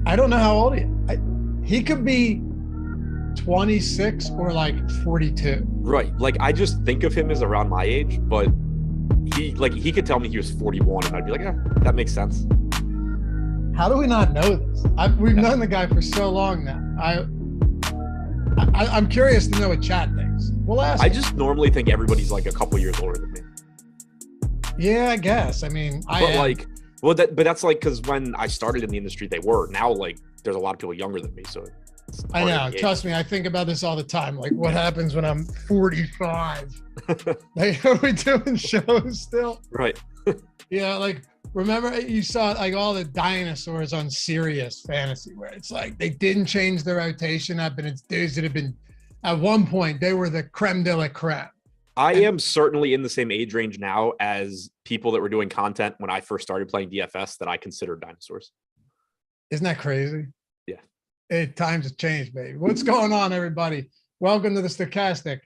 I don't know how old he is. He could be 26 or like 42. Right. Like, I just think of him as around my age, but he could tell me he was 41 and I'd be like, yeah, that makes sense. How do we not know this? We've known the guy for so long now. I'm curious to know what chat thinks. We'll ask. I just normally think everybody's like a couple years older than me. Yeah, I guess. I mean, but that's like, because when I started in the industry, they were. Now, like, there's a lot of people younger than me, so I know. Trust me, I think about this all the time. Like, what happens when I'm 45? Like, are we doing shows still? Right. Yeah, like, remember you saw like all the dinosaurs on Sirius Fantasy, where it's like they didn't change the rotation up, and it's dudes that have been, at one point, they were the creme de la creme. I am certainly in the same age range now as people that were doing content when I first started playing DFS that I considered dinosaurs. Isn't that crazy? Yeah. Times have changed, baby. What's going on, everybody? Welcome to the Stokastic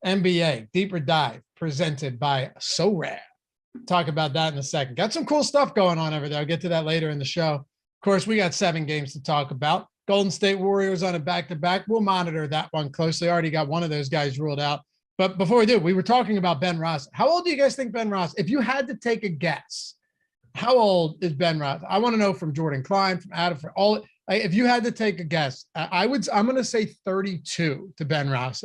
NBA Deeper Dive presented by So Rare. Talk about that in a second. Got some cool stuff going on over there. I'll get to that later in the show. Of course, we got 7 games to talk about. Golden State Warriors on a back-to-back. We'll monitor that one closely. Already got one of those guys ruled out. But before we do, we were talking about Ben Ross. How old do you guys think Ben Ross, if you had to take a guess, how old is Ben Ross? I want to know from Jordan Klein, from Adam, for all. If you had to take a guess, I'm going to say 32 to Ben Ross.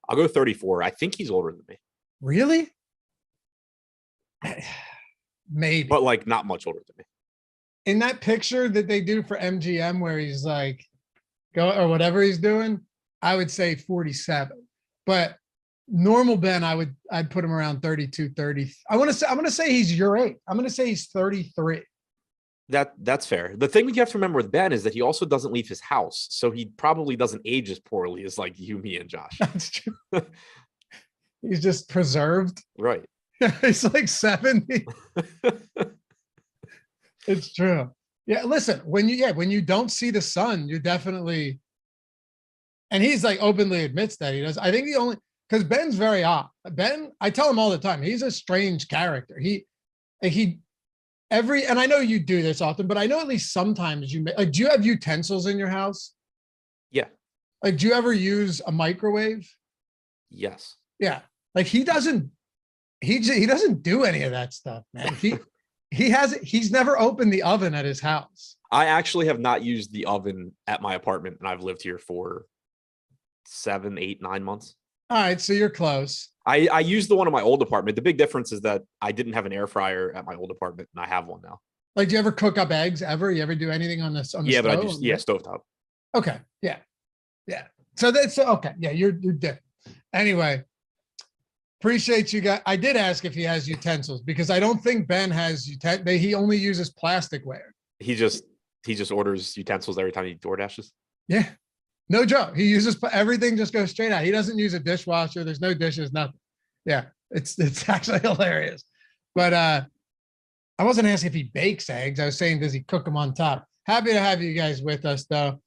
I'll go 34. I think he's older than me. Really? Maybe. But like not much older than me. In that picture that they do for MGM where he's like, go or whatever he's doing, I would say 47. But normal Ben, I'd put him around 32, 30. I'm going to say he's your age. I'm going to say he's 33. That's fair. The thing we have to remember with Ben is that he also doesn't leave his house. So he probably doesn't age as poorly as like you, me, and Josh. That's true. He's just preserved. Right. He's like 70. It's true. Yeah. Listen, when you don't see the sun, you're definitely, and he's like openly admits that he does. I think because Ben's very odd. Ben, I tell him all the time, he's a strange character. And I know you do this often, but I know at least sometimes do you have utensils in your house? Yeah. Like, do you ever use a microwave? Yes. Yeah. Like he doesn't do any of that stuff, man. He's never opened the oven at his house. I actually have not used the oven at my apartment, and I've lived here for 7, 8, 9 months. All right, so you're close. I used the one in my old apartment. The big difference is that I didn't have an air fryer at my old apartment, and I have one now. Like, do you ever cook up eggs ever? You ever do anything on this? Yeah, but stovetop. Okay, yeah. So that's okay. Yeah, you're different. Anyway, appreciate you guys. I did ask if he has utensils because I don't think Ben has he only uses plasticware. He just orders utensils every time he DoorDashes. Yeah. No joke. He uses everything, just goes straight out. He doesn't use a dishwasher. There's no dishes, nothing. Yeah, it's actually hilarious. But I wasn't asking if he bakes eggs. I was saying, does he cook them on top? Happy to have you guys with us, though.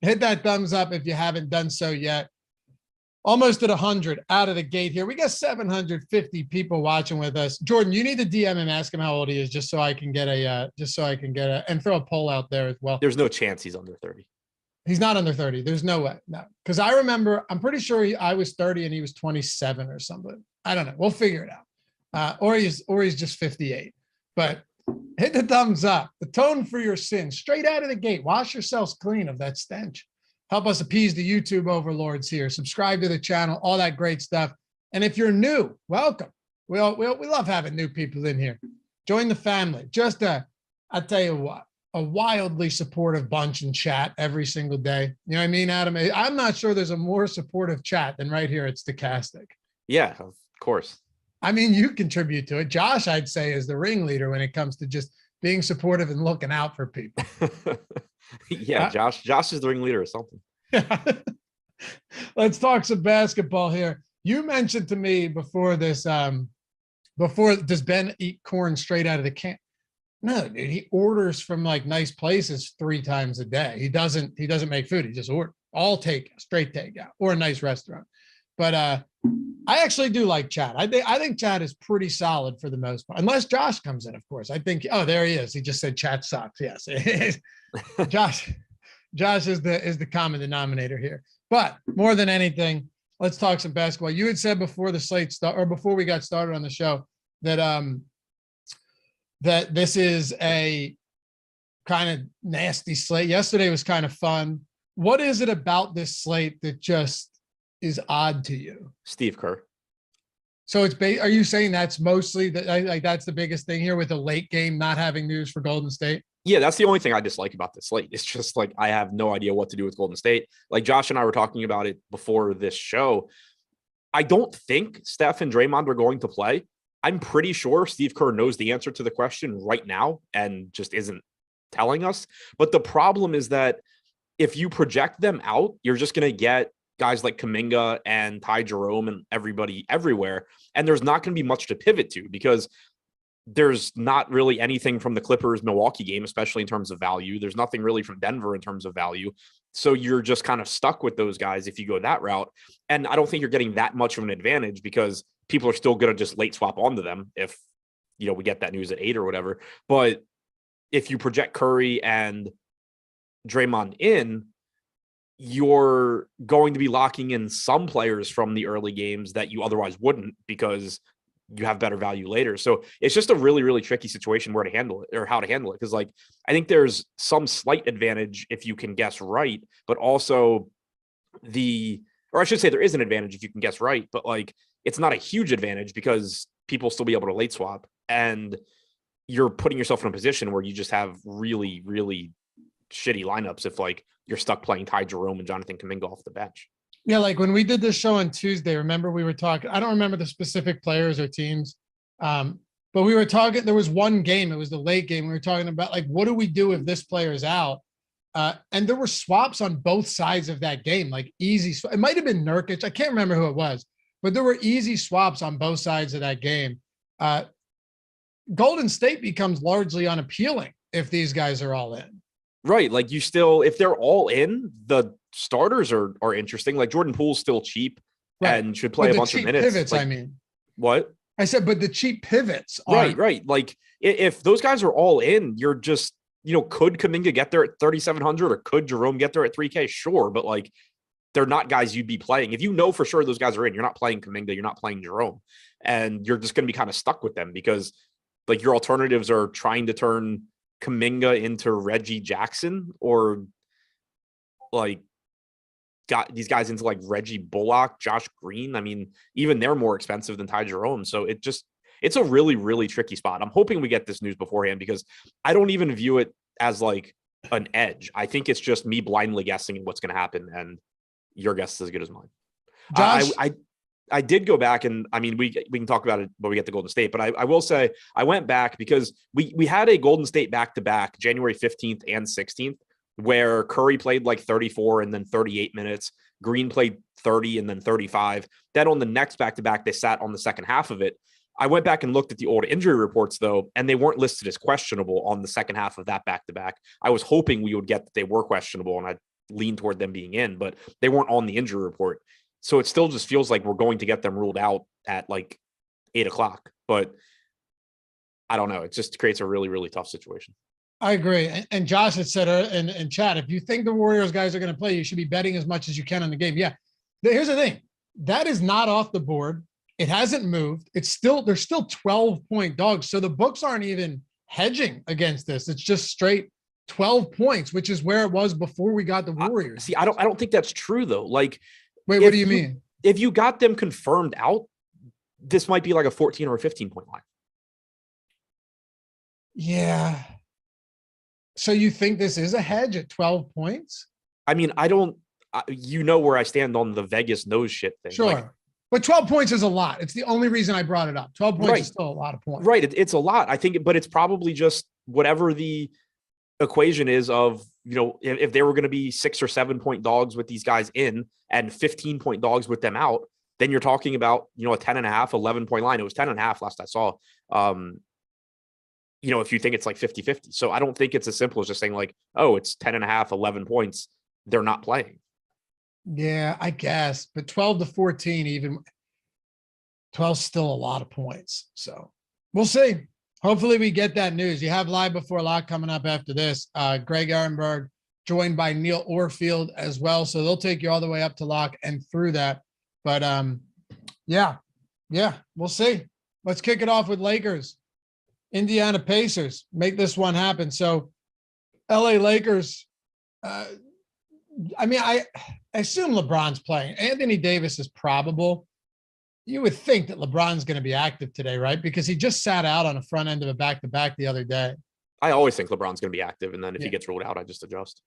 Hit that thumbs up if you haven't done so yet. Almost at 100 out of the gate here. We got 750 people watching with us. Jordan, you need to DM him, ask him how old he is, just so I can get and throw a poll out there as well. There's no chance he's under 30. He's not under 30. There's no way. No, because I remember, I'm pretty sure I was 30 and he was 27 or something. I don't know. We'll figure it out. Or he's just 58. But hit the thumbs up. Atone for your sins straight out of the gate. Wash yourselves clean of that stench. Help us appease the YouTube overlords here. Subscribe to the channel, all that great stuff. And if you're new, welcome. We love having new people in here. Join the family. I'll tell you what, a wildly supportive bunch in chat every single day. You know what I mean, Adam? I'm not sure there's a more supportive chat than right here at Stokastic. Yeah, of course. I mean, you contribute to it. Josh, I'd say, is the ringleader when it comes to just being supportive and looking out for people. Yeah, Josh is the ringleader or something. Let's talk some basketball here. You mentioned to me before this, does Ben eat corn straight out of the can? No, dude, he orders from like nice places 3 times a day. He doesn't make food. He just orders all straight takeout or a nice restaurant. But I actually do like Chad. I think Chad is pretty solid for the most part, unless Josh comes in, of course. I think. Oh, there he is. He just said Chad sucks. Yes, Josh is the common denominator here. But more than anything, let's talk some basketball. You had said before the slate start, or before we got started on the show, that that this is a kind of nasty slate. Yesterday was kind of fun. What is it about this slate that just is odd to you? Steve Kerr. So are you saying that's mostly like that's the biggest thing here with the late game not having news for Golden State? Yeah, that's the only thing I dislike about this slate. It's just like I have no idea what to do with Golden State. Like Josh and I were talking about it before this show. I don't think Steph and Draymond are going to play. I'm pretty sure Steve Kerr knows the answer to the question right now and just isn't telling us. But the problem is that if you project them out, you're just going to get guys like Kuminga and Ty Jerome and everybody everywhere. And there's not going to be much to pivot to because there's not really anything from the Clippers Milwaukee game, especially in terms of value. There's nothing really from Denver in terms of value. So you're just kind of stuck with those guys if you go that route. And I don't think you're getting that much of an advantage because people are still going to just late swap onto them if, we get that news at 8 or whatever. But if you project Curry and Draymond in, you're going to be locking in some players from the early games that you otherwise wouldn't because you have better value later. So it's just a really, really tricky situation where to handle it or how to handle it. Cause I think there's some slight advantage if you can guess right, but also or I should say there is an advantage if you can guess right, but it's not a huge advantage because people still be able to late swap and you're putting yourself in a position where you just have really, really shitty lineups if you're stuck playing Ty Jerome and Jonathan Kuminga off the bench. Yeah, when we did this show on Tuesday, remember we were talking, I don't remember the specific players or teams, but we were talking, there was one game, it was the late game. We were talking about what do we do if this player is out? And there were swaps on both sides of that game, easy. It might've been Nurkic. I can't remember who it was, but there were easy swaps on both sides of that game. Golden State becomes largely unappealing if these guys are all in. Right. If they're all in, the starters are interesting. Jordan Poole's still cheap and should play a bunch of minutes. Pivots, what? I said, but the cheap pivots. Right. If those guys are all in, you're just, could Kuminga get there at 3,700 or could Jerome get there at 3K? Sure. But they're not guys you'd be playing. If you know for sure those guys are in, you're not playing Kuminga, you're not playing Jerome. And you're just going to be kind of stuck with them because your alternatives are trying to turn Kuminga into Reggie Jackson or got these guys into Reggie Bullock, Josh Green. Even they're more expensive than Ty Jerome. So it's a really, really tricky spot. I'm hoping we get this news beforehand because I don't even view it as an edge. I think it's just me blindly guessing what's going to happen. And your guess is as good as mine. Josh? I did go back and we can talk about it when we get to Golden State, but I will say I went back because we had a Golden State back-to-back January 15th and 16th where Curry played 34 and then 38 minutes. Green played 30 and then 35. Then on the next back-to-back, they sat on the second half of it. I went back and looked at the old injury reports though, and they weren't listed as questionable on the second half of that back-to-back. I was hoping we would get that they were questionable and I'd lean toward them being in, but they weren't on the injury report. So it still just feels like we're going to get them ruled out at 8 o'clock, but I don't know. It just creates a really, really tough situation. I agree. And Josh had said in chat, if you think the Warriors guys are going to play, you should be betting as much as you can on the game. Yeah. Here's the thing. That is not off the board. It hasn't moved. They're still 12-point dogs. So the books aren't even hedging against this. It's just straight 12 points, which is where it was before we got the Warriors. I don't think that's true though. Wait, what do you mean? If you got them confirmed out, this might be a 14 or a 15-point line. Yeah. So you think this is a hedge at 12 points? I don't, where I stand on the Vegas knows shit thing. Sure. But 12 points is a lot. It's the only reason I brought it up. 12 points is still a lot of points. Right. It's a lot. I think, but it's probably just whatever the equation is of, if they were going to be 6 or 7 point dogs with these guys in and 15-point dogs with them out, then you're talking about, a 10.5, 11-point line. It was 10.5 last I saw. If you think it's 50-50. So I don't think it's as simple as just saying oh, it's 10.5, 11 points. They're not playing. Yeah, I guess, but 12 to 14, even 12 's still a lot of points. So we'll see. Hopefully we get that news. You have live before lock coming up after this. Greg Ehrenberg joined by Neil Orfield as well. So they'll take you all the way up to lock and through that. But yeah, we'll see. Let's kick it off with Lakers. Indiana Pacers, make this one happen. So LA Lakers, I assume LeBron's playing. Anthony Davis is probable. You would think that LeBron's going to be active today, right? Because he just sat out on the front end of a back-to-back the other day. I always think LeBron's going to be active, and then if he gets ruled out, I just adjust.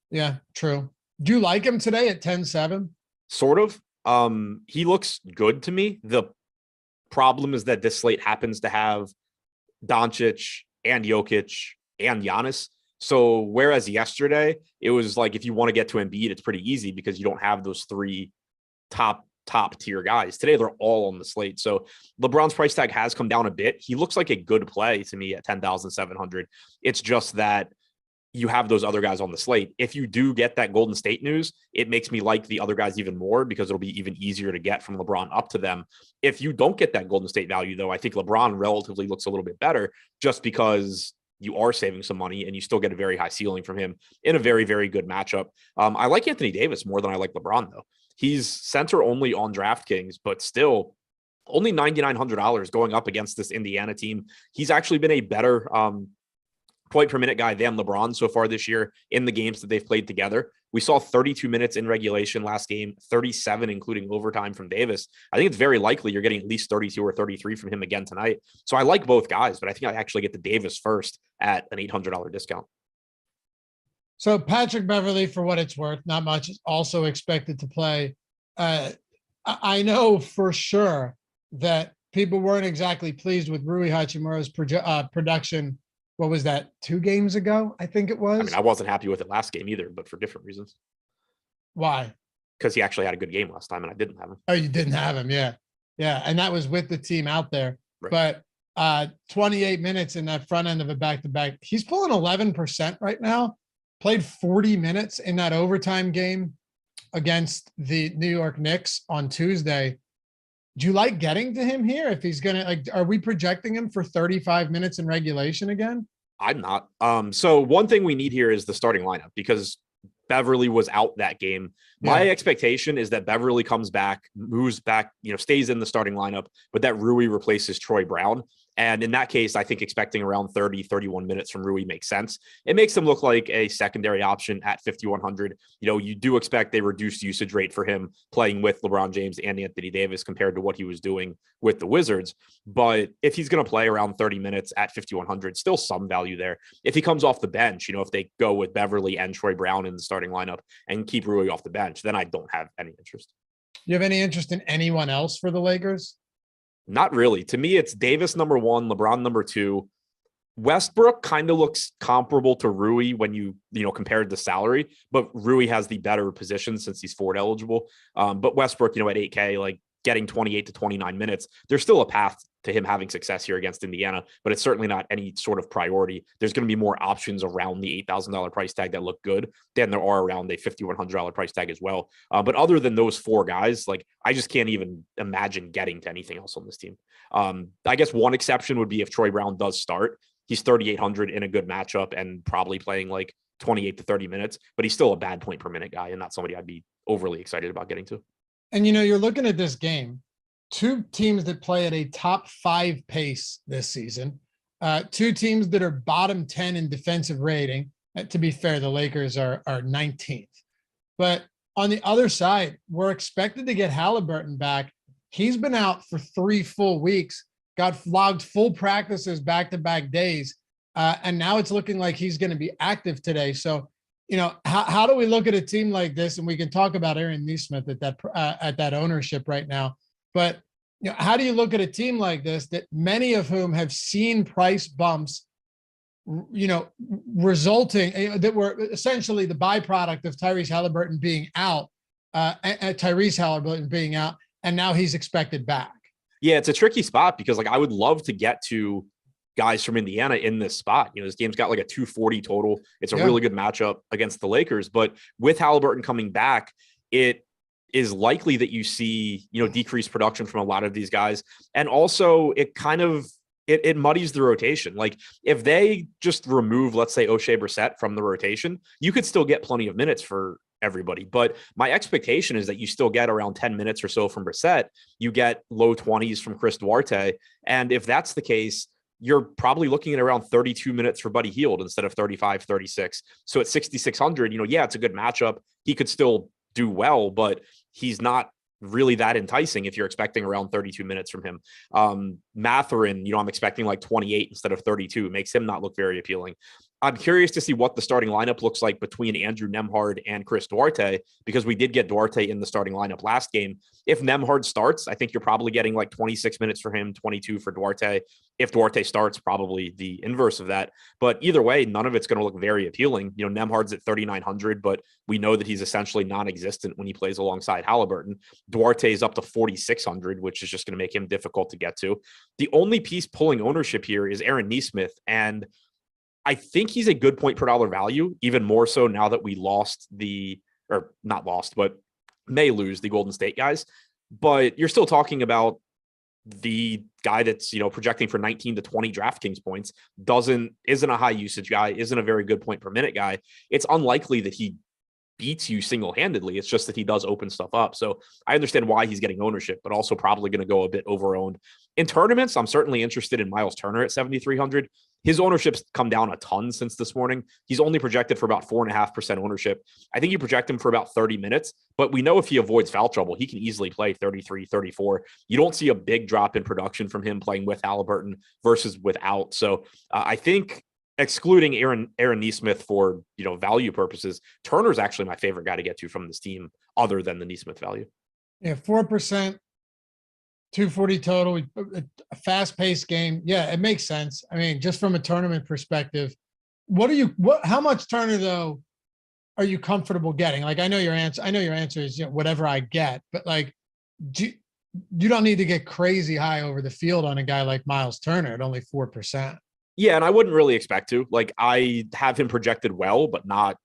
Yeah, true. Do you like him today at 10-7? Sort of. He looks good to me. The problem is that this slate happens to have Doncic and Jokic and Giannis. So whereas yesterday it was like, if you want to get to Embiid, it's pretty easy because you don't have those three top tier guys. Today they're all on the slate. So LeBron's price tag has come down a bit. He looks like a good play to me at 10,700. It's just that you have those other guys on the slate. If you do get that Golden State news, it makes me like the other guys even more because it'll be even easier to get from LeBron up to them. If you don't get that Golden State value, though, I think LeBron relatively looks a little bit better just because you are saving some money and you still get a very high ceiling from him in a very, very good matchup. I like Anthony Davis more than I like LeBron, though. He's center only on DraftKings, but still only $9,900 going up against this Indiana team. He's actually been a better point per minute guy than LeBron so far this year in the games that they've played together. We saw 32 minutes in regulation last game, 37, including overtime from Davis. I think it's very likely you're getting at least 32 or 33 from him again tonight. So I like both guys, but I think I actually get the Davis first at an $800 discount. So Patrick Beverley, for what it's worth, not much, is also expected to play. I know for sure that people weren't exactly pleased with Rui Hachimura's production. What was that, 2 games ago? I think it was. I wasn't happy with it last game either, but for different reasons. Why? Because he actually had a good game last time and I didn't have him. Oh, you didn't have him. Yeah. And that was with the team out there. Right. But 28 minutes in that front end of a back-to-back. He's pulling 11% right now. Played 40 minutes in that overtime game against the New York Knicks on Tuesday. Do you like getting to him here? If he's going to, are we projecting him for 35 minutes in regulation again? I'm not. So one thing we need here is the starting lineup because Beverly was out that game. My expectation is that Beverly comes back, moves back, stays in the starting lineup, but that Rui replaces Troy Brown. And in that case, I think expecting around 30, 31 minutes from Rui makes sense. It makes him look like a secondary option at 5,100. You do expect a reduced usage rate for him playing with LeBron James and Anthony Davis compared to what he was doing with the Wizards. But if he's going to play around 30 minutes at 5,100, still some value there. If he comes off the bench, if they go with Beverly and Troy Brown in the starting lineup and keep Rui off the bench, then I don't have any interest. You have any interest in anyone else for the Lakers? Not really. To me, it's Davis number 1, LeBron number 2. Westbrook kind of looks comparable to Rui when you compared the salary, but Rui has the better position since he's forward eligible. But Westbrook, at 8K, getting 28 to 29 minutes, there's still a path to him having success here against Indiana, but it's certainly not any sort of priority. There's going to be more options around the $8,000 price tag that look good than there are around a $5,100 price tag as well. But other than those 4 guys, I just can't even imagine getting to anything else on this team. I guess one exception would be if Troy Brown does start. He's 3,800 in a good matchup and probably playing 28 to 30 minutes, but he's still a bad point per minute guy and not somebody I'd be overly excited about getting to. And, you're looking at this game, 2 teams that play at a top 5 pace this season, 2 teams that are bottom 10 in defensive rating. To be fair, the Lakers are 19th. But on the other side, we're expected to get Halliburton back. He's been out for 3 full weeks, got logged full practices back-to-back days, and now it's looking like he's going to be active today. So, how do we look at a team like this? And we can talk about Aaron Nesmith at that ownership right now. But how do you look at a team like this that many of whom have seen price bumps, resulting that were essentially the byproduct of Tyrese Halliburton being out, and now he's expected back. Yeah, it's a tricky spot because I would love to get to guys from Indiana in this spot. This game's got a 240 total. It's a really good matchup against the Lakers, but with Halliburton coming back, it is likely that you see, decreased production from a lot of these guys. And also it kind of, it muddies the rotation. Like if they just remove, let's say, O'Shea Brissett from the rotation, you could still get plenty of minutes for everybody. But my expectation is that you still get around 10 minutes or so from Brissett. You get low 20s from Chris Duarte. And if that's the case, you're probably looking at around 32 minutes for Buddy Hield instead of 35, 36. So at 6,600, it's a good matchup. He could still do well, but he's not really that enticing if you're expecting around 32 minutes from him. Mathurin, I'm expecting like 28 instead of 32. It makes him not look very appealing. I'm curious to see what the starting lineup looks like between Andrew Nembhard and Chris Duarte, because we did get Duarte in the starting lineup last game. If Nembhard starts, I think you're probably getting like 26 minutes for him, 22 for Duarte. If Duarte starts, probably the inverse of that. But either way, none of it's going to look very appealing. Nembhard's at 3,900, but we know that he's essentially non-existent when he plays alongside Halliburton. Duarte is up to 4,600, which is just going to make him difficult to get to. The only piece pulling ownership here is Aaron Nesmith, and I think he's a good point per dollar value, even more so now that we may lose the Golden State guys. But you're still talking about the guy that's, projecting for 19 to 20 DraftKings points, isn't a high usage guy, isn't a very good point per minute guy. It's unlikely that he beats you single-handedly. It's just that he does open stuff up. So I understand why he's getting ownership, but also probably going to go a bit over-owned. In tournaments, I'm certainly interested in Miles Turner at 7,300. His ownership's come down a ton since this morning. He's only projected for about 4.5% ownership. I think you project him for about 30 minutes, but we know if he avoids foul trouble, he can easily play 33, 34. You don't see a big drop in production from him playing with Halliburton versus without. So I think excluding Aaron Nesmith for, value purposes, Turner's actually my favorite guy to get to from this team other than the Nesmith value. Yeah, 4%. 240 total, a fast-paced game. Yeah, it makes sense. I mean, just from a tournament perspective, how much Turner though are you comfortable getting? Like, I know your answer is whatever I get, but like, you don't need to get crazy high over the field on a guy like Miles Turner at only 4%. Yeah, and I wouldn't really expect to. Like, I have him projected well, but not.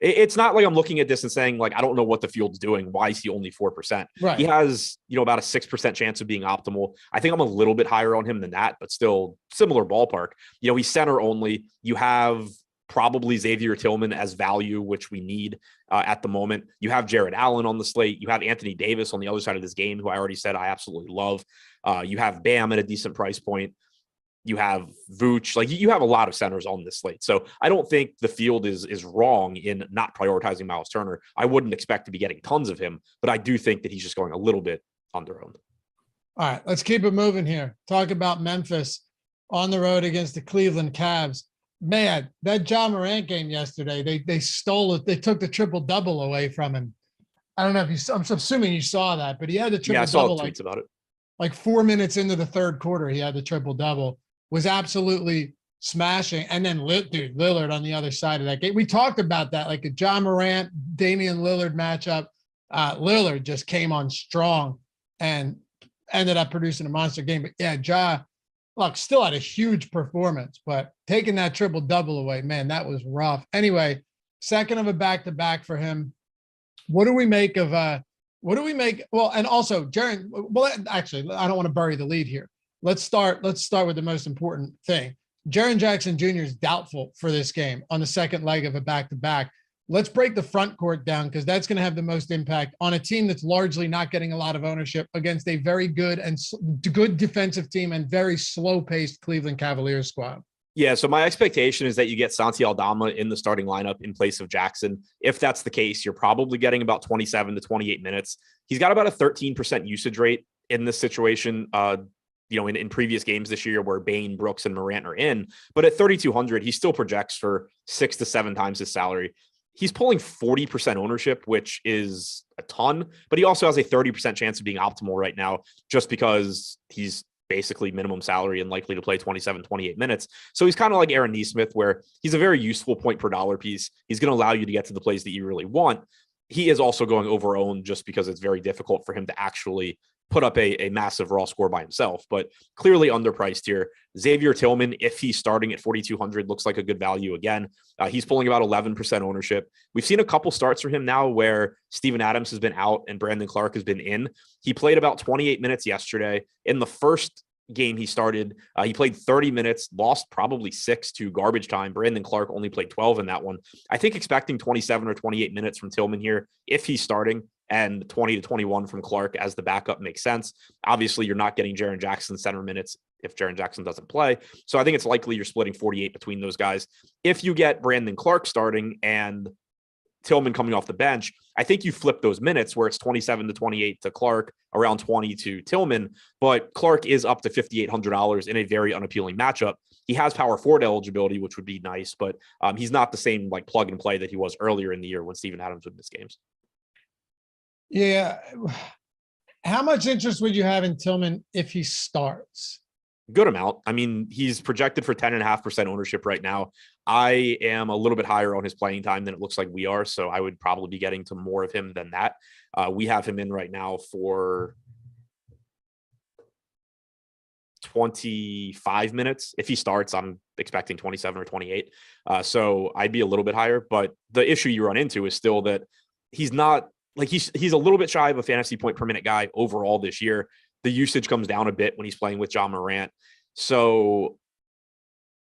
It's not like I'm looking at this and saying, like, I don't know what the field's doing. Why is he only 4%? Right. He has, about a 6% chance of being optimal. I think I'm a little bit higher on him than that, but still similar ballpark. He's center only. You have probably Xavier Tillman as value, which we need at the moment. You have Jared Allen on the slate. You have Anthony Davis on the other side of this game, who I already said I absolutely love. You have Bam at a decent price point. You have Vooch, like you have a lot of centers on this slate. So I don't think the field is wrong in not prioritizing Miles Turner. I wouldn't expect to be getting tons of him, but I do think that he's just going a little bit under-owned. All right, let's keep it moving here. Talk about Memphis on the road against the Cleveland Cavs. Man, that Ja Morant game yesterday, they stole it. They took the triple-double away from him. I don't know if I'm assuming you saw that, but he had the triple-double. Yeah, I saw tweets about it. Like 4 minutes into the third quarter, he had the triple-double. Was absolutely smashing. And then Lillard on the other side of that game. We talked about that, like a Ja Morant, Damian Lillard matchup. Lillard just came on strong and ended up producing a monster game. But yeah, Ja, look, still had a huge performance, but taking that triple-double away, man, that was rough. Anyway, second of a back-to-back for him. What do we make? Well, and also, Jaren, well, actually, I don't want to bury the lead here. Let's start with the most important thing. Jaren Jackson Jr. is doubtful for this game on the second leg of a back-to-back. Let's break the front court down because that's going to have the most impact on a team that's largely not getting a lot of ownership against a very good defensive team and very slow-paced Cleveland Cavaliers squad. Yeah, so my expectation is that you get Santi Aldama in the starting lineup in place of Jackson. If that's the case, you're probably getting about 27 to 28 minutes. He's got about a 13% usage rate in this situation. In previous games this year where Bane, Brooks, and Morant are in. But at 3,200, he still projects for 6 to 7 times his salary. He's pulling 40% ownership, which is a ton, but he also has a 30% chance of being optimal right now just because he's basically minimum salary and likely to play 27, 28 minutes. So he's kind of like Aaron Nesmith, where he's a very useful point per dollar piece. He's going to allow you to get to the plays that you really want. He is also going over-owned just because it's very difficult for him to actually put up a massive raw score by himself, but clearly underpriced here. Xavier Tillman, if he's starting at 4,200, looks like a good value again. He's pulling about 11% ownership. We've seen a couple starts for him now where Steven Adams has been out and Brandon Clark has been in. He played about 28 minutes yesterday. In the first game he started, he played 30 minutes, lost probably 6 to garbage time. Brandon Clark only played 12 in that one. I think expecting 27 or 28 minutes from Tillman here, if he's starting, and 20 to 21 from Clark as the backup makes sense. Obviously, you're not getting Jaren Jackson center minutes if Jaren Jackson doesn't play. So I think it's likely you're splitting 48 between those guys. If you get Brandon Clark starting and Tillman coming off the bench, I think you flip those minutes where it's 27 to 28 to Clark, around 20 to Tillman, but Clark is up to $5,800 in a very unappealing matchup. He has power forward eligibility, which would be nice, but he's not the same like plug and play that he was earlier in the year when Steven Adams would miss games. Yeah. How much interest would you have in Tillman if he starts? Good amount. I mean, he's projected for 10.5% ownership right now. I am a little bit higher on his playing time than it looks like we are, so I would probably be getting to more of him than that. We have him in right now for 25 minutes. If he starts, I'm expecting 27 or 28. So I'd be a little bit higher, but the issue you run into is still that he's not like he's a little bit shy of a fantasy point per minute guy overall this year. The usage comes down a bit when he's playing with John Morant. So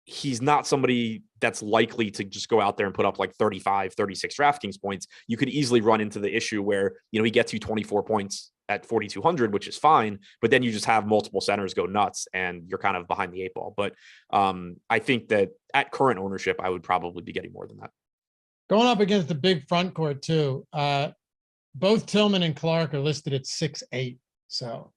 he's not somebody that's likely to just go out there and put up like 35, 36 DraftKings points. You could easily run into the issue where, he gets you 24 points at 4,200, which is fine, but then you just have multiple centers go nuts and you're kind of behind the 8 ball. But I think that at current ownership, I would probably be getting more than that. Going up against the big front court too. Both Tillman and Clark are listed at 6'8". So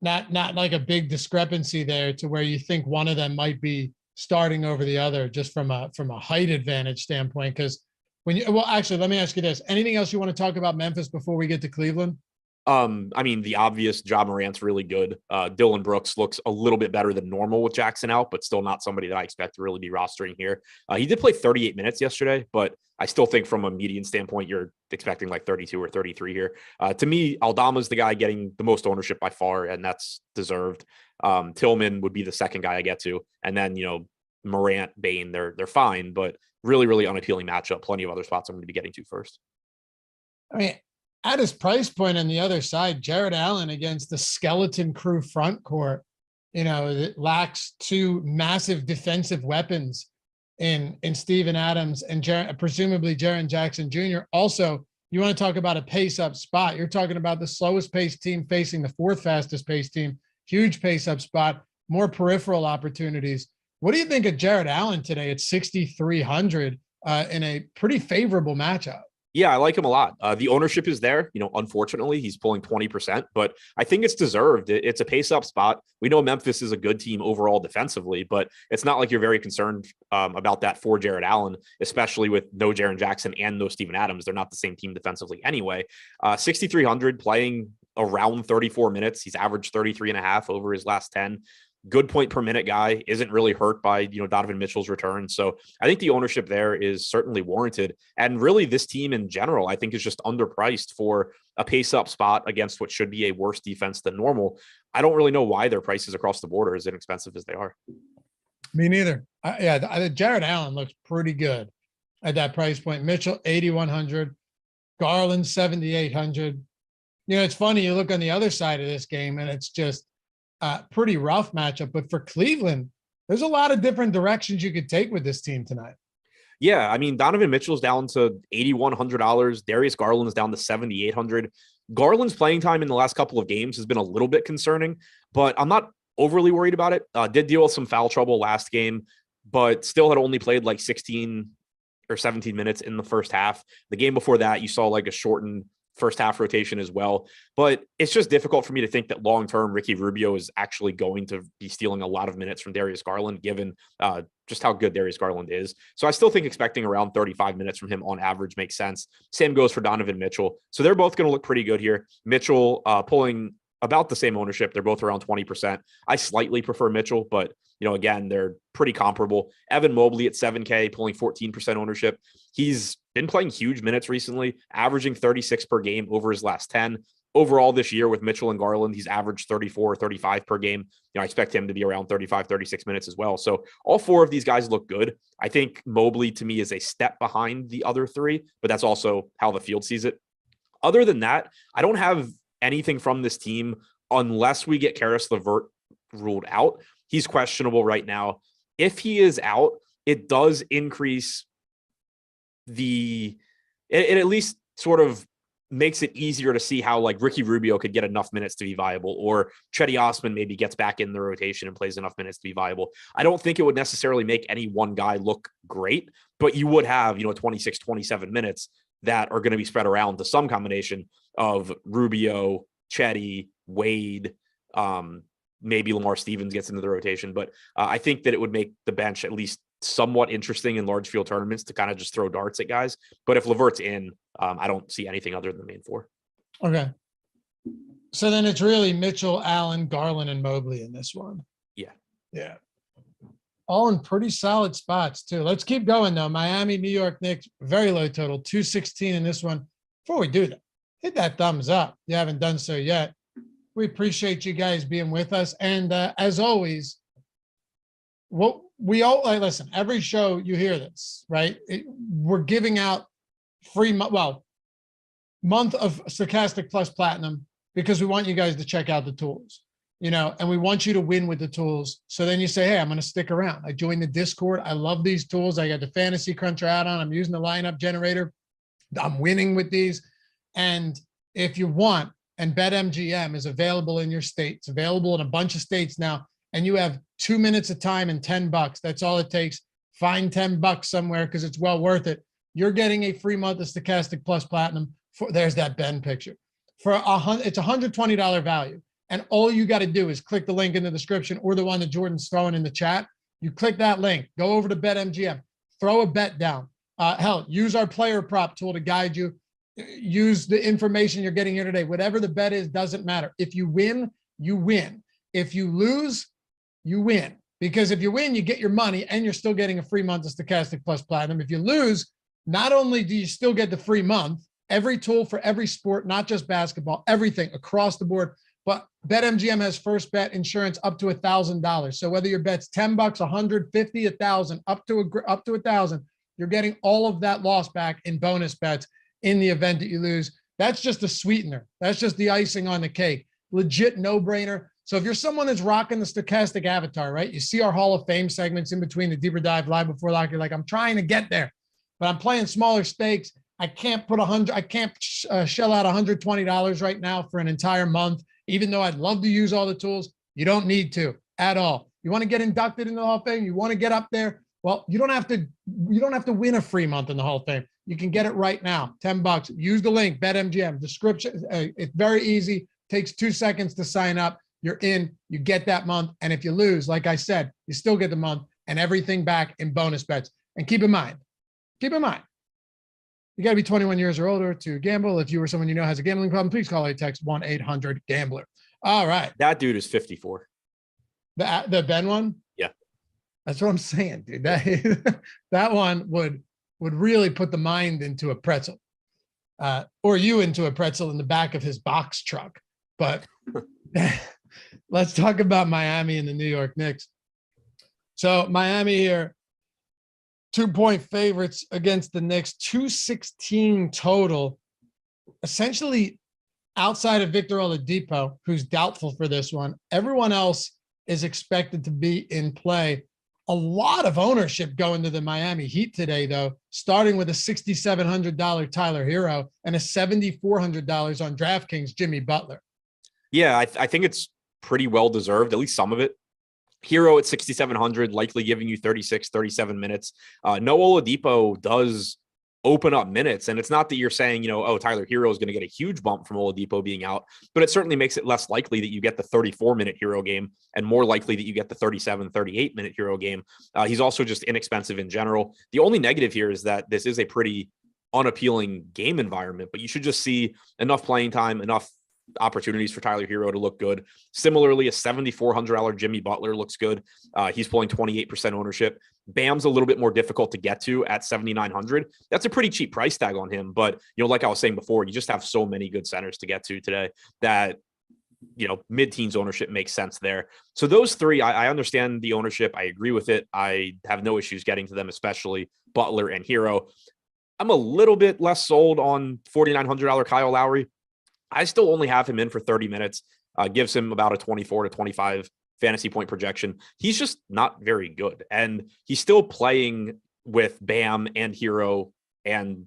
not like a big discrepancy there to where you think one of them might be starting over the other just from a height advantage standpoint. Because actually, let me ask you this. Anything else you want to talk about Memphis before we get to Cleveland? I mean, the obvious, Ja Morant's really good. Dylan Brooks looks a little bit better than normal with Jackson out, but still not somebody that I expect to really be rostering here. He did play 38 minutes yesterday, but I still think from a median standpoint, you're expecting like 32 or 33 here. To me, Aldama's the guy getting the most ownership by far, and that's deserved. Tillman would be the second guy I get to. And then, Morant, Bane, they're fine, but really, really unappealing matchup. Plenty of other spots I'm going to be getting to first. I mean, at his price point on the other side, Jared Allen against the skeleton crew front court, that lacks two massive defensive weapons in Steven Adams and presumably Jaren Jackson Jr. Also, you want to talk about a pace up spot. You're talking about the slowest pace team facing the fourth fastest pace team, huge pace up spot, more peripheral opportunities. What do you think of Jared Allen today at 6,300 in a pretty favorable matchup? Yeah, I like him a lot. The ownership is there. Unfortunately, he's pulling 20%, but I think it's deserved. It's a pace up spot. We know Memphis is a good team overall defensively, but it's not like you're very concerned about that for Jared Allen, especially with no Jaren Jackson and no Steven Adams. They're not the same team defensively anyway. 6,300 playing around 34 minutes. He's averaged 33 and a half over his last 10. Good point per minute guy, isn't really hurt by, Donovan Mitchell's return. So I think the ownership there is certainly warranted. And really this team in general, I think is just underpriced for a pace up spot against what should be a worse defense than normal. I don't really know why their prices across the board are as inexpensive as they are. Me neither. Jared Allen looks pretty good at that price point. Mitchell, 8,100, Garland, 7,800. It's funny. You look on the other side of this game and it's just, pretty rough matchup, but for Cleveland, there's a lot of different directions you could take with this team tonight. Yeah, I mean, Donovan Mitchell's down to $8,100. Darius Garland's down to $7,800. Garland's playing time in the last couple of games has been a little bit concerning, but I'm not overly worried about it. Did deal with some foul trouble last game, but still had only played like 16 or 17 minutes in the first half. The game before that, you saw like a shortened first half rotation as well. But it's just difficult for me to think that long-term Ricky Rubio is actually going to be stealing a lot of minutes from Darius Garland, given just how good Darius Garland is. So I still think expecting around 35 minutes from him on average makes sense. Same goes for Donovan Mitchell. So they're both going to look pretty good here. Mitchell pulling about the same ownership. They're both around 20%. I slightly prefer Mitchell, but again, they're pretty comparable. Evan Mobley at 7K, pulling 14% ownership. He's been playing huge minutes recently, averaging 36 per game over his last 10. overall this year with Mitchell and Garland, he's averaged 34, 35 per game. I expect him to be around 35, 36 minutes as well. So all four of these guys look good. I think Mobley to me is a step behind the other three, but that's also how the field sees it. Other than that, I don't have anything from this team unless we get Karis LeVert ruled out. He's questionable right now. If he is out, it does increase it at least sort of makes it easier to see how like Ricky Rubio could get enough minutes to be viable, or Chetty Osman maybe gets back in the rotation and plays enough minutes to be viable. I don't think it would necessarily make any one guy look great, but you would have, 26, 27 minutes that are going to be spread around to some combination of Rubio, Chetty, Wade, maybe Lamar Stevens gets into the rotation. But I think that it would make the bench at least somewhat interesting in large field tournaments to kind of just throw darts at guys. But if LeVert's in, I don't see anything other than the main four. Okay. So then it's really Mitchell, Allen, Garland, and Mobley in this one. Yeah. Yeah. All in pretty solid spots too. Let's keep going though. Miami, New York Knicks, very low total, 216 in this one. Before we do that, hit that thumbs up. You haven't done so yet. We appreciate you guys being with us. And as always, what we all listen, every show you hear this, right? We're giving out free, month of Stokastic Plus Platinum because we want you guys to check out the tools, and we want you to win with the tools. So then you say, hey, I'm going to stick around. I joined the Discord. I love these tools. I got the Fantasy Cruncher add-on. I'm using the lineup generator. I'm winning with these. And if you want, and BetMGM is available in your state. It's available in a bunch of states now. And you have 2 minutes of time and $10. That's all it takes. Find $10 somewhere because it's well worth it. You're getting a free month of Stokastic Plus Platinum. There's that Ben picture. It's $120 value. And all you got to do is click the link in the description or the one that Jordan's throwing in the chat. You click that link, go over to BetMGM, throw a bet down. Hell, use our player prop tool to guide you. Use the information you're getting here today. Whatever the bet is, doesn't matter. If you win, you win. If you lose, you win. Because if you win, you get your money and you're still getting a free month of Stokastic Plus Platinum. If you lose, not only do you still get the free month, every tool for every sport, not just basketball, everything across the board. But BetMGM has first bet insurance up to $1,000. So whether your bet's $10, $150, $1,000, up to $1,000, you're getting all of that loss back in bonus bets in the event that you lose. That's just a sweetener. That's just the icing on the cake. Legit no-brainer. So if you're someone that's rocking the Stokastic avatar, right? You see our Hall of Fame segments in between the Deeper Dive, Live Before Lock. You're like, I'm trying to get there, but I'm playing smaller stakes. I can't shell out $120 right now for an entire month, even though I'd love to use all the tools. You don't need to at all. You want to get inducted in the Hall of Fame? You want to get up there? Well, you don't have to win a free month in the Hall of Fame. You can get it right now, $10. Use the link, BetMGM, description. It's very easy. Takes 2 seconds to sign up. You're in, you get that month. And if you lose, like I said, you still get the month and everything back in bonus bets. And keep in mind, you got to be 21 years or older to gamble. If you or someone you know has a gambling problem, please call or text 1-800-GAMBLER. All right. That dude is 54. The Ben one? Yeah. That's what I'm saying, dude. That one would really put the mind into a pretzel, or you into a pretzel in the back of his box truck. But let's talk about Miami and the New York Knicks. So Miami here, 2-point favorites against the Knicks, 216 total. Essentially, outside of Victor Oladipo, who's doubtful for this one, everyone else is expected to be in play. A lot of ownership going to the Miami Heat today, though, starting with a $6,700 Tyler Hero and a $7,400 on DraftKings Jimmy Butler. Yeah, I think it's pretty well deserved, at least some of it. Hero at 6,700, likely giving you 36, 37 minutes. No Oladipo does open up minutes. And it's not that you're saying, Tyler Hero is going to get a huge bump from Oladipo being out, but it certainly makes it less likely that you get the 34-minute Hero game and more likely that you get the 37, 38-minute Hero game. He's also just inexpensive in general. The only negative here is that this is a pretty unappealing game environment, but you should just see enough playing time, enough opportunities for Tyler Hero to look good. Similarly, a $7,400 Jimmy Butler looks good. He's pulling 28% ownership. Bam's a little bit more difficult to get to at 7,900. That's a pretty cheap price tag on him. But, like I was saying before, you just have so many good centers to get to today that, mid-teens ownership makes sense there. So those three, I understand the ownership. I agree with it. I have no issues getting to them, especially Butler and Hero. I'm a little bit less sold on $4,900 Kyle Lowry. I still only have him in for 30 minutes. Gives him about a 24 to 25 fantasy point projection. He's just not very good. And he's still playing with Bam and Hero and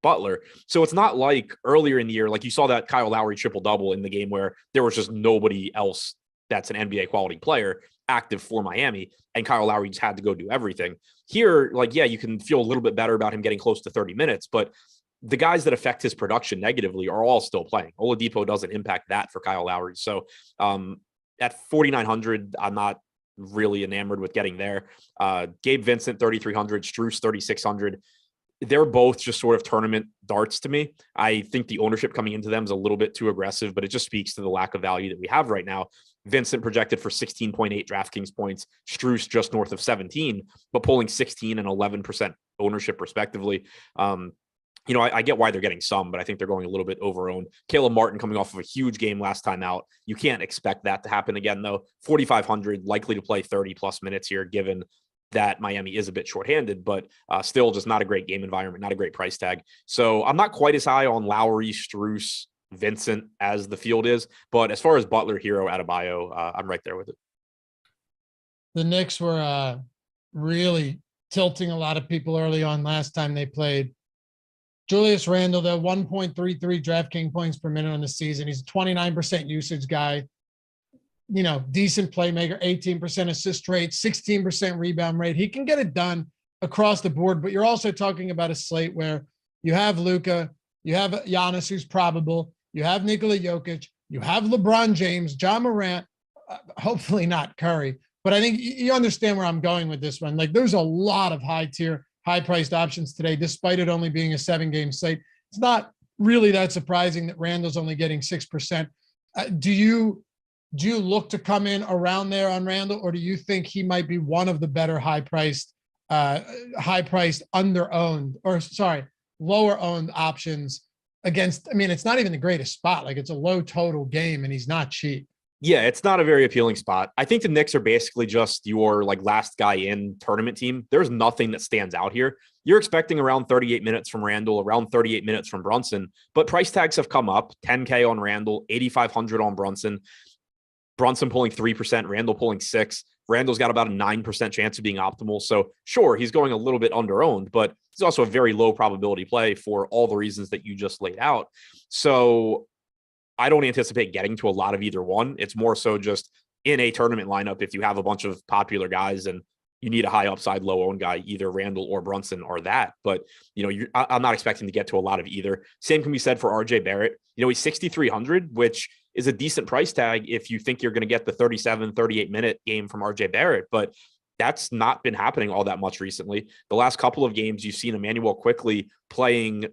Butler. So it's not like earlier in the year, like you saw that Kyle Lowry triple-double in the game where there was just nobody else that's an NBA quality player active for Miami, and Kyle Lowry just had to go do everything. Here, you can feel a little bit better about him getting close to 30 minutes, but the guys that affect his production negatively are all still playing. Oladipo doesn't impact that for Kyle Lowry. So at 4,900, I'm not really enamored with getting there. Gabe Vincent, 3,300, Strus, 3,600. They're both just sort of tournament darts to me. I think the ownership coming into them is a little bit too aggressive, but it just speaks to the lack of value that we have right now. Vincent projected for 16.8 DraftKings points, Strus just north of 17, but pulling 16 and 11% ownership respectively. I get why they're getting some, but I think they're going a little bit over-owned. Caleb Martin coming off of a huge game last time out. You can't expect that to happen again, though. 4,500, likely to play 30-plus minutes here, given that Miami is a bit shorthanded, but still just not a great game environment, not a great price tag. So I'm not quite as high on Lowry, Strus, Vincent as the field is, but as far as Butler, Hero, Adebayo, I'm right there with it. The Knicks were really tilting a lot of people early on last time they played. Julius Randle, though, 1.33 DraftKings points per minute on the season. He's a 29% usage guy. Decent playmaker, 18% assist rate, 16% rebound rate. He can get it done across the board, but you're also talking about a slate where you have Luka, you have Giannis, who's probable, you have Nikola Jokic, you have LeBron James, John Morant, hopefully not Curry, but I think you understand where I'm going with this one. There's a lot of high-tier, high-priced options today, despite it only being a 7-game slate. It's not really that surprising that Randall's only getting 6%. Do you look to come in around there on Randall, or do you think he might be one of the better high-priced, lower-owned options against? It's not even the greatest spot. It's a low total game, and he's not cheap. Yeah, it's not a very appealing spot. I think the Knicks are basically just your last guy in tournament team. There's nothing that stands out here. You're expecting around 38 minutes from Randall, around 38 minutes from Brunson, but price tags have come up. 10K on Randall, 8,500 on Brunson. Brunson pulling 3%, Randall pulling 6%. Randall's got about a 9% chance of being optimal. So sure, he's going a little bit under-owned, but he's also a very low probability play for all the reasons that you just laid out. So I don't anticipate getting to a lot of either one. It's more so just in a tournament lineup, if you have a bunch of popular guys and you need a high upside, low owned guy, either Randall or Brunson or that. But, I'm not expecting to get to a lot of either. Same can be said for RJ Barrett. He's 6,300, which is a decent price tag if you think you're going to get the 37, 38 minute game from RJ Barrett. But that's not been happening all that much recently. The last couple of games, you've seen Emmanuel Quickly playing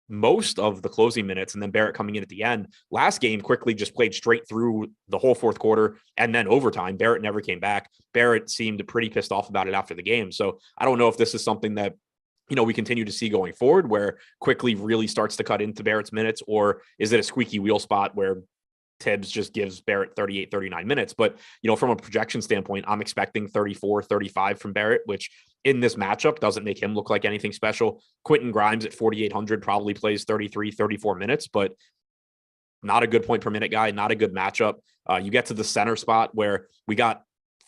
most of the closing minutes, and then Barrett coming in at the end. Last game, Quickly just played straight through the whole fourth quarter and then overtime. Barrett never came back. Barrett seemed pretty pissed off about it after the game. So I don't know if this is something that we continue to see going forward, where Quickly really starts to cut into Barrett's minutes, or is it a squeaky wheel spot where Tibbs just gives Barrett 38, 39 minutes? But, from a projection standpoint, I'm expecting 34, 35 from Barrett, which in this matchup doesn't make him look like anything special. Quentin Grimes at 4,800 probably plays 33, 34 minutes, but not a good point per minute guy, not a good matchup. You get to the center spot where we got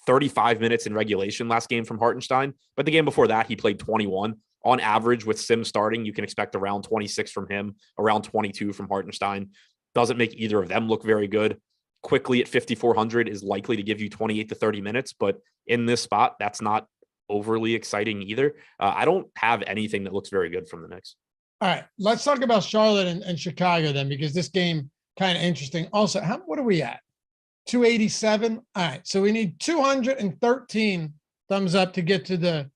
35 minutes in regulation last game from Hartenstein, but the game before that, he played 21. On average, with Sims starting, you can expect around 26 from him, around 22 from Hartenstein. Doesn't make either of them look very good. Quickly at 5,400 is likely to give you 28 to 30 minutes, but in this spot, that's not overly exciting either. I don't have anything that looks very good from the Knicks. All right, let's talk about Charlotte and Chicago then, because this game kind of interesting. Also, what are we at? 287. All right, so we need 213 thumbs up to get to the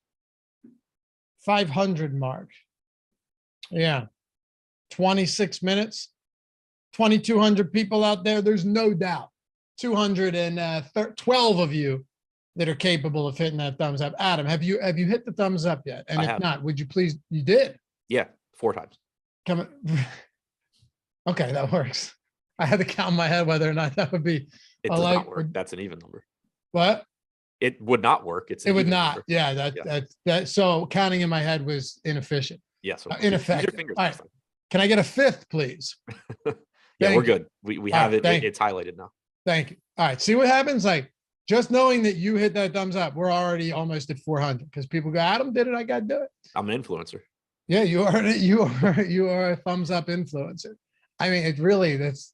500 mark. Yeah, 26 minutes. 2,200 people out there. There's no doubt 212 of you that are capable of hitting that thumbs up. Adam, have you hit the thumbs up yet? And if not, would you please? You did. Yeah, 4 times. Come. Okay, that works. I had to count in my head whether or not that would be. It does not work. That's an even number. What? It would not work. It would not. Number. Yeah, that. So counting in my head was inefficient. Yes. Ineffective. All right. Can I get a fifth, please? Yeah, we're good. We have it. It's highlighted now. Thank you. All right. See what happens? Like, just knowing that you hit that thumbs up, we're already almost at 400 because people go, Adam did it. I got to do it. I'm an influencer. Yeah, you are a thumbs up influencer. I mean, that's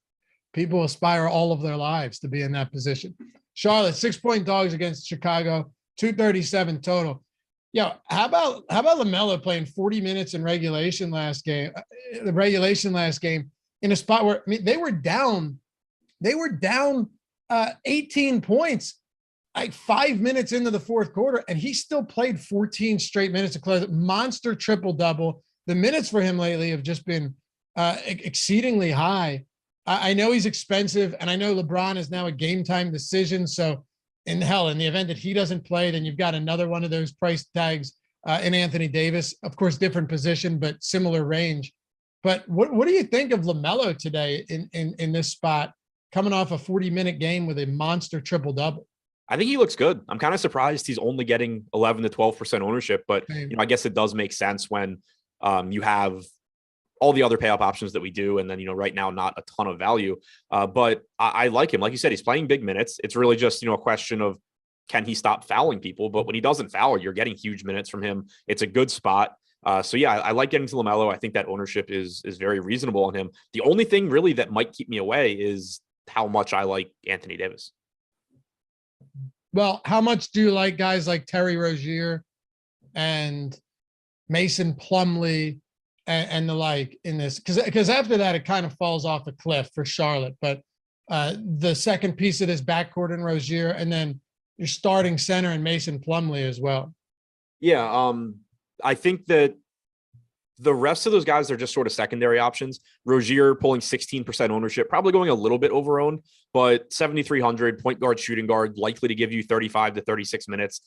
people aspire all of their lives to be in that position. Charlotte, 6-point dogs against Chicago, 237 total. Yo, how about LaMelo playing 40 minutes in regulation last game? The regulation last game in a spot where they were down 18 points like 5 minutes into the fourth quarter, and he still played 14 straight minutes to close it. Monster triple-double. The minutes for him lately have just been exceedingly high. I know he's expensive, and I know LeBron is now a game-time decision. So, in the event that he doesn't play, then you've got another one of those price tags in Anthony Davis. Of course, different position, but similar range. But what do you think of LaMelo today in this spot, coming off a 40-minute game with a monster triple-double? I think he looks good. I'm kind of surprised he's only getting 11 to 12% ownership, but I guess it does make sense when you have all the other pay up options that we do. And then, right now, not a ton of value. But I like him. Like you said, he's playing big minutes. It's really just, a question of, can he stop fouling people? But when he doesn't foul, you're getting huge minutes from him. It's a good spot. So yeah, I like getting to LaMelo. I think that ownership is very reasonable on him. The only thing really that might keep me away is how much I like Anthony Davis. Well, how much do you like guys like Terry Rozier and Mason Plumlee and the like in this? Because after that, it kind of falls off a cliff for Charlotte. But the second piece of this backcourt in Rozier, and then your starting center in Mason Plumlee as well. Yeah, I think that the rest of those guys are just sort of secondary options. Rozier pulling 16% ownership, probably going a little bit over-owned, but 7,300 point guard, shooting guard, likely to give you 35 to 36 minutes.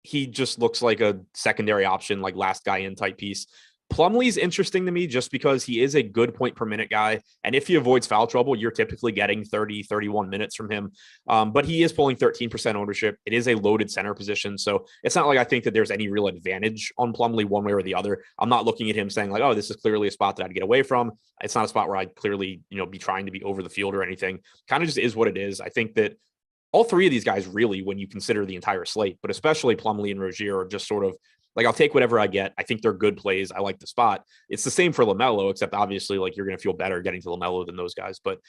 He just looks like a secondary option, like last guy in type piece. Plumlee's interesting to me just because he is a good point per minute guy. And if he avoids foul trouble, you're typically getting 30, 31 minutes from him. But he is pulling 13% ownership. It is a loaded center position. So it's not like I think that there's any real advantage on Plumlee one way or the other. I'm not looking at him saying like, oh, this is clearly a spot that I'd get away from. It's not a spot where I'd clearly, be trying to be over the field or anything. Kind of just is what it is. I think that all three of these guys really, when you consider the entire slate, but especially Plumlee and Rozier, are just sort of like, I'll take whatever I get. I think they're good plays. I like the spot. It's the same for LaMelo, except obviously like you're going to feel better getting to LaMelo than those guys. But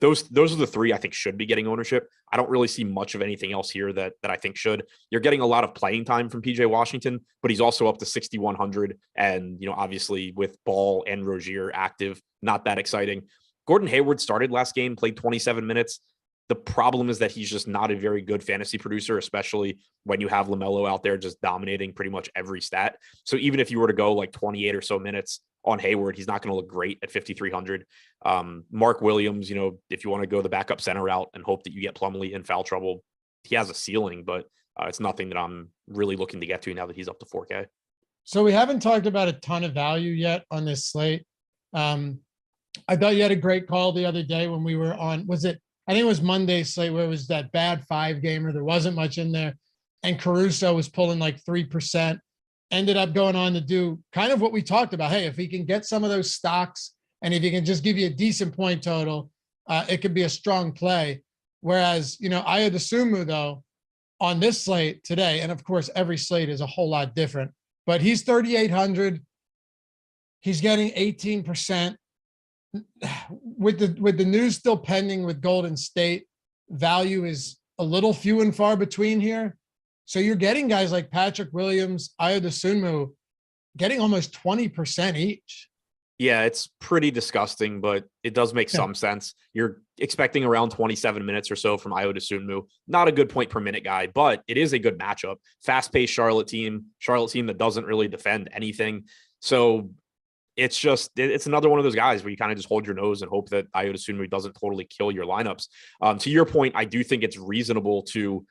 those are the three I think should be getting ownership. I don't really see much of anything else here that I think should. You're getting a lot of playing time from PJ Washington, but he's also up to 6,100. And, obviously with Ball and Rozier active, not that exciting. Gordon Hayward started last game, played 27 minutes. The problem is that he's just not a very good fantasy producer, especially when you have LaMelo out there just dominating pretty much every stat. So even if you were to go like 28 or so minutes on Hayward, he's not going to look great at 5,300. Mark Williams, if you want to go the backup center route and hope that you get Plumlee in foul trouble, he has a ceiling, but it's nothing that I'm really looking to get to now that he's up to 4K. So we haven't talked about a ton of value yet on this slate. I thought you had a great call the other day when we were on, I think it was Monday's slate where it was that bad 5-gamer. There wasn't much in there. And Caruso was pulling like 3%, ended up going on to do kind of what we talked about. Hey, if he can get some of those stocks and if he can just give you a decent point total, it could be a strong play. Whereas, Ayo Dosunmu, though, on this slate today, and of course, every slate is a whole lot different, but he's 3,800. He's getting 18%. With the news still pending with Golden State, value is a little few and far between here. So you're getting guys like Patrick Williams, Ayo Dosunmu getting almost 20% each. Yeah, it's pretty disgusting, but it does make some sense. You're expecting around 27 minutes or so from Ayo Dosunmu. Not a good point per minute guy, but it is a good matchup. Fast-paced Charlotte team that doesn't really defend anything. So it's another one of those guys where you kind of just hold your nose and hope that Ayo Dosunmu doesn't totally kill your lineups. To your point, I do think it's reasonable to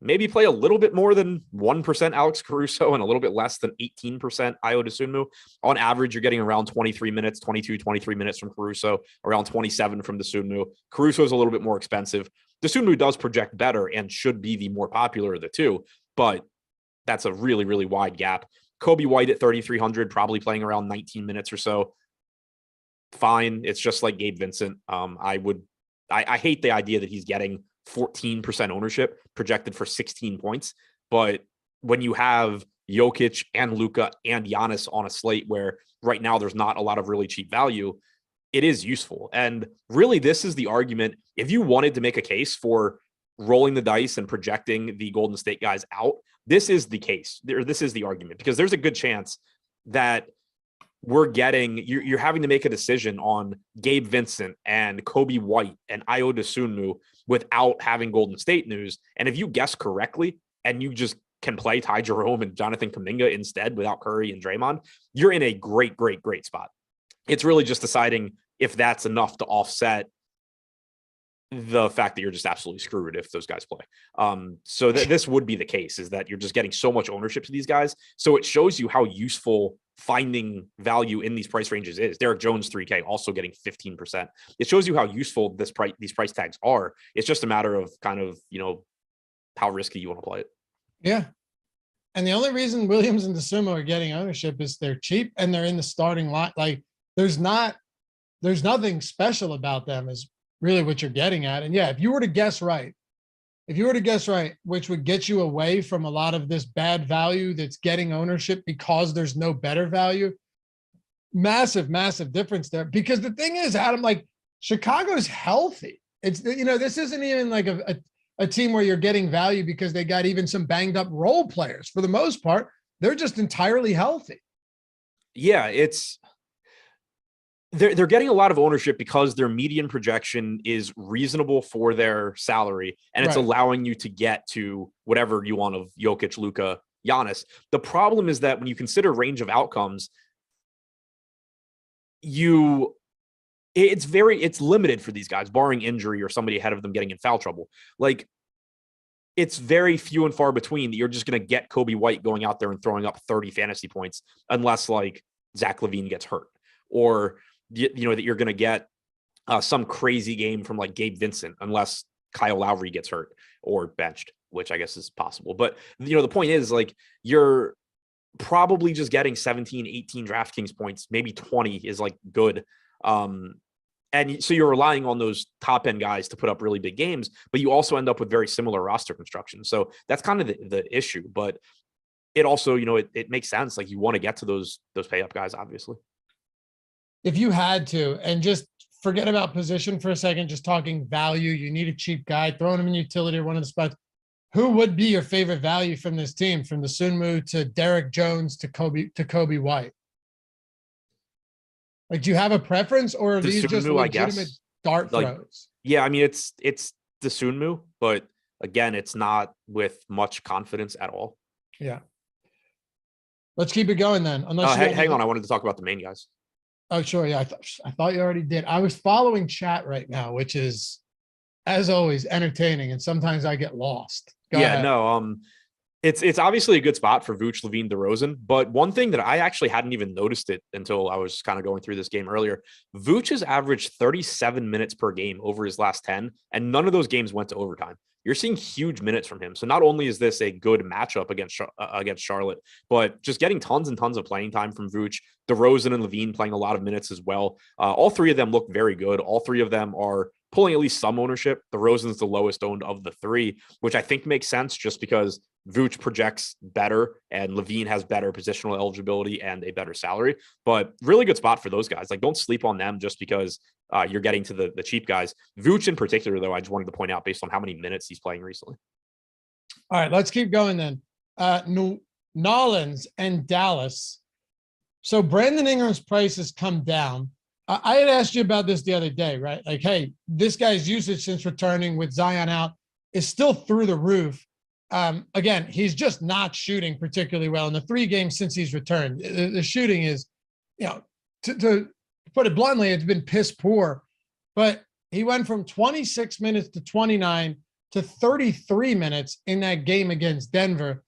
maybe play a little bit more than 1% Alex Caruso and a little bit less than 18% Ayo Dosunmu. On average, you're getting around 23 minutes from Caruso, around 27 from Dosunmu. Caruso is a little bit more expensive. Dosunmu does project better and should be the more popular of the two, but that's a really, really wide gap. Kobe White at 3,300, probably playing around 19 minutes or so. Fine. It's just like Gabe Vincent. I hate the idea that he's getting 14% ownership projected for 16 points. But when you have Jokic and Luka and Giannis on a slate where right now there's not a lot of really cheap value, it is useful. And really, this is the argument. If you wanted to make a case for rolling the dice and projecting the Golden State guys out, this is the case. This is the argument, because there's a good chance that you're having to make a decision on Gabe Vincent and Kobe White and Ayo Dosunmu without having Golden State news. And if you guess correctly and you just can play Ty Jerome and Jonathan Kuminga instead without Curry and Draymond, you're in a great, great, great spot. It's really just deciding if that's enough to offset the fact that you're just absolutely screwed if those guys play. So this would be the case, is that you're just getting so much ownership to these guys. So it shows you how useful finding value in these price ranges is. Derek Jones, 3K, also getting 15%. It shows you how useful these price tags are. It's just a matter of kind of, how risky you want to play it. Yeah. And the only reason Williams and Dosunmu are getting ownership is they're cheap and they're in the starting line. Like there's nothing special about them is really what you're getting at. And yeah, if you were to guess right, which would get you away from a lot of this bad value that's getting ownership because there's no better value, massive, massive difference there. Because the thing is, Adam, like Chicago's healthy. It's, this isn't even like a team where you're getting value because they got even some banged up role players. For the most part, they're just entirely healthy. Yeah, they're getting a lot of ownership because their median projection is reasonable for their salary, and it's allowing you to get to whatever you want of Jokic, Luka, Giannis. The problem is that when you consider range of outcomes, it's limited for these guys, barring injury or somebody ahead of them getting in foul trouble. Like, it's very few and far between that you're just going to get Kobe White going out there and throwing up 30 fantasy points, unless like Zach LaVine gets hurt, or that you're going to get some crazy game from like Gabe Vincent, unless Kyle Lowry gets hurt or benched, which I guess is possible. But the point is, like, you're probably just getting 17, 18 DraftKings points, maybe 20 is like good. And so you're relying on those top end guys to put up really big games, but you also end up with very similar roster construction. So that's kind of the issue, but it also, it makes sense. Like, you want to get to those pay up guys, obviously. If you had to, and just forget about position for a second, just talking value, you need a cheap guy, throwing him in utility or one of the spots. Who would be your favorite value from this team, from the Dosunmu to Derek Jones to Kobe White? Like, do you have a preference, or are these just legitimate dart throws? Yeah, I mean, it's the Dosunmu, but again, it's not with much confidence at all. Yeah. Let's keep it going then. Hang on, I wanted to talk about the main guys. Oh, sure. Yeah, I thought you already did. I was following chat right now, which is, as always, entertaining, and sometimes I get lost. Go ahead. It's obviously a good spot for Vooch, LaVine, DeRozan, but one thing that I actually hadn't even noticed it until I was kind of going through this game earlier, Vooch has averaged 37 minutes per game over his last 10, and none of those games went to overtime. You're seeing huge minutes from him. So not only is this a good matchup against Charlotte, but just getting tons and tons of playing time from Vooch. DeRozan and LaVine playing a lot of minutes as well. All three of them look very good. All three of them are pulling at least some ownership. DeRozan's the lowest owned of the three, which I think makes sense just because Vooch projects better and LaVine has better positional eligibility and a better salary. But really good spot for those guys. Like, don't sleep on them just because you're getting to the cheap guys. Vooch in particular, though, I just wanted to point out based on how many minutes he's playing recently. All right, let's keep going then. Nolans and Dallas. So Brandon Ingram's price has come down. I had asked you about this the other day, right? Like, hey, this guy's usage since returning with Zion out is still through the roof. Again, he's just not shooting particularly well in the 3 games since he's returned. The shooting is, to put it bluntly, it's been piss poor, but he went from 26 minutes to 29 to 33 minutes in that game against Denver.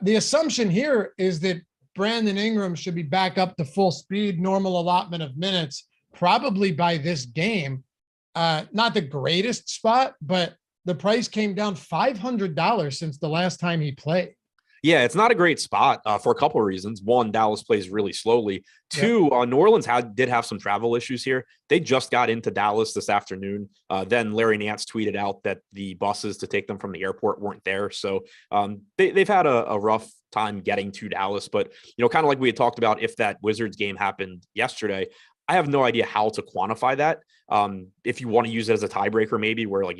The assumption here is that Brandon Ingram should be back up to full speed, normal allotment of minutes, probably by this game. Not the greatest spot, but the price came down $500 since the last time he played. Yeah, it's not a great spot for a couple of reasons. One, Dallas plays really slowly. Two, New Orleans did have some travel issues here. They just got into Dallas this afternoon. Then Larry Nance tweeted out that the buses to take them from the airport weren't there. So they've had a rough time getting to Dallas. But, kind of like we had talked about, if that Wizards game happened yesterday, I have no idea how to quantify that. If you want to use it as a tiebreaker, maybe where like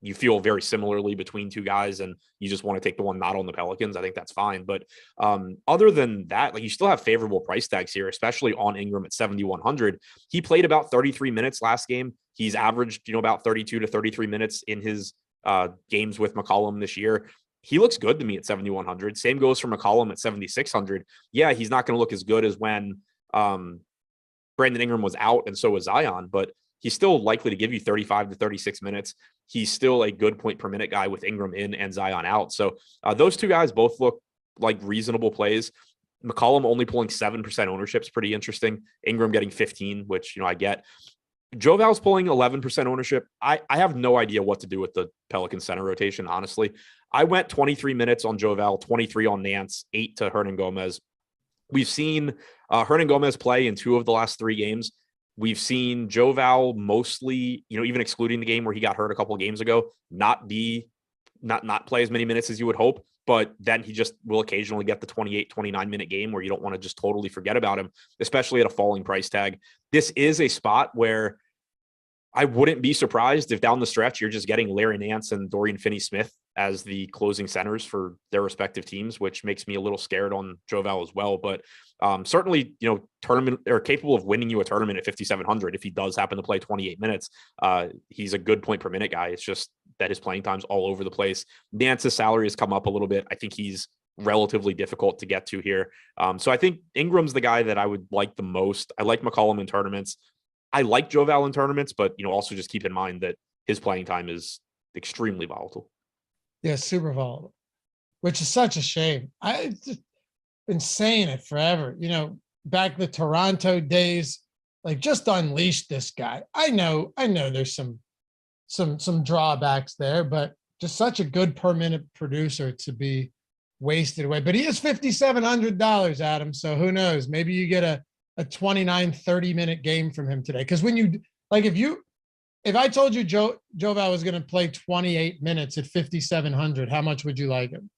you feel very similarly between two guys and you just want to take the one not on the Pelicans, I think that's fine. But other than that, like, you still have favorable price tags here, especially on Ingram at 7,100. He played about 33 minutes last game. He's averaged, about 32 to 33 minutes in his games with McCollum this year. He looks good to me at 7,100. Same goes for McCollum at 7,600. Yeah, he's not going to look as good as when Brandon Ingram was out, and so was Zion, but he's still likely to give you 35 to 36 minutes. He's still a good point per minute guy with Ingram in and Zion out. So those two guys both look like reasonable plays. McCollum only pulling 7% ownership is pretty interesting. Ingram getting 15, which, I get. Joval's pulling 11% ownership. I have no idea what to do with the Pelican center rotation, honestly. I went 23 minutes on Joval, 23 on Nance, 8 to Hernangomez. We've seen Hernangomez play in 2 of the last 3 games. We've seen Joval mostly, even excluding the game where he got hurt a couple of games ago, not play as many minutes as you would hope. But then he just will occasionally get the 28, 29-minute game where you don't want to just totally forget about him, especially at a falling price tag. This is a spot where I wouldn't be surprised if down the stretch you're just getting Larry Nance and Dorian Finney-Smith as the closing centers for their respective teams, which makes me a little scared on Joval as well. But certainly, tournament or capable of winning you a tournament at 5,700 if he does happen to play 28 minutes. He's a good point per minute guy. It's just that his playing time's all over the place. Nance's salary has come up a little bit. I think he's relatively difficult to get to here. So I think Ingram's the guy that I would like the most. I like McCollum in tournaments. I like Joval in tournaments, but also just keep in mind that his playing time is extremely volatile. Yeah, super volatile, which is such a shame. I've just been saying it forever. Back the Toronto days, like, just unleash this guy. I know there's some drawbacks there, but just such a good per minute producer to be wasted away. But he is $5,700, Adam. So who knows? Maybe you get a 29, 30-minute game from him today. Because when you like, if I told you Joval was going to play 28 minutes at 5,700, how much would you like him?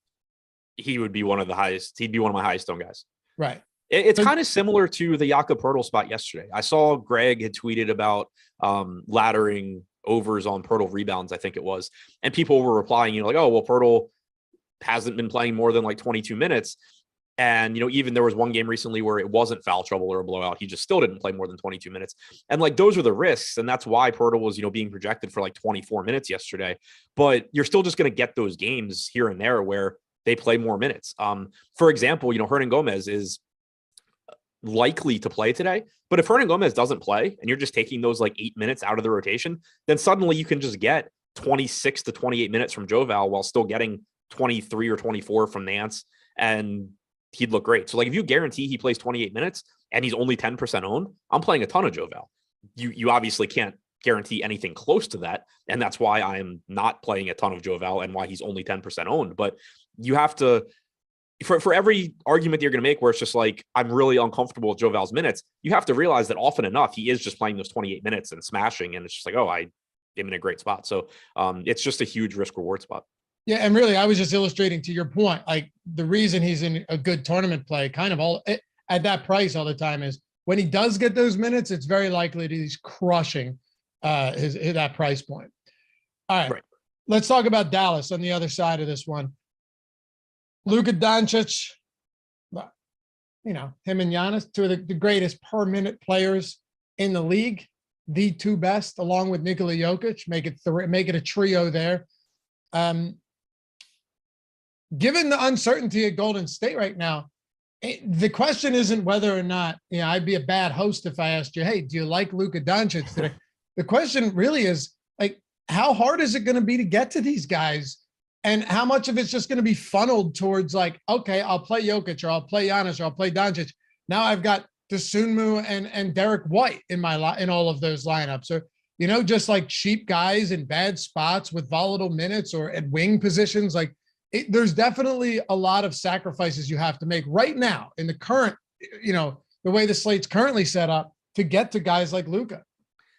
He would be one of the highest. He'd be one of my highest owned guys. Right. It's kind of similar to the Jakob Poeltl spot yesterday. I saw Greg had tweeted about laddering overs on Poeltl rebounds, I think it was. And people were replying, like, oh, well, Poeltl hasn't been playing more than like 22 minutes. And, even there was one game recently where it wasn't foul trouble or a blowout. He just still didn't play more than 22 minutes. And like, those are the risks. And that's why Poeltl was, being projected for like 24 minutes yesterday. But you're still just going to get those games here and there where they play more minutes. For example, Hernangomez is likely to play today. But if Hernangomez doesn't play and you're just taking those like 8 minutes out of the rotation, then suddenly you can just get 26 to 28 minutes from Joval while still getting 23 or 24 from Nance. And he'd look great. So like, if you guarantee he plays 28 minutes and he's only 10% owned, I'm playing a ton of Joval. You obviously can't guarantee anything close to that. And that's why I'm not playing a ton of Joval and why he's only 10% owned. But you have to, for every argument that you're going to make where it's just like, I'm really uncomfortable with Joval's minutes, you have to realize that often enough, he is just playing those 28 minutes and smashing. And it's just like, oh, I am in a great spot. So it's just a huge risk reward spot. Yeah, and really, I was just illustrating to your point, like, the reason he's in a good tournament play kind of all at that price all the time is when he does get those minutes, it's very likely that he's crushing that price point. All right. Let's talk about Dallas on the other side of this one. Luka Doncic, him and Giannis, two of the greatest per minute players in the league, the two best, along with Nikola Jokic, make it a trio there. Given the uncertainty at Golden State right now, The question isn't whether or not, I'd be a bad host if I asked you, hey, do you like Luka Doncic today? The question really is like, how hard is it going to be to get to these guys? And how much of it's just going to be funneled towards like, okay, I'll play Jokic or I'll play Giannis or I'll play Doncic. Now I've got Dosunmu and Derek White in in all of those lineups, or, just like cheap guys in bad spots with volatile minutes or at wing positions. Like there's definitely a lot of sacrifices you have to make right now in the current, the way the slate's currently set up to get to guys like Luka.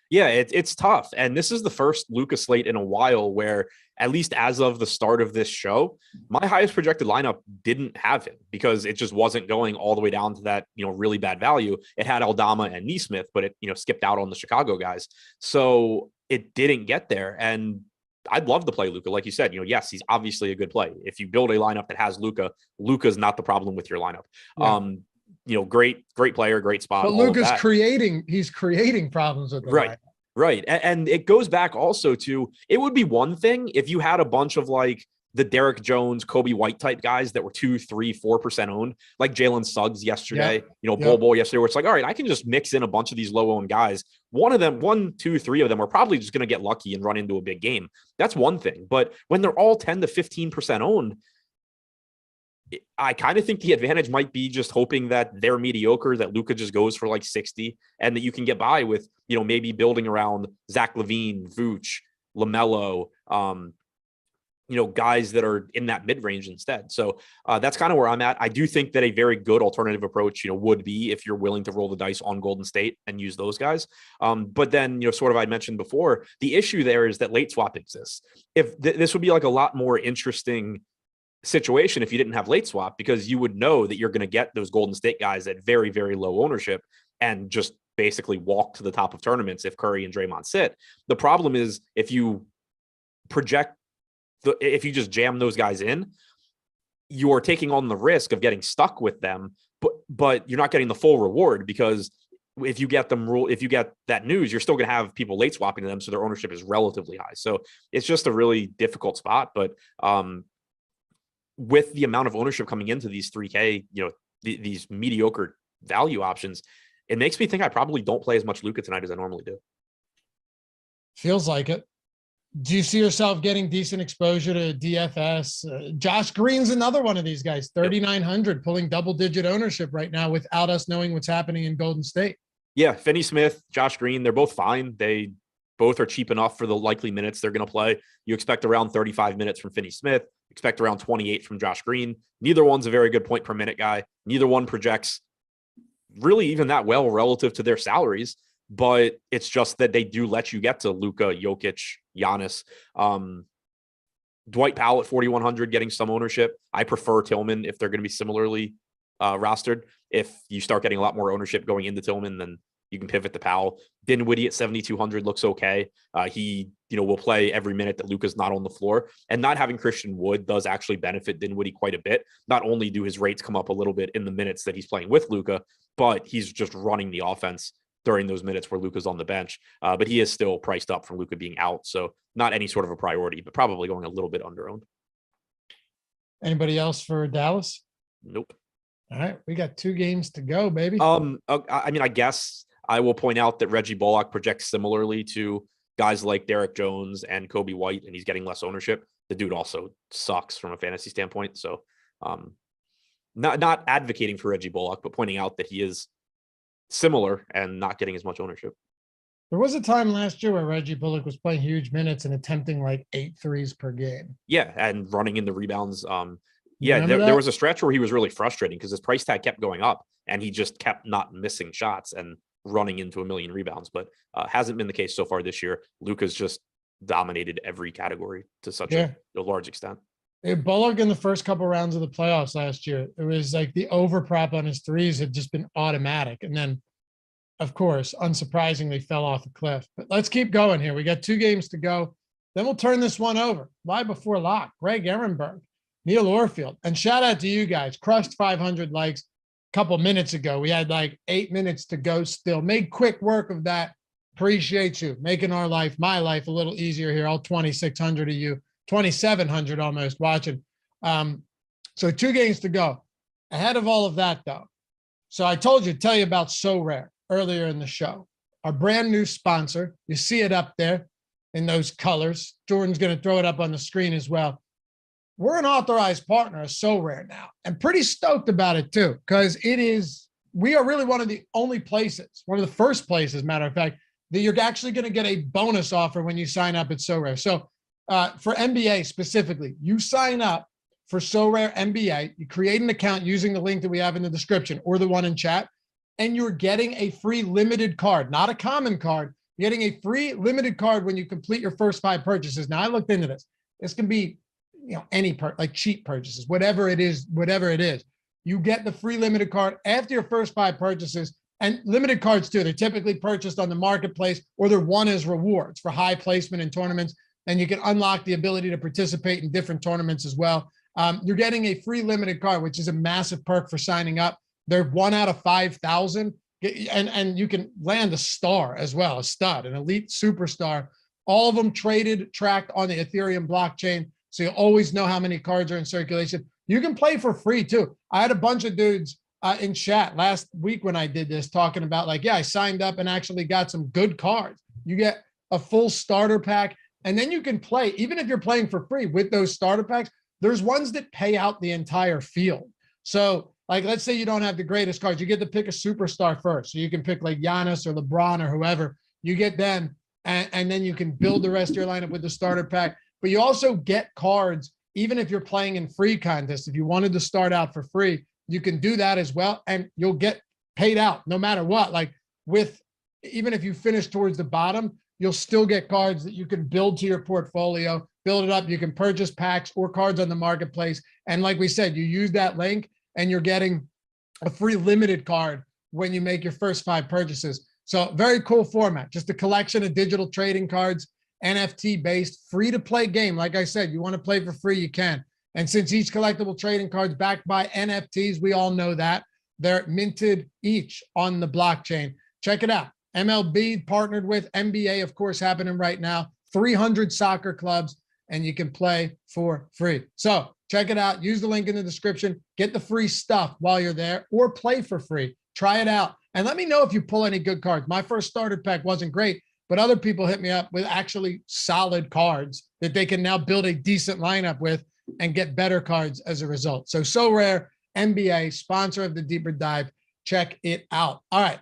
Yeah, it's tough. And this is the first Luka slate in a while where, at least as of the start of this show, my highest projected lineup didn't have him because it just wasn't going all the way down to that, really bad value. It had Aldama and Neesmith, but it, skipped out on the Chicago guys. So it didn't get there. And I'd love to play Luka. Like you said, yes, he's obviously a good play. If you build a lineup that has Luka, Luka's not the problem with your lineup. Yeah. Great player, great spot. But Luka's he's creating problems with the lineup. Right. And it goes back also to, it would be one thing if you had a bunch of like the Derek Jones, Kobe White type guys that were 2, 3, 4% owned, like Jalen Suggs yesterday, Bol yesterday, where it's like, all right, I can just mix in a bunch of these low owned guys. 1, 2, 3 of them are probably just going to get lucky and run into a big game. That's one thing. But when they're all 10 to 15% owned, I kind of think the advantage might be just hoping that they're mediocre, that Luka just goes for like 60, and that you can get by with, maybe building around Zach LaVine, Vooch, LaMelo, guys that are in that mid-range instead. So that's kind of where I'm at. I do think that a very good alternative approach, would be if you're willing to roll the dice on Golden State and use those guys. But then, sort of I mentioned before, the issue there is that late swap exists. If this would be like a lot more interesting situation if you didn't have late swap, because you would know that you're going to get those Golden State guys at very, very low ownership and just basically walk to the top of tournaments if Curry and Draymond sit. The problem is if you if you just jam those guys in, you're taking on the risk of getting stuck with them, but you're not getting the full reward, because if you get that news, you're still going to have people late swapping to them, so their ownership is relatively high. So it's just a really difficult spot. But with the amount of ownership coming into these 3K, these mediocre value options, it makes me think I probably don't play as much Luka tonight as I normally do. Feels like it. Do you see yourself getting decent exposure to DFS? Josh Green's another one of these guys, 3,900, pulling double-digit ownership right now without us knowing what's happening in Golden State. Yeah, Finney Smith, Josh Green, they're both fine. They both are cheap enough for the likely minutes they're going to play. You expect around 35 minutes from Finney Smith, expect around 28 from Josh Green. Neither one's a very good point per minute guy. Neither one projects really even that well relative to their salaries, but it's just that they do let you get to Luka, Jokic, Giannis. Dwight Powell at 4,100 getting some ownership. I prefer Tillman if they're going to be similarly rostered. If you start getting a lot more ownership going into Tillman, then you can pivot to Powell. Dinwiddie at 7,200 looks okay. He, will play every minute that Luka's not on the floor, and not having Christian Wood does actually benefit Dinwiddie quite a bit. Not only do his rates come up a little bit in the minutes that he's playing with Luka, but he's just running the offense during those minutes where Luka's on the bench. But he is still priced up from Luka being out. So not any sort of a priority, but probably going a little bit under owned. Anybody else for Dallas? Nope. All right. We got 2 games to go, baby. I guess I will point out that Reggie Bullock projects similarly to guys like Derek Jones and Kobe White, and he's getting less ownership. The dude also sucks from a fantasy standpoint. So not advocating for Reggie Bullock, but pointing out that he is similar and not getting as much ownership. There was a time last year where Reggie Bullock was playing huge minutes and attempting like 8 threes per game. Yeah, and running in the rebounds. There was a stretch where he was really frustrating because his price tag kept going up and he just kept not missing shots and running into a million rebounds, but hasn't been the case so far this year. Luka's just dominated every category to such a large extent. Bullock in the first couple rounds of the playoffs last year, it was like the over prop on his threes had just been automatic. And then, of course, unsurprisingly fell off a cliff. But let's keep going here. We got 2 games to go. Then we'll turn this one over. Live before lock, Greg Ehrenberg, Neil Orfield. And shout out to you guys. Crushed 500 likes a couple minutes ago. We had like 8 minutes to go still. Made quick work of that. Appreciate you. Making our life, my life, a little easier here. All 2,600 of you. 2,700 almost watching. So 2 games to go. Ahead of all of that, though, so I told you, tell you about So Rare earlier in the show. Our brand new sponsor. You see it up there in those colors. Jordan's going to throw it up on the screen as well. We're an authorized partner of So Rare now, and pretty stoked about it too, because we are really one of the only places, one of the first places, matter of fact, that you're actually going to get a bonus offer when you sign up at So Rare. So for NBA specifically, you sign up for So Rare NBA, you create an account using the link that we have in the description or the one in chat, and you're getting a free limited card, not a common card. You're getting a free limited card when you complete your first 5 purchases. Now I looked into this. This can be, any like cheap purchases, whatever it is. You get the free limited card after your first 5 purchases, and limited cards too. They're typically purchased on the marketplace, or they're won as rewards for high placement in tournaments. And you can unlock the ability to participate in different tournaments as well. You're getting a free limited card, which is a massive perk for signing up. They're 1 out of 5,000, and you can land a star as well, a stud, an elite superstar. All of them tracked on the Ethereum blockchain, so you always know how many cards are in circulation. You can play for free too. I had a bunch of dudes in chat last week when I did this talking about I signed up and actually got some good cards. You get a full starter pack, and then you can play, even if you're playing for free with those starter packs. There's ones that pay out the entire field. So let's say you don't have the greatest cards. You get to pick a superstar first. So you can pick like Giannis or LeBron or whoever. You get them, and then you can build the rest of your lineup with the starter pack. But you also get cards, even if you're playing in free contests. If you wanted to start out for free, you can do that as well, and you'll get paid out no matter what. Even if you finish towards the bottom, you'll still get cards that you can build to your portfolio, build it up. You can purchase packs or cards on the marketplace. And like we said, you use that link and you're getting a free limited card when you make your first 5 purchases. So very cool format, just a collection of digital trading cards, NFT based, free to play game. Like I said, you want to play for free, you can. And since each collectible trading card is backed by NFTs, we all know that they're minted each on the blockchain. Check it out. MLB partnered with NBA, of course, happening right now. 300 soccer clubs, and you can play for free. So check it out. Use the link in the description. Get the free stuff while you're there, or play for free. Try it out. And let me know if you pull any good cards. My first starter pack wasn't great, but other people hit me up with actually solid cards that they can now build a decent lineup with and get better cards as a result. So Rare, NBA, sponsor of the Deeper Dive. Check it out. All right.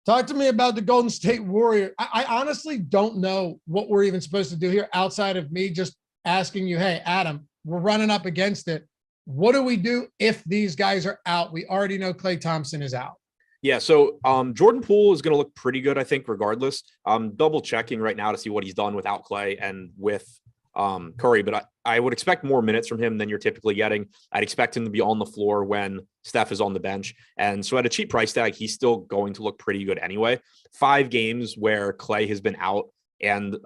Talk to me about the Golden State Warriors. I honestly don't know what we're even supposed to do here outside of me just asking you, hey, Adam, we're running up against it. What do we do if these guys are out? We already know Klay Thompson is out. Yeah, so Jordan Poole is going to look pretty good, I think, regardless. I'm double checking right now to see what he's done without Klay and with Curry, but I would expect more minutes from him than you're typically getting. I'd expect him to be on the floor when Steph is on the bench. And so at a cheap price tag, he's still going to look pretty good anyway. 5 games where Klay has been out and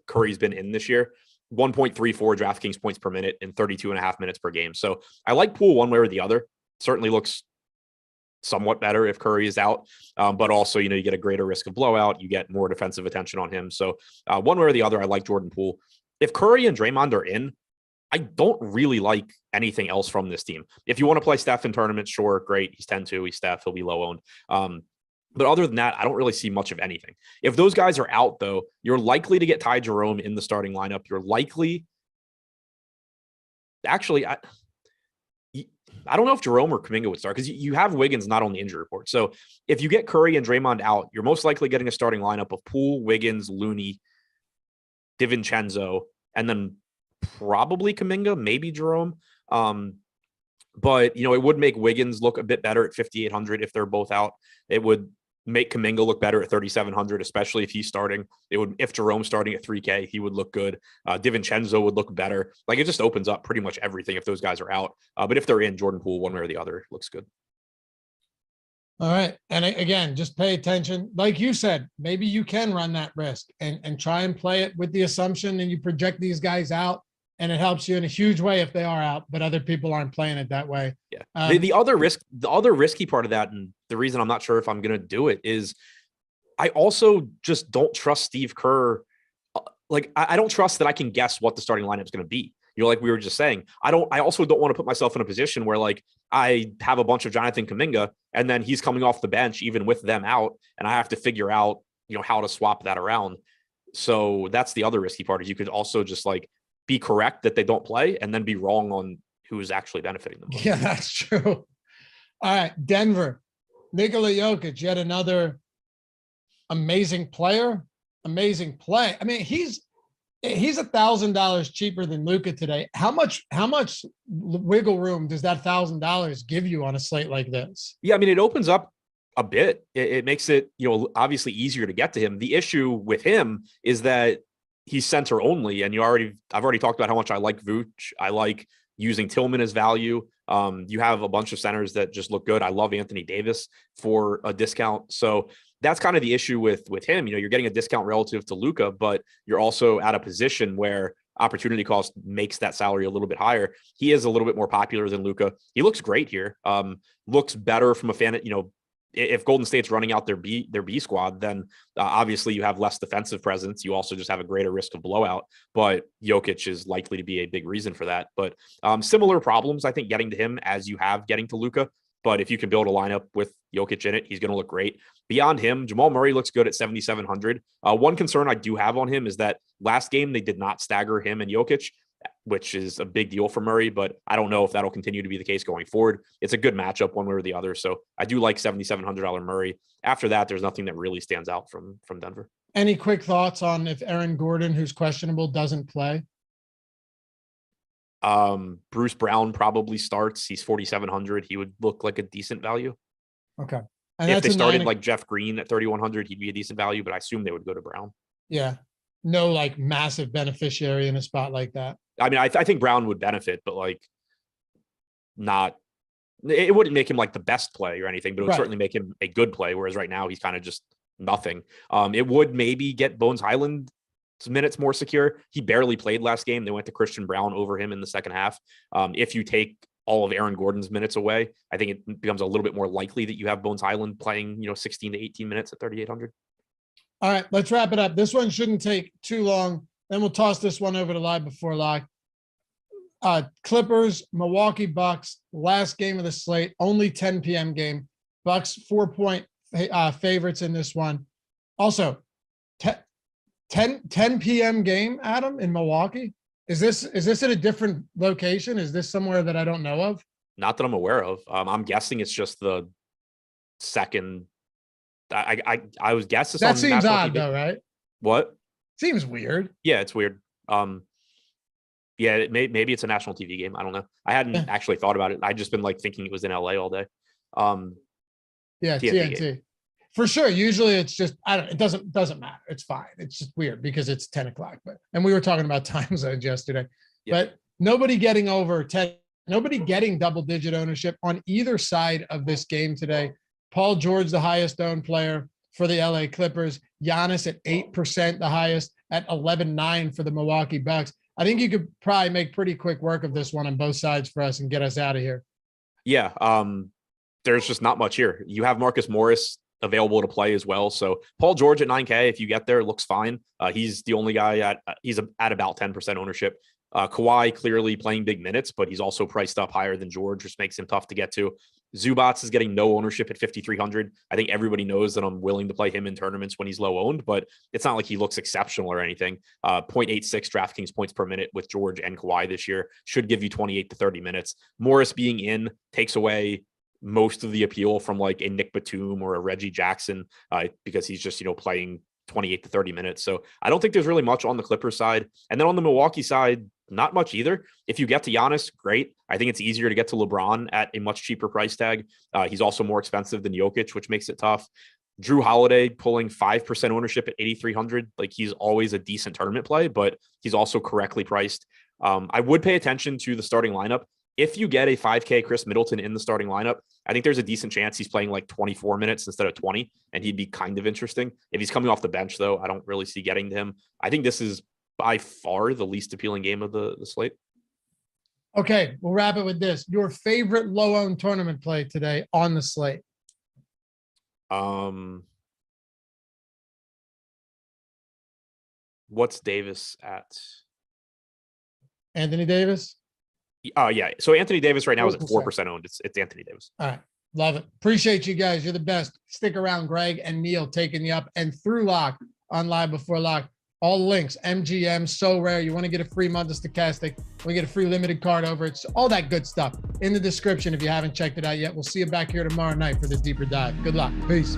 Curry's been in this year, 1.34 DraftKings points per minute and 32.5 minutes per game. So I like Poole one way or the other. Certainly looks somewhat better if Curry is out, but also, you get a greater risk of blowout. You get more defensive attention on him. So one way or the other, I like Jordan Poole. If Curry and Draymond are in, I don't really like anything else from this team. If you want to play Steph in tournaments, sure, great. He's 10-2, he's Steph, he'll be low owned. But other than that, I don't really see much of anything. If those guys are out, though, you're likely to get Ty Jerome in the starting lineup. You're likely, actually, I don't know if Jerome or Kuminga would start because you have Wiggins not on the injury report. So if you get Curry and Draymond out, you're most likely getting a starting lineup of Poole, Wiggins, Looney, DiVincenzo, and then probably Kuminga, maybe Jerome. But, it would make Wiggins look a bit better at 5,800 if they're both out. It would make Kuminga look better at 3,700, especially if he's starting. If Jerome's starting at 3K, he would look good. DiVincenzo would look better. It just opens up pretty much everything if those guys are out. But if they're in, Jordan Poole, one way or the other, looks good. All right. And again, just pay attention. Like you said, maybe you can run that risk and try and play it with the assumption and you project these guys out. And it helps you in a huge way if they are out, but other people aren't playing it that way. Yeah. The other risky part of that, and the reason I'm not sure if I'm going to do it, is I also just don't trust Steve Kerr. I don't trust that I can guess what the starting lineup is going to be. like we were just saying, I also don't want to put myself in a position where like I have a bunch of Jonathan Kuminga and then he's coming off the bench, even with them out, and I have to figure out, how to swap that around. So that's the other risky part, is you could also just like be correct that they don't play and then be wrong on who's actually benefiting them. Yeah, that's true. All right, Denver, Nikola Jokic, yet another amazing player, amazing play. I mean, he's $1,000 cheaper than Luka today. How much wiggle room does that $1,000 give you on a slate like this? Yeah, I mean, it opens up a bit. It makes it, obviously easier to get to him. The issue with him is that he's center only, and I've already talked about how much I like Vooch. I like using Tillman as value. You have a bunch of centers that just look good. I love Anthony Davis for a discount. So that's kind of the issue with him. You're getting a discount relative to Luka, but you're also at a position where opportunity cost makes that salary a little bit higher. He is a little bit more popular than Luka. He looks great here. Looks better from a fan. If Golden State's running out their B squad, then obviously you have less defensive presence. You also just have a greater risk of blowout. But Jokic is likely to be a big reason for that. But similar problems, I think, getting to him as you have getting to Luka. But if you can build a lineup with Jokic in it, he's going to look great. Beyond him, Jamal Murray looks good at 7,700. One concern I do have on him is that last game they did not stagger him and Jokic, which is a big deal for Murray, but I don't know if that'll continue to be the case going forward. It's a good matchup one way or the other. So I do like $7,700 Murray. After that, there's nothing that really stands out from Denver. Any quick thoughts on if Aaron Gordon, who's questionable, doesn't play? Bruce Brown probably starts. He's 4,700. He would look like a decent value. Okay. And if they started like Jeff Green at 3,100, he'd be a decent value, but I assume they would go to Brown. Yeah. No, like massive beneficiary in a spot like that. I mean, I think Brown would benefit, but like it wouldn't make him like the best play or anything, but it would certainly make him a good play. Whereas right now he's kind of just nothing. It would maybe get Bones Highland's minutes more secure. He barely played last game. They went to Christian Brown over him in the second half. If you take all of Aaron Gordon's minutes away, I think it becomes a little bit more likely that you have Bones Highland playing, 16 to 18 minutes at 3,800. All right, let's wrap it up. This one shouldn't take too long. Then we'll toss this one over to live before lock. Clippers, Milwaukee Bucks, last game of the slate, only 10 p.m. game. Bucks 4-point favorites in this one. Also, 10 p.m. game, Adam, in Milwaukee. Is this at a different location? Is this somewhere that I don't know of? Not that I'm aware of. I'm guessing it's just the second. I was guessing that seems odd, though, right? What? Seems weird. Yeah, it's weird. Yeah, maybe it's a national TV game. I don't know. I hadn't actually thought about it. I just been like thinking it was in LA all day. Yeah, TNT. For sure. Usually it's just, it doesn't matter. It's fine. It's just weird because it's 10 o'clock. And we were talking about time zones yesterday, but nobody getting over 10, nobody getting double digit ownership on either side of this game today. Paul George, the highest owned player for the LA Clippers. Giannis at 8%, the highest at 11.9 for the Milwaukee Bucks. I think you could probably make pretty quick work of this one on both sides for us and get us out of here. Yeah. There's just not much here. You have Marcus Morris available to play as well. So Paul George at 9K, if you get there, looks fine. He's the only guy he's at about 10% ownership. Kawhi clearly playing big minutes, but he's also priced up higher than George, which makes him tough to get to. Zubats is getting no ownership at 5,300. I think everybody knows that I'm willing to play him in tournaments when he's low owned, but it's not like he looks exceptional or anything. 0.86 DraftKings points per minute with George and Kawhi this year should give you 28 to 30 minutes. Morris being in takes away most of the appeal from like a Nick Batum or a Reggie Jackson because he's just, playing 28 to 30 minutes. So I don't think there's really much on the Clippers side. And then on the Milwaukee side, not much either. If you get to Giannis, great. I think it's easier to get to LeBron at a much cheaper price tag. He's also more expensive than Jokic, which makes it tough. Drew Holiday pulling 5% ownership at 8,300. Like he's always a decent tournament play, but he's also correctly priced. I would pay attention to the starting lineup. If you get a 5K Chris Middleton in the starting lineup, I think there's a decent chance he's playing like 24 minutes instead of 20, and he'd be kind of interesting. If he's coming off the bench, though, I don't really see getting to him. I think this is by far the least appealing game of the slate. Okay, we'll wrap it with this. Your favorite low-owned tournament play today on the slate? What's Davis at? Anthony Davis? Yeah. So Anthony Davis right now is at 4% owned. It's Anthony Davis. All right. Love it. Appreciate you guys. You're the best. Stick around. Greg and Neil taking you up, and through Lock on Live Before Lock. All links, MGM, So Rare. You want to get a free month of Stokastic. We get a free limited card over. It's all that good stuff in the description if you haven't checked it out yet. We'll see you back here tomorrow night for the deeper dive. Good luck. Peace.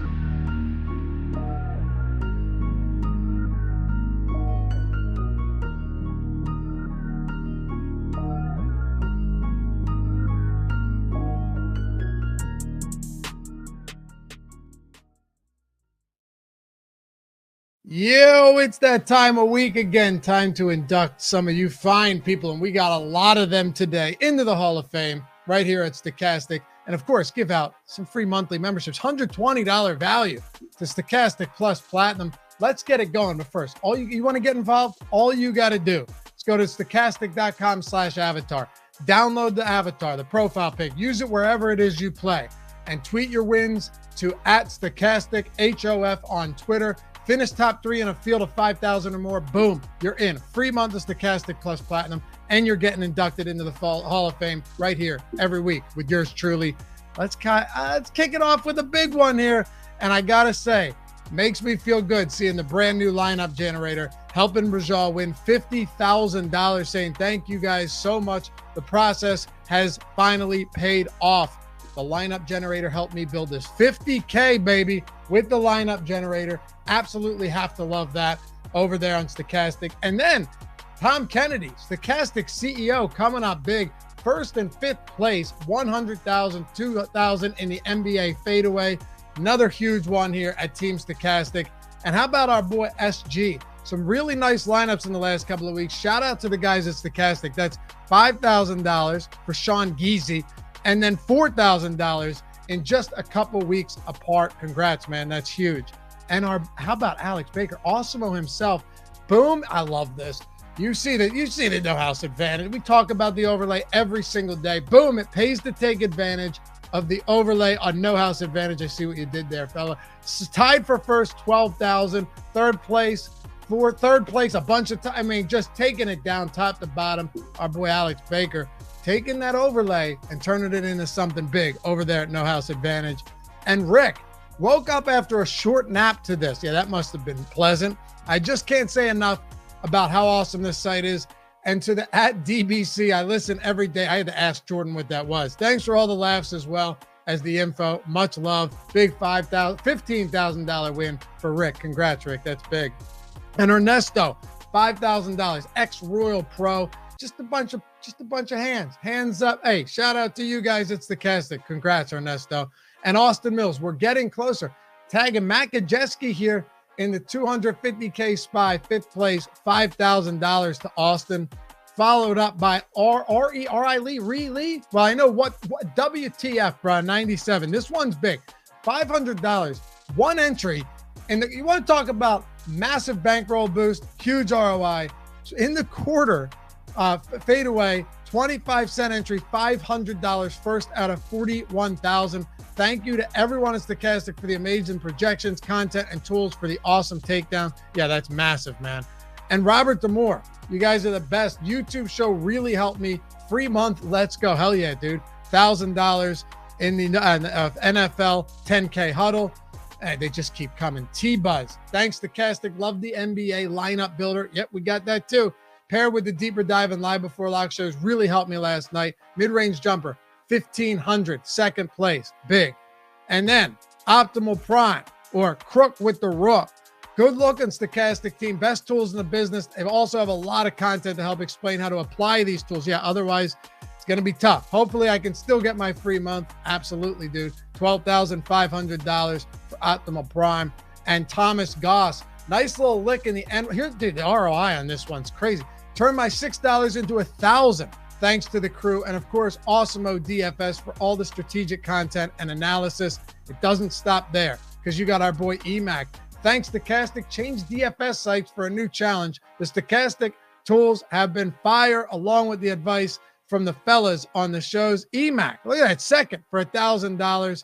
Yo, it's that time of week again. Time to induct some of you fine people, and we got a lot of them today into the Hall of Fame right here at Stokastic. And of course, give out some free monthly memberships, $120 value to Stokastic Plus Platinum. Let's get it going. But first, all you want to get involved, all you got to do is go to stokastic.com/avatar. Download the avatar, the profile pic, use it wherever it is you play, and tweet your wins to @Stokastic HOF on Twitter. Finish top 3 in a field of 5,000 or more. Boom, you're in. Free month of Stokastic Plus Platinum, and you're getting inducted into the Hall of Fame right here every week with yours truly. Let's kick it off with a big one here. And I got to say, makes me feel good seeing the brand new lineup generator helping Rajal win $50,000, saying thank you guys so much. The process has finally paid off. The lineup generator helped me build this. 50K, baby, with the lineup generator. Absolutely have to love that over there on Stokastic. And then Tom Kennedy, Stokastic CEO, coming up big. First and fifth place, 100,000, 2,000 in the NBA fadeaway. Another huge one here at Team Stokastic. And how about our boy SG? Some really nice lineups in the last couple of weeks. Shout out to the guys at Stokastic. That's $5,000 for Sean Geezy, and then $4,000 in just a couple weeks apart. Congrats, man. That's huge. And how about Alex Baker? Awesemo himself. Boom. I love this. You see the No House advantage. We talk about the overlay every single day. Boom. It pays to take advantage of the overlay on No House advantage. I see what you did there, fella. Tied for first, 12,000. Third place, a bunch of time. I mean, just taking it down top to bottom. Our boy Alex Baker taking that overlay and turning it into something big over there at No House Advantage. And Rick woke up after a short nap to this. Yeah, that must have been pleasant. I just can't say enough about how awesome this site is. And to the @DBC, I listen every day. I had to ask Jordan what that was. Thanks for all the laughs as well as the info. Much love. Big $15,000 win for Rick. Congrats, Rick. That's big. And Ernesto, $5,000. Ex-Royal Pro. Just a bunch of hands up. Hey, shout out to you guys. It's Stokastic. Congrats, Ernesto. And Austin Mills, we're getting closer. Tagging Matt Gajeski here in the 250K spy, fifth place, $5,000 to Austin. Followed up by R-E-R-I Lee. Well, I know what WTF, bro, 97. This one's big. $500, one entry. And you want to talk about massive bankroll boost, huge ROI. In the quarter, fadeaway, 25-cent entry, $500 first out of 41,000. Thank you to everyone at Stokastic for the amazing projections, content, and tools for the awesome takedown. Yeah, that's massive, man. And Robert Demore, you guys are the best. YouTube show really helped me. Free month, let's go. Hell yeah, dude. $1,000 in the NFL 10K huddle. Hey, they just keep coming. T-Buzz, thanks to Stokastic. Love the NBA lineup builder. Yep, we got that too. Paired with the deeper dive and Live Before Lock shows really helped me last night. Mid-range jumper, 1,500, second place, big. And then Optimal Prime, or Crook with the Rook. Good looking Stokastic team, best tools in the business. They also have a lot of content to help explain how to apply these tools. Yeah, otherwise it's going to be tough. Hopefully I can still get my free month. Absolutely, dude. $12,500 for Optimal Prime. And Thomas Goss, nice little lick in the end. Here, dude, the ROI on this one's crazy. Turn my $6 into $1,000 thanks to the crew. And of course, Awesemo DFS for all the strategic content and analysis. It doesn't stop there because you got our boy EMAC. Thanks to Stokastic, changed DFS sites for a new challenge. The Stokastic tools have been fire, along with the advice from the fellas on the shows. EMAC, look at that, second for $1,000.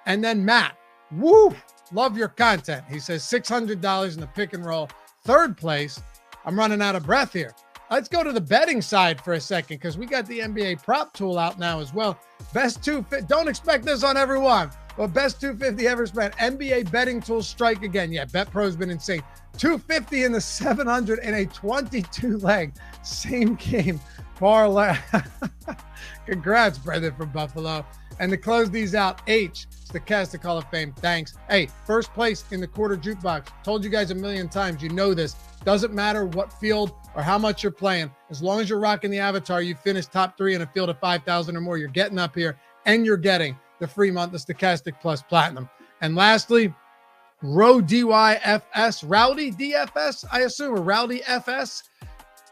And then Matt, woo, love your content. He says $600 in the pick and roll. Third place, I'm running out of breath here. let's go to the betting side for a second because we got the NBA prop tool out now as well. Best 250. Don't expect this on everyone, but best 250 ever spent. NBA betting tools strike again. Yeah, BetPro's been insane. 250 in the 700 and a 22 leg same game parlay. Congrats, Brendan from Buffalo. And to close these out, H, Stokastic Hall of Fame. Thanks. Hey, first place in the quarter jukebox. Told you guys a million times, you know this. Doesn't matter what field or how much you're playing. As long as you're rocking the avatar, you finish top 3 in a field of 5,000 or more. You're getting up here and you're getting the free month of Stokastic Plus Platinum. And lastly, Row DYFS, Rowdy DFS, I assume, or Rowdy FS,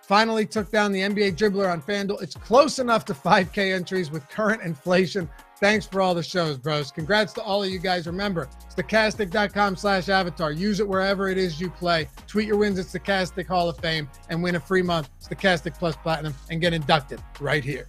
finally took down the NBA dribbler on FanDuel. It's close enough to 5K entries with current inflation. Thanks for all the shows, bros. Congrats to all of you guys. Remember, stokastic.com/avatar. Use it wherever it is you play. Tweet your wins at Stokastic Hall of Fame and win a free month, Stokastic Plus Platinum, and get inducted right here.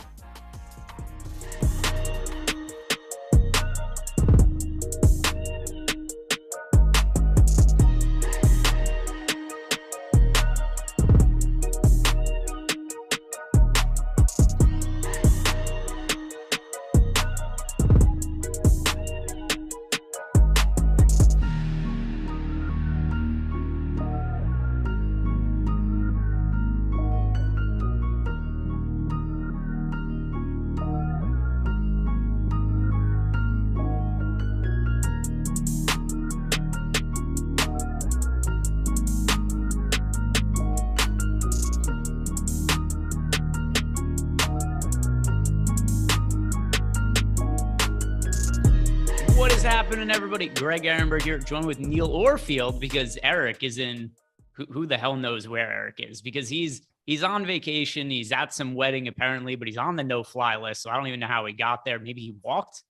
What is happening, everybody? Greg Ehrenberg here, joined with Neil Orfield because Eric is in. Who the hell knows where Eric is? Because he's on vacation. He's at some wedding apparently, but he's on the no-fly list. So I don't even know how he got there. Maybe he walked.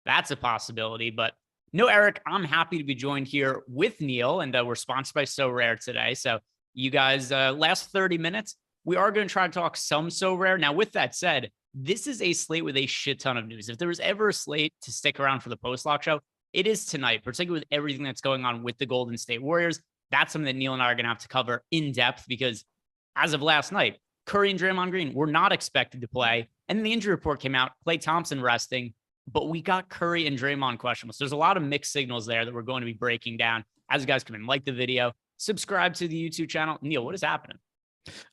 That's a possibility. But no, Eric, I'm happy to be joined here with Neil, and we're sponsored by So Rare today. So you guys, last 30 minutes, we are going to try to talk some So Rare. Now, with that said, this is a slate with a shit ton of news. If there was ever a slate to stick around for the post-lock show, it is tonight, particularly with everything that's going on with the Golden State Warriors. That's something that Neil and I are going to have to cover in depth because as of last night, Curry and Draymond Green were not expected to play. And then the injury report came out, Klay Thompson resting, but we got Curry and Draymond questionable. So there's a lot of mixed signals there that we're going to be breaking down. As you guys come in, like the video, subscribe to the YouTube channel. Neil, what is happening?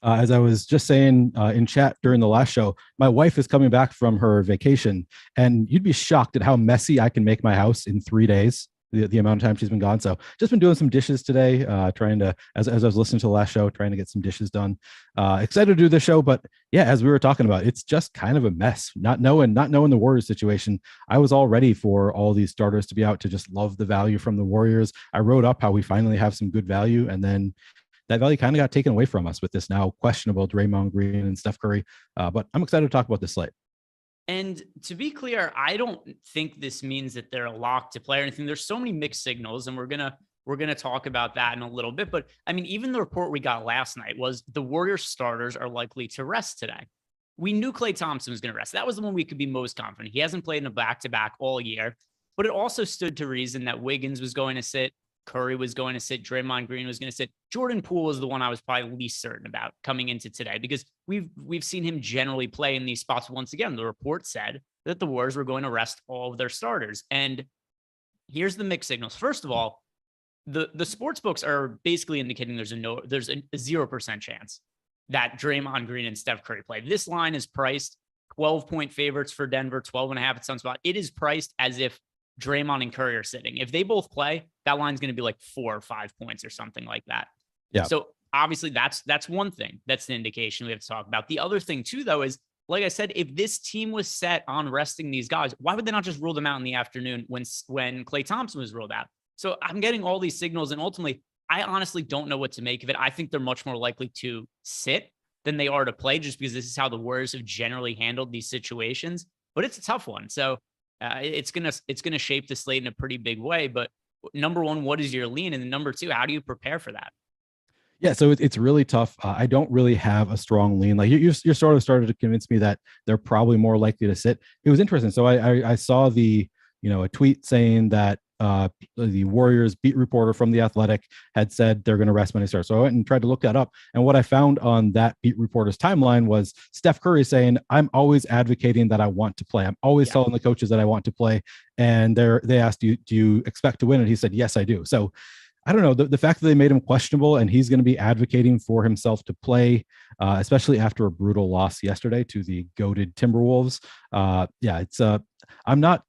As I was just saying in chat during the last show, my wife is coming back from her vacation, and you'd be shocked at how messy I can make my house in 3 days, the amount of time she's been gone. So just been doing some dishes today, trying to, as I was listening to the last show, trying to get some dishes done. Excited to do the show, but yeah, as we were talking about, it's just kind of a mess. Not knowing the Warriors situation. I was all ready for all these starters to be out, to just love the value from the Warriors. I wrote up how we finally have some good value, and then that value kind of got taken away from us with this now questionable Draymond Green and Steph Curry. But I'm excited to talk about this slate. And to be clear, I don't think this means that they're a lock to play or anything. There's so many mixed signals, and we're gonna talk about that in a little bit. But I mean, even the report we got last night was the Warriors starters are likely to rest today. We knew Klay Thompson was going to rest. That was the one we could be most confident. He hasn't played in a back-to-back all year, but it also stood to reason that Wiggins was going to sit, Curry was going to sit, Draymond Green was going to sit. Jordan Poole is the one I was probably least certain about coming into today because we've seen him generally play in these spots. Once again, the report said that the Warriors were going to rest all of their starters. And here's the mixed signals. First of all, the sports books are basically indicating there's a 0% chance that Draymond Green and Steph Curry play. This line is priced 12-point favorites for Denver, 12.5 at some spot. It is priced as if Draymond and Curry are sitting. If they both play, that line's going to be like 4 or 5 points or something like that. Yeah. So obviously that's one thing. That's the indication we have to talk about. The other thing too, though, is like I said, if this team was set on resting these guys, why would they not just rule them out in the afternoon when Klay Thompson was ruled out? So I'm getting all these signals, and ultimately, I honestly don't know what to make of it. I think they're much more likely to sit than they are to play, just because this is how the Warriors have generally handled these situations. But it's a tough one. So it's gonna shape the slate in a pretty big way. But number one, what is your lean? And number two, how do you prepare for that? Yeah, so it's really tough. I don't really have a strong lean. Like you sort of started to convince me that they're probably more likely to sit. It was interesting. So I saw a tweet saying that the Warriors beat reporter from The Athletic had said they're going to rest many stars. So I went and tried to look that up. And what I found on that beat reporter's timeline was Steph Curry saying, I'm always advocating that I want to play. I'm always telling the coaches that I want to play. And they asked, do you expect to win? And he said, yes, I do. So I don't know, the fact that they made him questionable and he's going to be advocating for himself to play, especially after a brutal loss yesterday to the goated Timberwolves. I'm not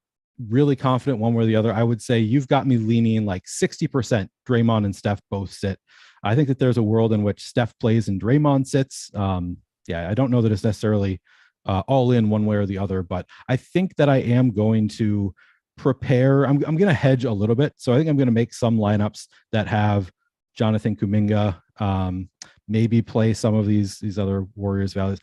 really confident one way or the other. I would say you've got me leaning like 60% Draymond and Steph both sit. I think that there's a world in which Steph plays and Draymond sits. I don't know that it's necessarily all in one way or the other, but I think that I am going to prepare. I'm going to hedge a little bit. So I think I'm going to make some lineups that have Jonathan Kuminga, maybe play some of these other Warriors values.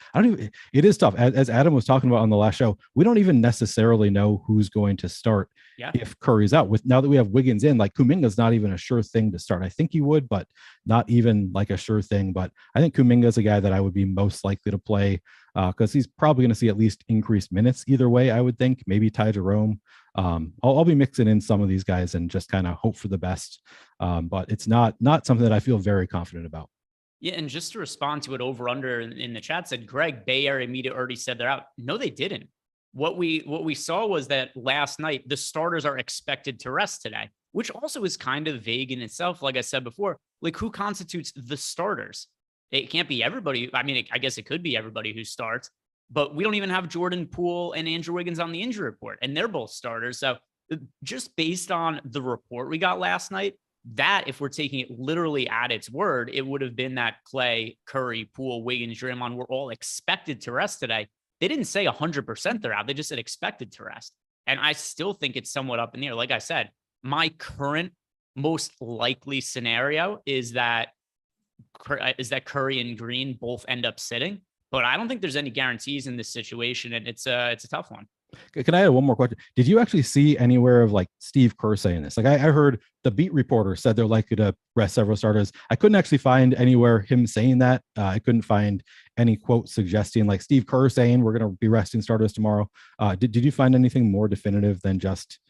It is tough. As Adam was talking about on the last show, we don't even necessarily know who's going to start if Curry's out. Now that we have Wiggins in, like Kuminga's not even a sure thing to start. I think he would, but not even like a sure thing. But I think Kuminga's a guy that I would be most likely to play because he's probably going to see at least increased minutes either way, I would think. Maybe Ty Jerome. I'll be mixing in some of these guys and just kind of hope for the best. But it's not something that I feel very confident about. Yeah, and just to respond to it, over under in the chat said Greg, Bay Area media already said they're out. No, they didn't. What we saw was that last night the starters are expected to rest today, which also is kind of vague in itself. Like I said before, like who constitutes the starters? It can't be everybody. I mean, I guess it could be everybody who starts, but we don't even have Jordan Poole and Andrew Wiggins on the injury report, and they're both starters. So just based on the report we got last night, that if we're taking it literally at its word, it would have been that Clay, Curry, Poole, Wiggins, Draymond were all expected to rest today. They didn't say 100% they're out. They just said expected to rest. And I still think it's somewhat up in the air. Like I said, my current most likely scenario is that Curry and Green both end up sitting, but I don't think there's any guarantees in this situation. And it's a tough one. Can I add one more question? Did you actually see anywhere of like Steve Kerr saying this? Like I heard the beat reporter said they're likely to rest several starters. I couldn't actually find anywhere him saying that. I couldn't find any quote suggesting like Steve Kerr saying we're going to be resting starters tomorrow. Did you find anything more definitive than just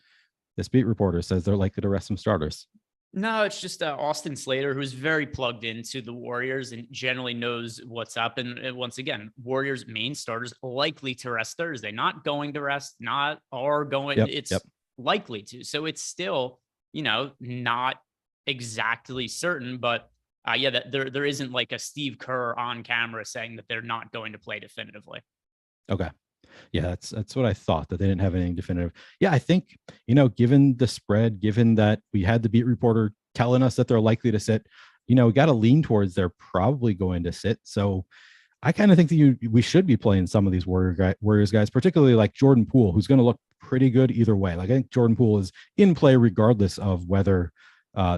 this beat reporter says they're likely to rest some starters? No, it's just Austin Slater, who's very plugged into the Warriors and generally knows what's up. And once again, Warriors main starters likely to rest Thursday, not going to rest, not are going. It's likely to. So it's still, not exactly certain, but that there isn't like a Steve Kerr on camera saying that they're not going to play definitively. Okay. Yeah, that's what I thought, that they didn't have anything definitive. Yeah, I think, given the spread, given that we had the beat reporter telling us that they're likely to sit, we got to lean towards they're probably going to sit. So I kind of think that we should be playing some of these Warriors guys, particularly like Jordan Poole, who's going to look pretty good either way. Like I think Jordan Poole is in play regardless of whether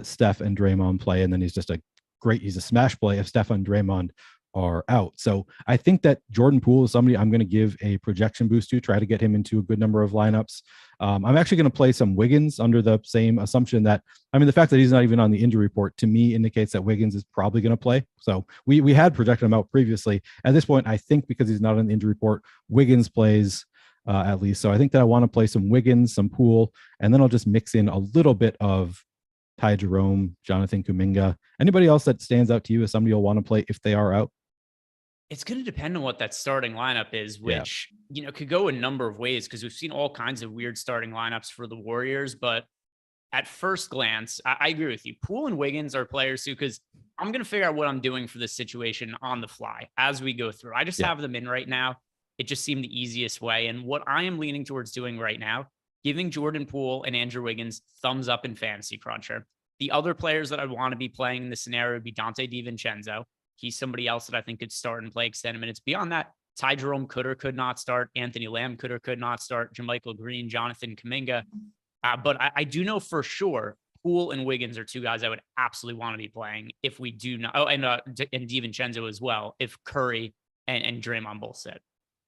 Steph and Draymond play, and then he's a smash play if Steph and Draymond are out. So I think that Jordan Poole is somebody I'm going to give a projection boost to, try to get him into a good number of lineups. I'm actually going to play some Wiggins under the same assumption that, the fact that he's not even on the injury report to me indicates that Wiggins is probably going to play. So we had projected him out previously. At this point, I think because he's not on the injury report, Wiggins plays at least. So I think that I want to play some Wiggins, some Poole, and then I'll just mix in a little bit of Ty Jerome, Jonathan Kuminga. Anybody else that stands out to you as somebody you'll want to play if they are out? It's going to depend on what that starting lineup is, which, could go a number of ways because we've seen all kinds of weird starting lineups for the Warriors. But at first glance, I agree with you. Poole and Wiggins are players who, because I'm going to figure out what I'm doing for this situation on the fly as we go through. I just have them in right now. It just seemed the easiest way. And what I am leaning towards doing right now, giving Jordan Poole and Andrew Wiggins thumbs up in Fantasy Cruncher. The other players that I'd want to be playing in this scenario would be Dante DiVincenzo. He's somebody else that I think could start and play extended minutes. Beyond that, Ty Jerome could or could not start. Anthony Lamb could or could not start. JaMychal Green, Jonathan Kuminga. But I do know for sure Poole and Wiggins are two guys I would absolutely want to be playing if we do not. Oh, and DiVincenzo as well, if Curry and Draymond both sit.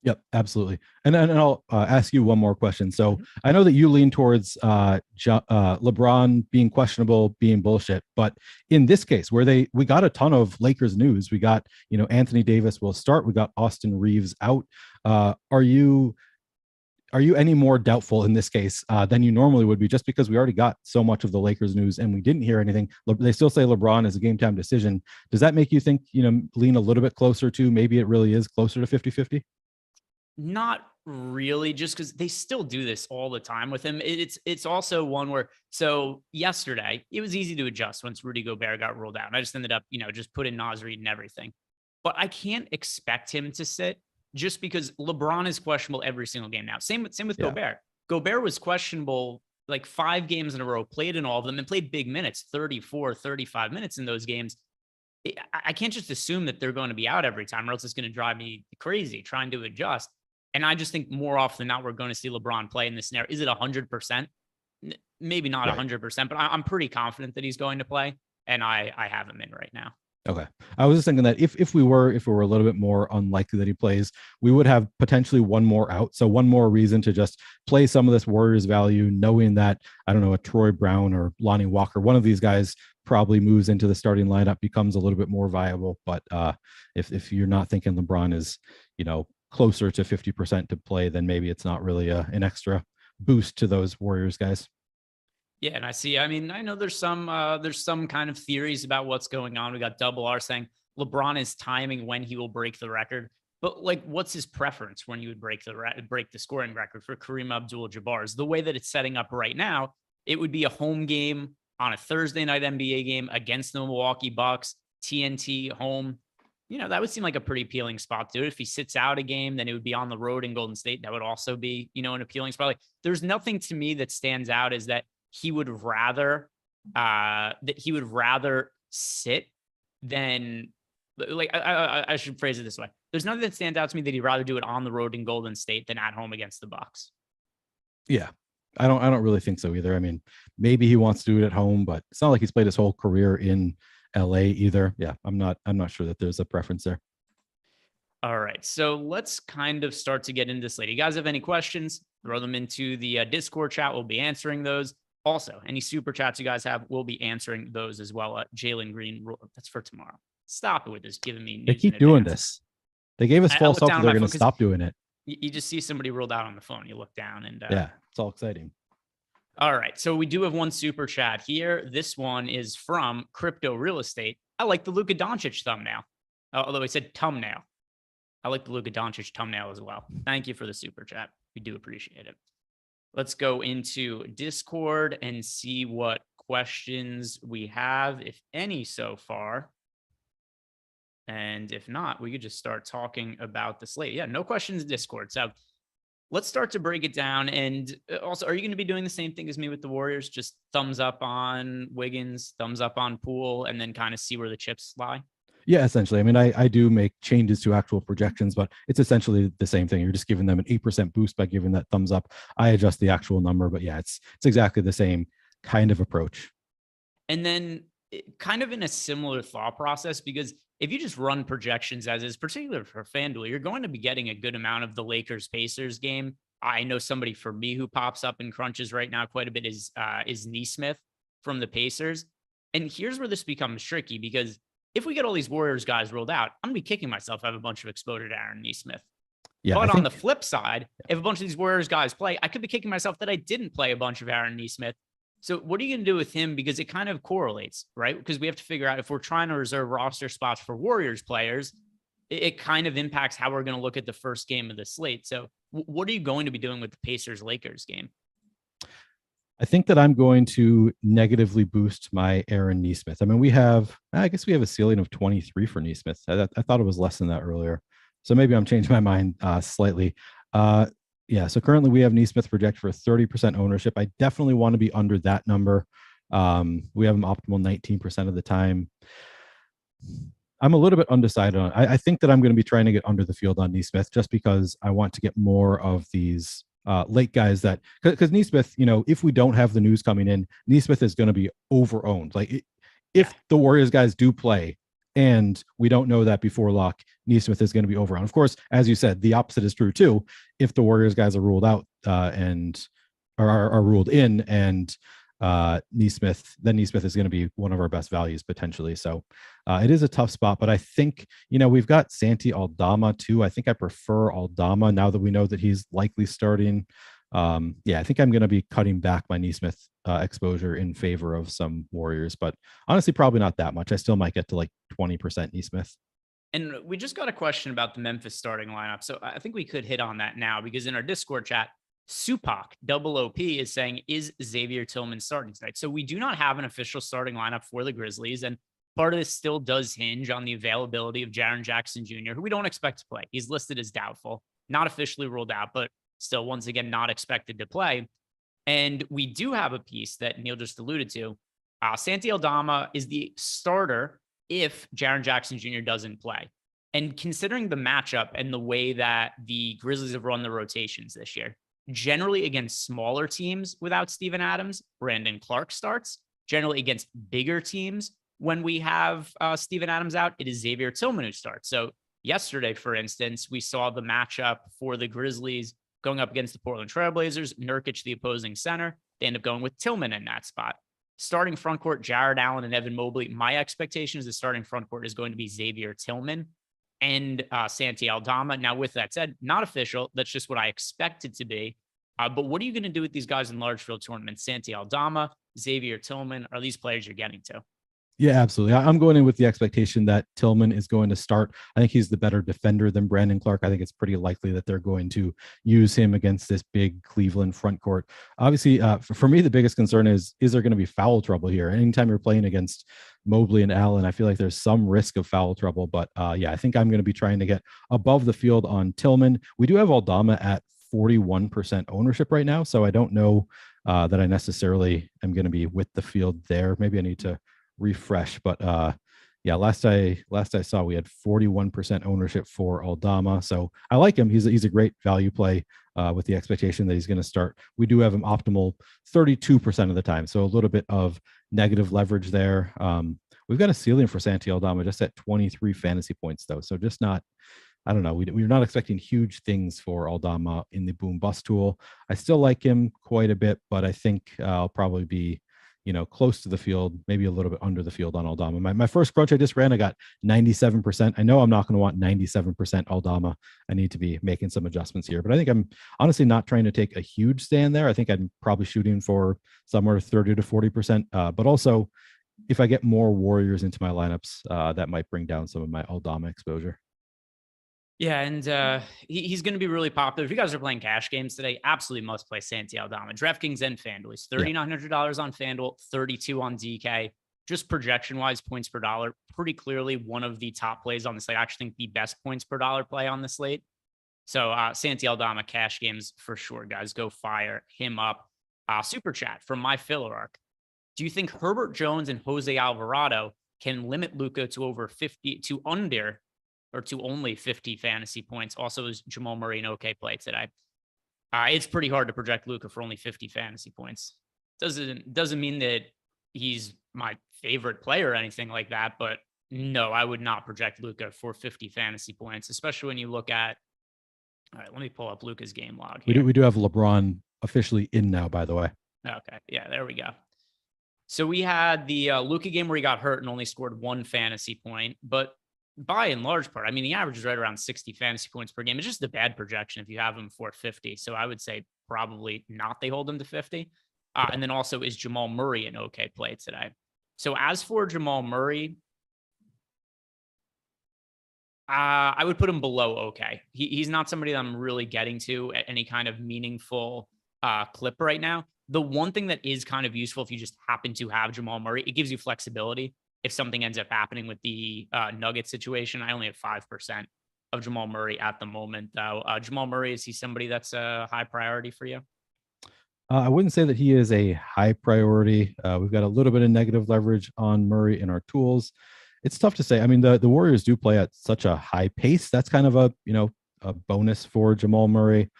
Yep, absolutely. And I'll ask you one more question. So I know that you lean towards LeBron being questionable, being bullshit, but in this case where we got a ton of Lakers news, we got, Anthony Davis will start. We got Austin Reeves out. Are you are you any more doubtful in this case than you normally would be, just because we already got so much of the Lakers news and we didn't hear anything? They still say LeBron is a game time decision. Does that make you think, lean a little bit closer to maybe it really is closer to 50-50? Not really, just because they still do this all the time with him. It's also one where, so yesterday it was easy to adjust once Rudy Gobert got ruled out. And I just ended up, just put in Naz Reid and everything. But I can't expect him to sit just because LeBron is questionable every single game now. Same with Gobert. Gobert was questionable like 5 games in a row, played in all of them and played big minutes, 34, 35 minutes in those games. I can't just assume that they're going to be out every time, or else it's going to drive me crazy trying to adjust. And I just think more often than not, we're going to see LeBron play in this scenario. Is it 100%? Maybe not 100%, but I'm pretty confident that he's going to play. And I have him in right now. Okay. I was just thinking that if we were a little bit more unlikely that he plays, we would have potentially one more out. So one more reason to just play some of this Warriors value, knowing that, I don't know, a Troy Brown or Lonnie Walker, one of these guys probably moves into the starting lineup, becomes a little bit more viable. But if you're not thinking LeBron is, closer to 50% to play, then maybe it's not really an extra boost to those Warriors guys. Yeah, and I know there's some kind of theories about what's going on. We got Double R saying LeBron is timing when he will break the record, but like, what's his preference when you would break the scoring record for Kareem Abdul-Jabbar's? The way that it's setting up right now, it would be a home game on a Thursday night NBA game against the Milwaukee Bucks, TNT home. That would seem like a pretty appealing spot to do it. If he sits out a game, then it would be on the road in Golden State. That would also be, an appealing spot. Like, there's nothing to me that stands out is that he would rather sit than, like, I should phrase it this way. There's nothing that stands out to me that he'd rather do it on the road in Golden State than at home against the Bucks. Yeah. I don't really think so either. I mean, maybe he wants to do it at home, but it's not like he's played his whole career in LA either. Yeah, I'm not sure that there's a preference there. All right, so let's kind of start to get into this later. You guys have any questions? Throw them into the Discord chat. We'll be answering those. Also, any super chats you guys have, we'll be answering those as well. Jalen Green, that's for tomorrow. Stop it with this giving me. They keep doing this. They gave us false hope that they're going to stop doing it. You just see somebody ruled out on the phone. You look down and yeah, it's all exciting. All right, so we do have one super chat here. This one is from Crypto Real Estate. I like the Luka Doncic thumbnail, although he said thumbnail. I like the Luka Doncic thumbnail as well. Thank you for the super chat. We do appreciate it. Let's go into Discord and see what questions we have, if any, so far. And if not, we could just start talking about the slate. Yeah, no questions in Discord. So let's start to break it down. And also, are you going to be doing the same thing as me with the Warriors? Just thumbs up on Wiggins, thumbs up on Poole, and then kind of see where the chips lie? Yeah, essentially. I mean, I do make changes to actual projections, but it's essentially the same thing. You're just giving them an 8% boost by giving that thumbs up. I adjust the actual number, but yeah, it's exactly the same kind of approach. And then kind of in a similar thought process, because if you just run projections as is, particularly for FanDuel, you're going to be getting a good amount of the Lakers-Pacers game. I know somebody for me who pops up in crunches right now quite a bit is Nesmith from the Pacers. And here's where this becomes tricky, because if we get all these Warriors guys rolled out, I'm going to be kicking myself if I have a bunch of exposure to Aaron Nesmith. Yeah, but on the flip side, if a bunch of these Warriors guys play, I could be kicking myself that I didn't play a bunch of Aaron Nesmith. So what are you going to do with him? Because it kind of correlates, right? Because we have to figure out if we're trying to reserve roster spots for Warriors players, it kind of impacts how we're going to look at the first game of the slate. So what are you going to be doing with the Pacers-Lakers game? I think that I'm going to negatively boost my Aaron Nesmith. I mean, I guess we have a ceiling of 23 for Nesmith. I thought it was less than that earlier. So maybe I'm changing my mind slightly. Yeah, so currently we have Nesmith projected for 30% ownership. I definitely want to be under that number. We have him optimal 19% of the time. I'm a little bit undecided on it. I think that I'm going to be trying to get under the field on Nesmith just because I want to get more of these late guys that, because Nesmith, if we don't have the news coming in, Nesmith is going to be over-owned. Like if the Warriors guys do play and we don't know that before lock, Nesmith is going to be over-owned. Of course, as you said, the opposite is true too. If the Warriors guys are ruled out and are ruled in and Neesmith, then Neesmith is going to be one of our best values potentially. So it is a tough spot, but I think, we've got Santi Aldama too. I think I prefer Aldama now that we know that he's likely starting. I think I'm going to be cutting back my Neesmith exposure in favor of some Warriors, but honestly, probably not that much. I still might get to like 20% Neesmith. And we just got a question about the Memphis starting lineup. So I think we could hit on that now, because in our Discord chat, Supak double OP is saying, is Xavier Tillman starting tonight? So we do not have an official starting lineup for the Grizzlies. And part of this still does hinge on the availability of Jaren Jackson Jr., who we don't expect to play. He's listed as doubtful, not officially ruled out, but still, once again, not expected to play. And we do have a piece that Neil just alluded to. Santi Aldama is the starter if Jaren Jackson Jr. doesn't play. And considering the matchup and the way that the Grizzlies have run the rotations this year, generally against smaller teams without Steven Adams, Brandon Clark starts. Generally against bigger teams, when we have Steven Adams out, it is Xavier Tillman who starts. So yesterday, for instance, we saw the matchup for the Grizzlies going up against the Portland Trailblazers, Nurkic, the opposing center. They end up going with Tillman in that spot. Starting front court, Jared Allen and Evan Mobley. My expectation is the starting front court is going to be Xavier Tillman and Santi Aldama. Now, with that said, not official. That's just what I expect it to be. But what are you going to do with these guys in large field tournaments? Santi Aldama, Xavier Tillman, are these players you're getting to? Yeah, absolutely. I'm going in with the expectation that Tillman is going to start. I think he's the better defender than Brandon Clark. I think it's pretty likely that they're going to use him against this big Cleveland front court. Obviously, for me, the biggest concern is there going to be foul trouble here? Anytime you're playing against Mobley and Allen, I feel like there's some risk of foul trouble. But I think I'm going to be trying to get above the field on Tillman. We do have Aldama at 41% ownership right now, so I don't know that I necessarily am going to be with the field there. Maybe I need to refresh, but last I saw we had 41% ownership for Aldama, so I like him. He's a great value play with the expectation that he's going to start. We do have him optimal 32% of the time, so a little bit of negative leverage there. We've got a ceiling for Santi Aldama just at 23 fantasy points though, so just not, I don't know. We're not expecting huge things for Aldama in the boom bust tool. I still like him quite a bit, but I think I'll probably be close to the field, maybe a little bit under the field on Aldama. My first crunch I just ran, I got 97%. I know I'm not going to want 97% Aldama. I need to be making some adjustments here, but I think I'm honestly not trying to take a huge stand there. I think I'm probably shooting for somewhere 30 to 40%. But also, if I get more Warriors into my lineups, that might bring down some of my Aldama exposure. Yeah, and he's going to be really popular. If you guys are playing cash games today, absolutely must play Santi Aldama. DraftKings and FanDuel. He's $3,900 on FanDuel, 32 on DK. Just projection-wise, points per dollar, pretty clearly one of the top plays on the slate. I actually think the best points per dollar play on the slate. So Santi Aldama cash games for sure, guys. Go fire him up. Super chat from my filler arc. Do you think Herbert Jones and Jose Alvarado can limit Luka to to only 50 fantasy points? Also, is Jamal Murray an okay play today? It's pretty hard to project Luka for only 50 fantasy points. Doesn't mean that he's my favorite player or anything like that, but no, I would not project Luka for 50 fantasy points, especially when you look at, all right, let me pull up Luka's game log here. We do have LeBron officially in now, by the way. Okay. Yeah, there we go. So we had the Luka game where he got hurt and only scored 1 fantasy point, but by and large part, I mean, the average is right around 60 fantasy points per game. It's just a bad projection if you have him for 50. So I would say probably not they hold him to 50. And then also, is Jamal Murray an okay play today? So as for Jamal Murray, I would put him below okay. He's not somebody that I'm really getting to at any kind of meaningful clip right now. The one thing that is kind of useful if you just happen to have Jamal Murray, it gives you flexibility. If something ends up happening with the Nugget situation, I only have 5% of Jamal Murray at the moment, though. Jamal Murray, is he somebody that's a high priority for you? I wouldn't say that he is a high priority. We've got a little bit of negative leverage on Murray in our tools. It's tough to say. I mean, the Warriors do play at such a high pace. That's kind of a bonus for Jamal Murray.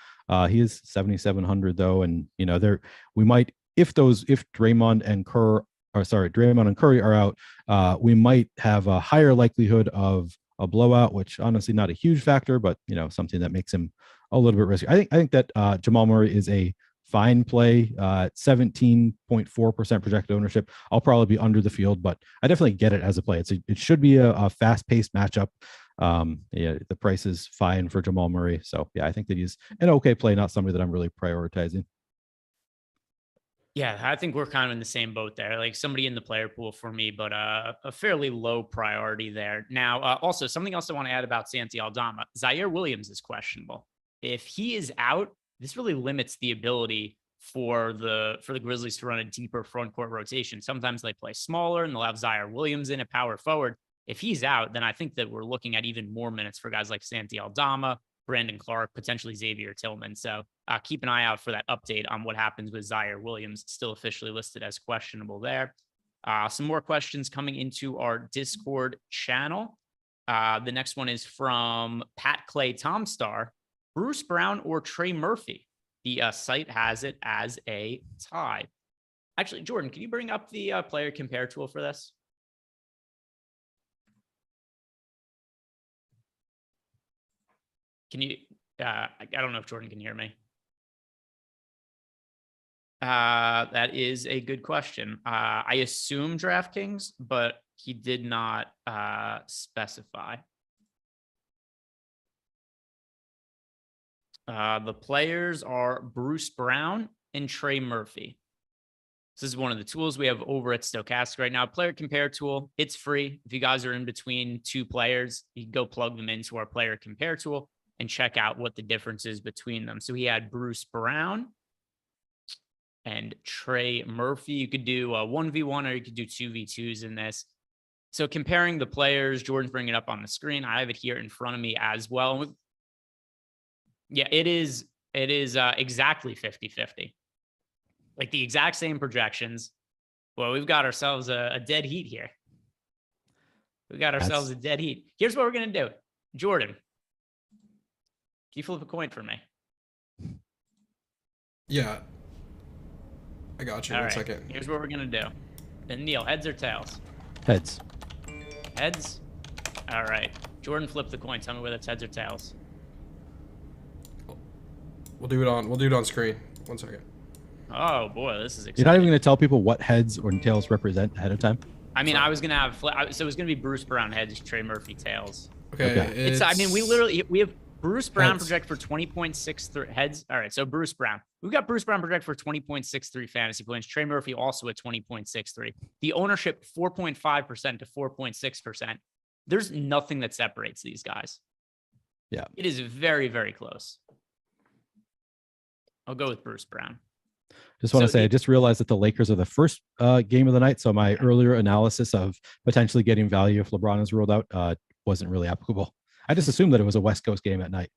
He is 7,700 though, and we might if Draymond and Curry are out, we might have a higher likelihood of a blowout, which honestly not a huge factor, but something that makes him a little bit risky. I think that Jamal Murray is a fine play, 17.4% projected ownership. I'll probably be under the field, but I definitely get it as a play. It should be a fast-paced matchup. Yeah, the price is fine for Jamal Murray. So yeah, I think that he's an okay play, not somebody that I'm really prioritizing. Yeah, I think we're kind of in the same boat there. Like somebody in the player pool for me, but a fairly low priority there. Now, also something else I want to add about Santi Aldama. Zaire Williams is questionable. If he is out, this really limits the ability for the Grizzlies to run a deeper front court rotation. Sometimes they play smaller and they'll have Zaire Williams in at power forward. If he's out, then I think that we're looking at even more minutes for guys like Santi Aldama, Brandon Clark, potentially Xavier Tillman. So keep an eye out for that update on what happens with Zaire Williams, still officially listed as questionable there. Some more questions coming into our Discord channel. The next one is from Pat Clay Tomstar. Bruce Brown or Trey Murphy? The site has it as a tie. Actually, Jordan, can you bring up the player compare tool for this? Can you, I don't know if Jordan can hear me. That is a good question. I assume DraftKings, but he did not specify. The players are Bruce Brown and Trey Murphy. This is one of the tools we have over at Stokastic right now. Player compare tool. It's free. If you guys are in between two players, you can go plug them into our player compare tool and check out what the difference is between them. So he had Bruce Brown and Trey Murphy. You could do a 1v1 or you could do 2v2s in this. So comparing the players, Jordan's bringing it up on the screen. I have it here in front of me as well. Yeah, it is exactly 50-50. Like the exact same projections. Well, we've got ourselves a dead heat here. We got ourselves a dead heat. Here's what we're going to do. Jordan, can you flip a coin for me? Yeah. I got you. All One right. second. Here's what we're going to do. And Neil, heads or tails? Heads. Heads? All right. Jordan, flip the coin. Tell me whether it's heads or tails. We'll do it on screen. 1 second. Oh boy, this is exciting. You're not even going to tell people what heads or tails represent ahead of time? I mean, I was going to have, so it was going to be Bruce Brown heads, Trey Murphy tails. Okay. I mean, we have Bruce Brown heads. project for 20.63 heads. All right. So Bruce Brown, we've got Bruce Brown project for 20.63 fantasy points. Trey Murphy also at 20.63. The ownership 4.5% to 4.6%. There's nothing that separates these guys. Yeah. It is very, very close. I'll go with Bruce Brown. Just want to say, I just realized that the Lakers are the first game of the night. So my earlier analysis of potentially getting value if LeBron is ruled out wasn't really applicable. I just assumed that it was a West Coast game at night.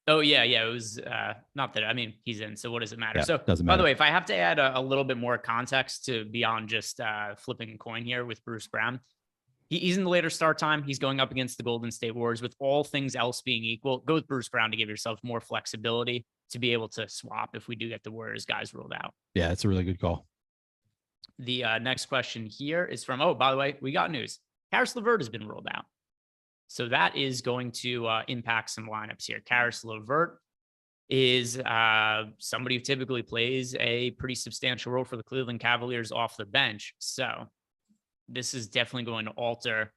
Oh yeah. It was not that. I mean, he's in. So what does it matter? Yeah, So doesn't matter. by the way, if I have to add a little bit more context to beyond just flipping a coin here with Bruce Brown, he's in the later start time. He's going up against the Golden State Warriors. With all things else being equal, go with Bruce Brown to give yourself more flexibility to be able to swap if we do get the Warriors guys ruled out. Yeah, it's a really good call. The next question here is from, oh, by the way, we got news. Karis LeVert has been ruled out. So that is going to impact some lineups here. Karis LeVert is somebody who typically plays a pretty substantial role for the Cleveland Cavaliers off the bench. So this is definitely going to alter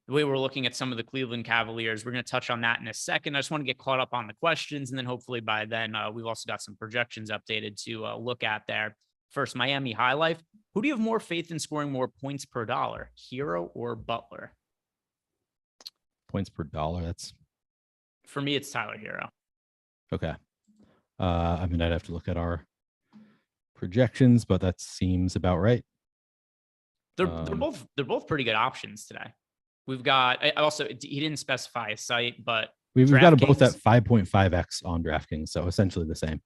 the way we're looking at some of the Cleveland Cavaliers. We're going to touch on that in a second. I just want to get caught up on the questions. And then hopefully by then, we've also got some projections updated to look at there. First, Miami High Life. Who do you have more faith in scoring more points per dollar, Hero or Butler? Points per dollar. That's For me, it's Tyler Hero. okay. I mean, I'd have to look at our projections, but that seems about right. They're both pretty good options today. We've got also, he didn't specify a site, but We've got them both at DraftKings- 5.5x on DraftKings, so essentially the same.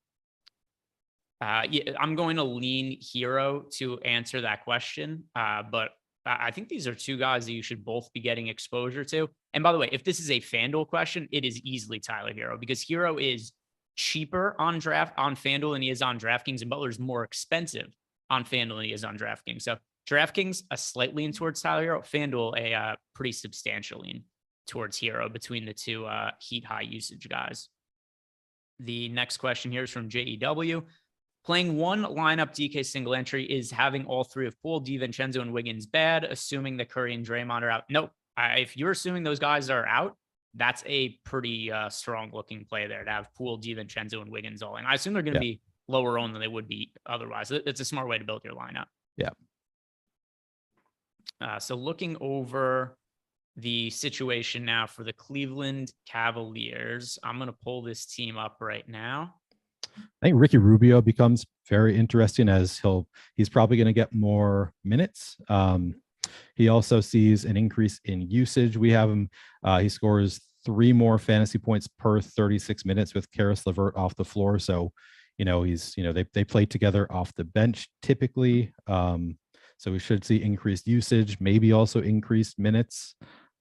Yeah, I'm going to lean Hero to answer that question. But I think these are two guys that you should both be getting exposure to. And by the way, if this is a FanDuel question, it is easily Tyler Hero because Hero is cheaper on FanDuel than he is on DraftKings, and Butler's more expensive on FanDuel than he is on DraftKings. So DraftKings a slight lean towards Tyler Hero, FanDuel a pretty substantial lean towards Hero between the two heat high usage guys. The next question here is from JEW. Playing one lineup DK single entry, is having all three of Poole, DiVincenzo, and Wiggins bad, assuming that Curry and Draymond are out? Nope. If you're assuming those guys are out, that's a pretty strong looking play there to have Poole, DiVincenzo, and Wiggins all in. I assume they're going to be lower owned than they would be otherwise. It's a smart way to build your lineup. Yeah. So looking over the situation now for the Cleveland Cavaliers, I'm going to pull this team up right now. I think Ricky Rubio becomes very interesting as he's probably going to get more minutes. He also sees an increase in usage. We have him. He scores 3 more fantasy points per 36 minutes with Karis LeVert off the floor. So, they play together off the bench typically. So we should see increased usage, maybe also increased minutes.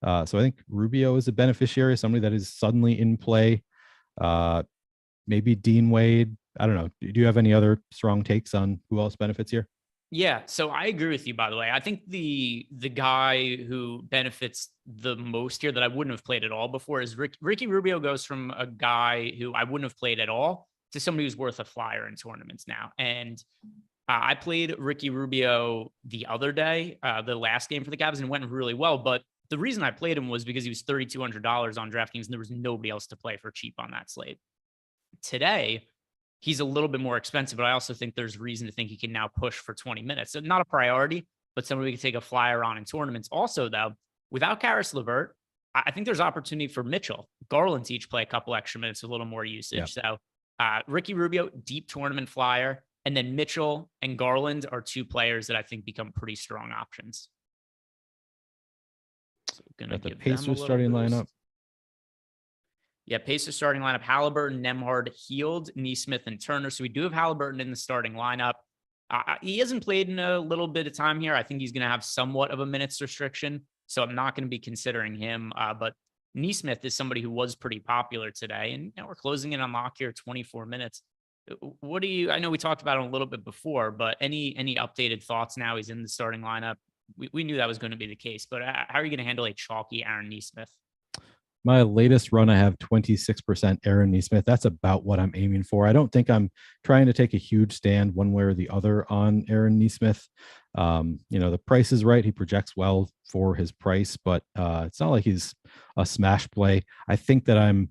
So I think Rubio is a beneficiary, somebody that is suddenly in play. Maybe Dean Wade. I don't know. Do you have any other strong takes on who else benefits here? Yeah, so I agree with you, by the way. I think the guy who benefits the most here that I wouldn't have played at all before is Ricky Rubio. Goes from a guy who I wouldn't have played at all to somebody who's worth a flyer in tournaments now. And I played Ricky Rubio the other day, the last game for the Cavs, and it went really well. But the reason I played him was because he was $3,200 on DraftKings, and there was nobody else to play for cheap on that slate. Today, he's a little bit more expensive, but I also think there's reason to think he can now push for 20 minutes. So not a priority, but somebody we can take a flyer on in tournaments. Also, though, without Karis LeVert, I think there's opportunity for Mitchell, Garland to each play a couple extra minutes, a little more usage. Yeah. So Ricky Rubio, deep tournament flyer, and then Mitchell and Garland are 2 players that I think become pretty strong options. So gonna give the Pacers starting lineup. Yeah, Pacers starting lineup: Halliburton, Nembhard, Hield, Nesmith, and Turner. So we do have Halliburton in the starting lineup. He hasn't played in a little bit of time here. I think he's going to have somewhat of a minutes restriction, so I'm not going to be considering him. But Nesmith is somebody who was pretty popular today, and we're closing in on lock here, 24 minutes. What do you? I know we talked about him a little bit before, but any updated thoughts now he's in the starting lineup? We knew that was going to be the case, but how are you going to handle a chalky Aaron Nesmith? My latest run, I have 26% Aaron Nesmith. That's about what I'm aiming for. I don't think I'm trying to take a huge stand one way or the other on Aaron Nesmith. The price is right. He projects well for his price, but it's not like he's a smash play. I think that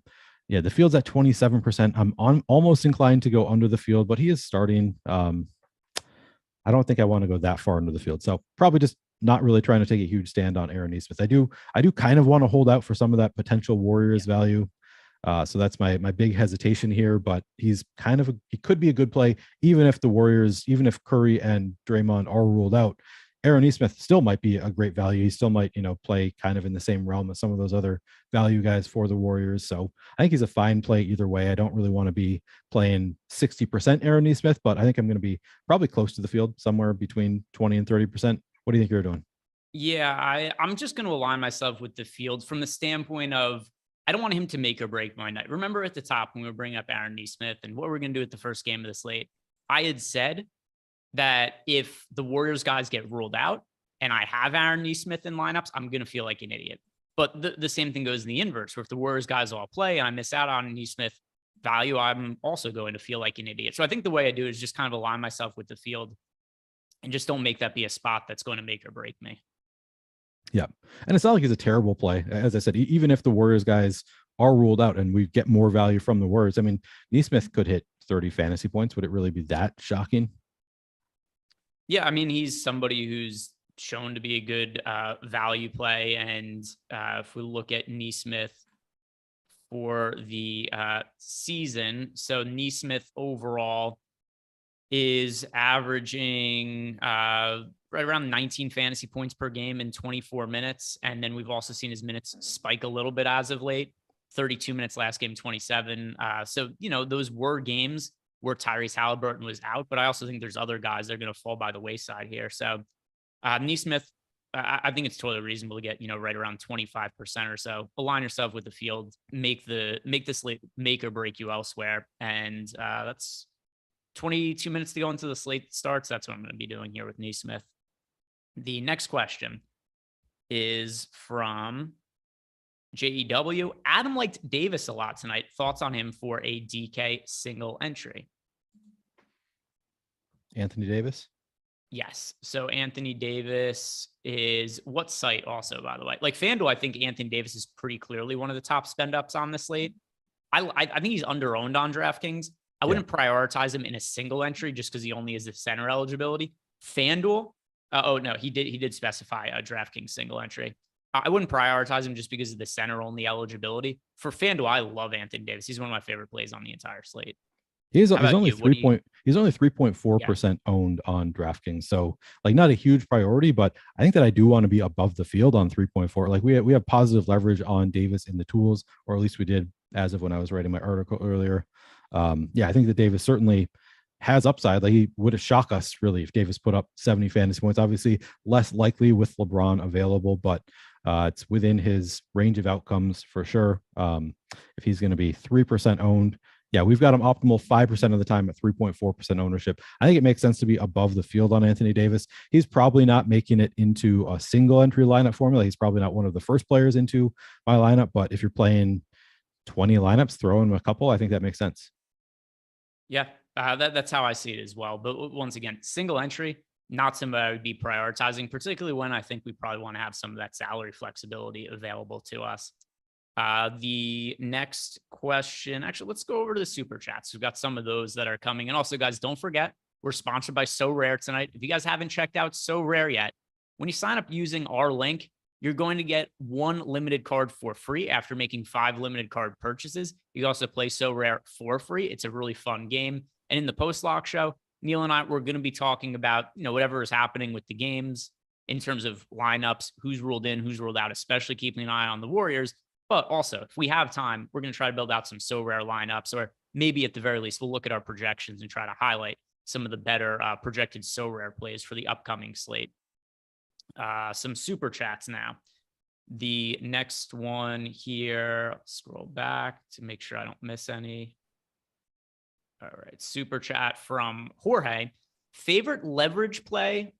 the field's at 27%. I'm almost inclined to go under the field, but he is starting. I don't think I want to go that far into the field. So probably just not really trying to take a huge stand on Aaron Nesmith. I do kind of want to hold out for some of that potential Warriors value. So that's my big hesitation here, but he could be a good play, even if the Warriors, even if Curry and Draymond are ruled out. Aaron Nesmith still might be a great value. He still might, play kind of in the same realm as some of those other value guys for the Warriors. So I think he's a fine play either way. I don't really want to be playing 60% Aaron Nesmith, but I think I'm going to be probably close to the field, somewhere between 20 and 30%. What do you think you're doing? Yeah, I'm just going to align myself with the field from the standpoint of I don't want him to make or break my night. Remember at the top when we were bringing up Aaron Nesmith and what we're going to do at the first game of the slate, I had said that if the Warriors guys get ruled out and I have Aaron Nesmith in lineups, I'm going to feel like an idiot. But the same thing goes in the inverse, where if the Warriors guys all play and I miss out on Nesmith value, I'm also going to feel like an idiot. So I think the way I do is just kind of align myself with the field and just don't make that be a spot that's going to make or break me. Yeah. And it's not like he's a terrible play. As I said, even if the Warriors guys are ruled out and we get more value from the Warriors, I mean, Nesmith could hit 30 fantasy points. Would it really be that shocking? Yeah. I mean, he's somebody who's shown to be a good value play. And if we look at Nesmith for the season, so Nesmith overall is averaging right around 19 fantasy points per game in 24 minutes. And then we've also seen his minutes spike a little bit as of late, 32 minutes last game, 27. So, those were games where Tyrese Halliburton was out, but I also think there's other guys that are going to fall by the wayside here. So Nesmith, I think it's totally reasonable to get, right around 25% or so. Align yourself with the field, make the slate make or break you elsewhere. And that's 22 minutes to go into the slate starts. That's what I'm going to be doing here with Nesmith. The next question is from JEW. Adam liked Davis a lot tonight. Thoughts on him for a DK single entry? Anthony Davis. Yes. So Anthony Davis is what site also, by the way? Like FanDuel, I think Anthony Davis is pretty clearly one of the top spend ups on the slate. I think he's under-owned on DraftKings. I wouldn't prioritize him in a single entry just because he only has the center eligibility. FanDuel, he did specify a DraftKings single entry. I wouldn't prioritize him just because of the center only eligibility. For FanDuel, I love Anthony Davis. He's one of my favorite plays on the entire slate. He's only 3.4% owned on DraftKings. So like not a huge priority, but I think that I do want to be above the field on 3.4. Like we have positive leverage on Davis in the tools, or at least we did as of when I was writing my article earlier. I think that Davis certainly has upside. Like he would have shocked us really if Davis put up 70 fantasy points. Obviously less likely with LeBron available, but it's within his range of outcomes for sure. If he's going to be 3% owned, we've got him optimal 5% of the time at 3.4% ownership. I think it makes sense to be above the field on Anthony Davis. He's probably not making it into a single entry lineup formula. He's probably not one of the first players into my lineup, but if you're playing 20 lineups, throw in a couple, I think that makes sense. Yeah, that's how I see it as well. But once again, single entry, not somebody I would be prioritizing, particularly when I think we probably want to have some of that salary flexibility available to us. The next question, actually, let's go over to the super chats. We've got some of those that are coming. And also, guys, don't forget, we're sponsored by So Rare tonight. If you guys haven't checked out So Rare yet, when you sign up using our link, you're going to get 1 limited card for free after making 5 limited card purchases. You can also play So Rare for free. It's a really fun game. And in the post-lock show, Neil and I, we're going to be talking about, whatever is happening with the games in terms of lineups, who's ruled in, who's ruled out, especially keeping an eye on the Warriors. But also, if we have time, we're going to try to build out some So Rare lineups, or maybe at the very least, we'll look at our projections and try to highlight some of the better projected So Rare plays for the upcoming slate. Some super chats now. The next one here, scroll back to make sure I don't miss any. All right, super chat from Jorge. Favorite leverage play,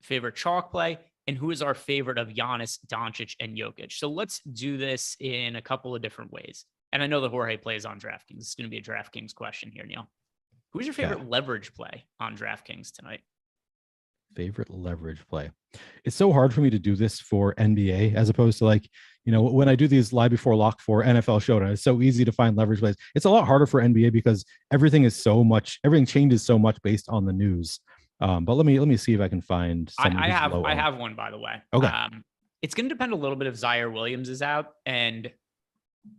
favorite chalk play, and who is our favorite of Giannis, Doncic, and Jokic? So let's do this in a couple of different ways. And I know that Jorge plays on DraftKings. It's going to be a DraftKings question here, Neil. Who's your favorite leverage play on DraftKings tonight? Favorite leverage play. It's so hard for me to do this for NBA as opposed to when I do these live before lock for NFL Showdown. It's so easy to find leverage plays. It's a lot harder for NBA because everything changes so much based on the news. But let me see if I can find some. I have one, by the way. Okay. It's going to depend a little bit if Zaire Williams is out, and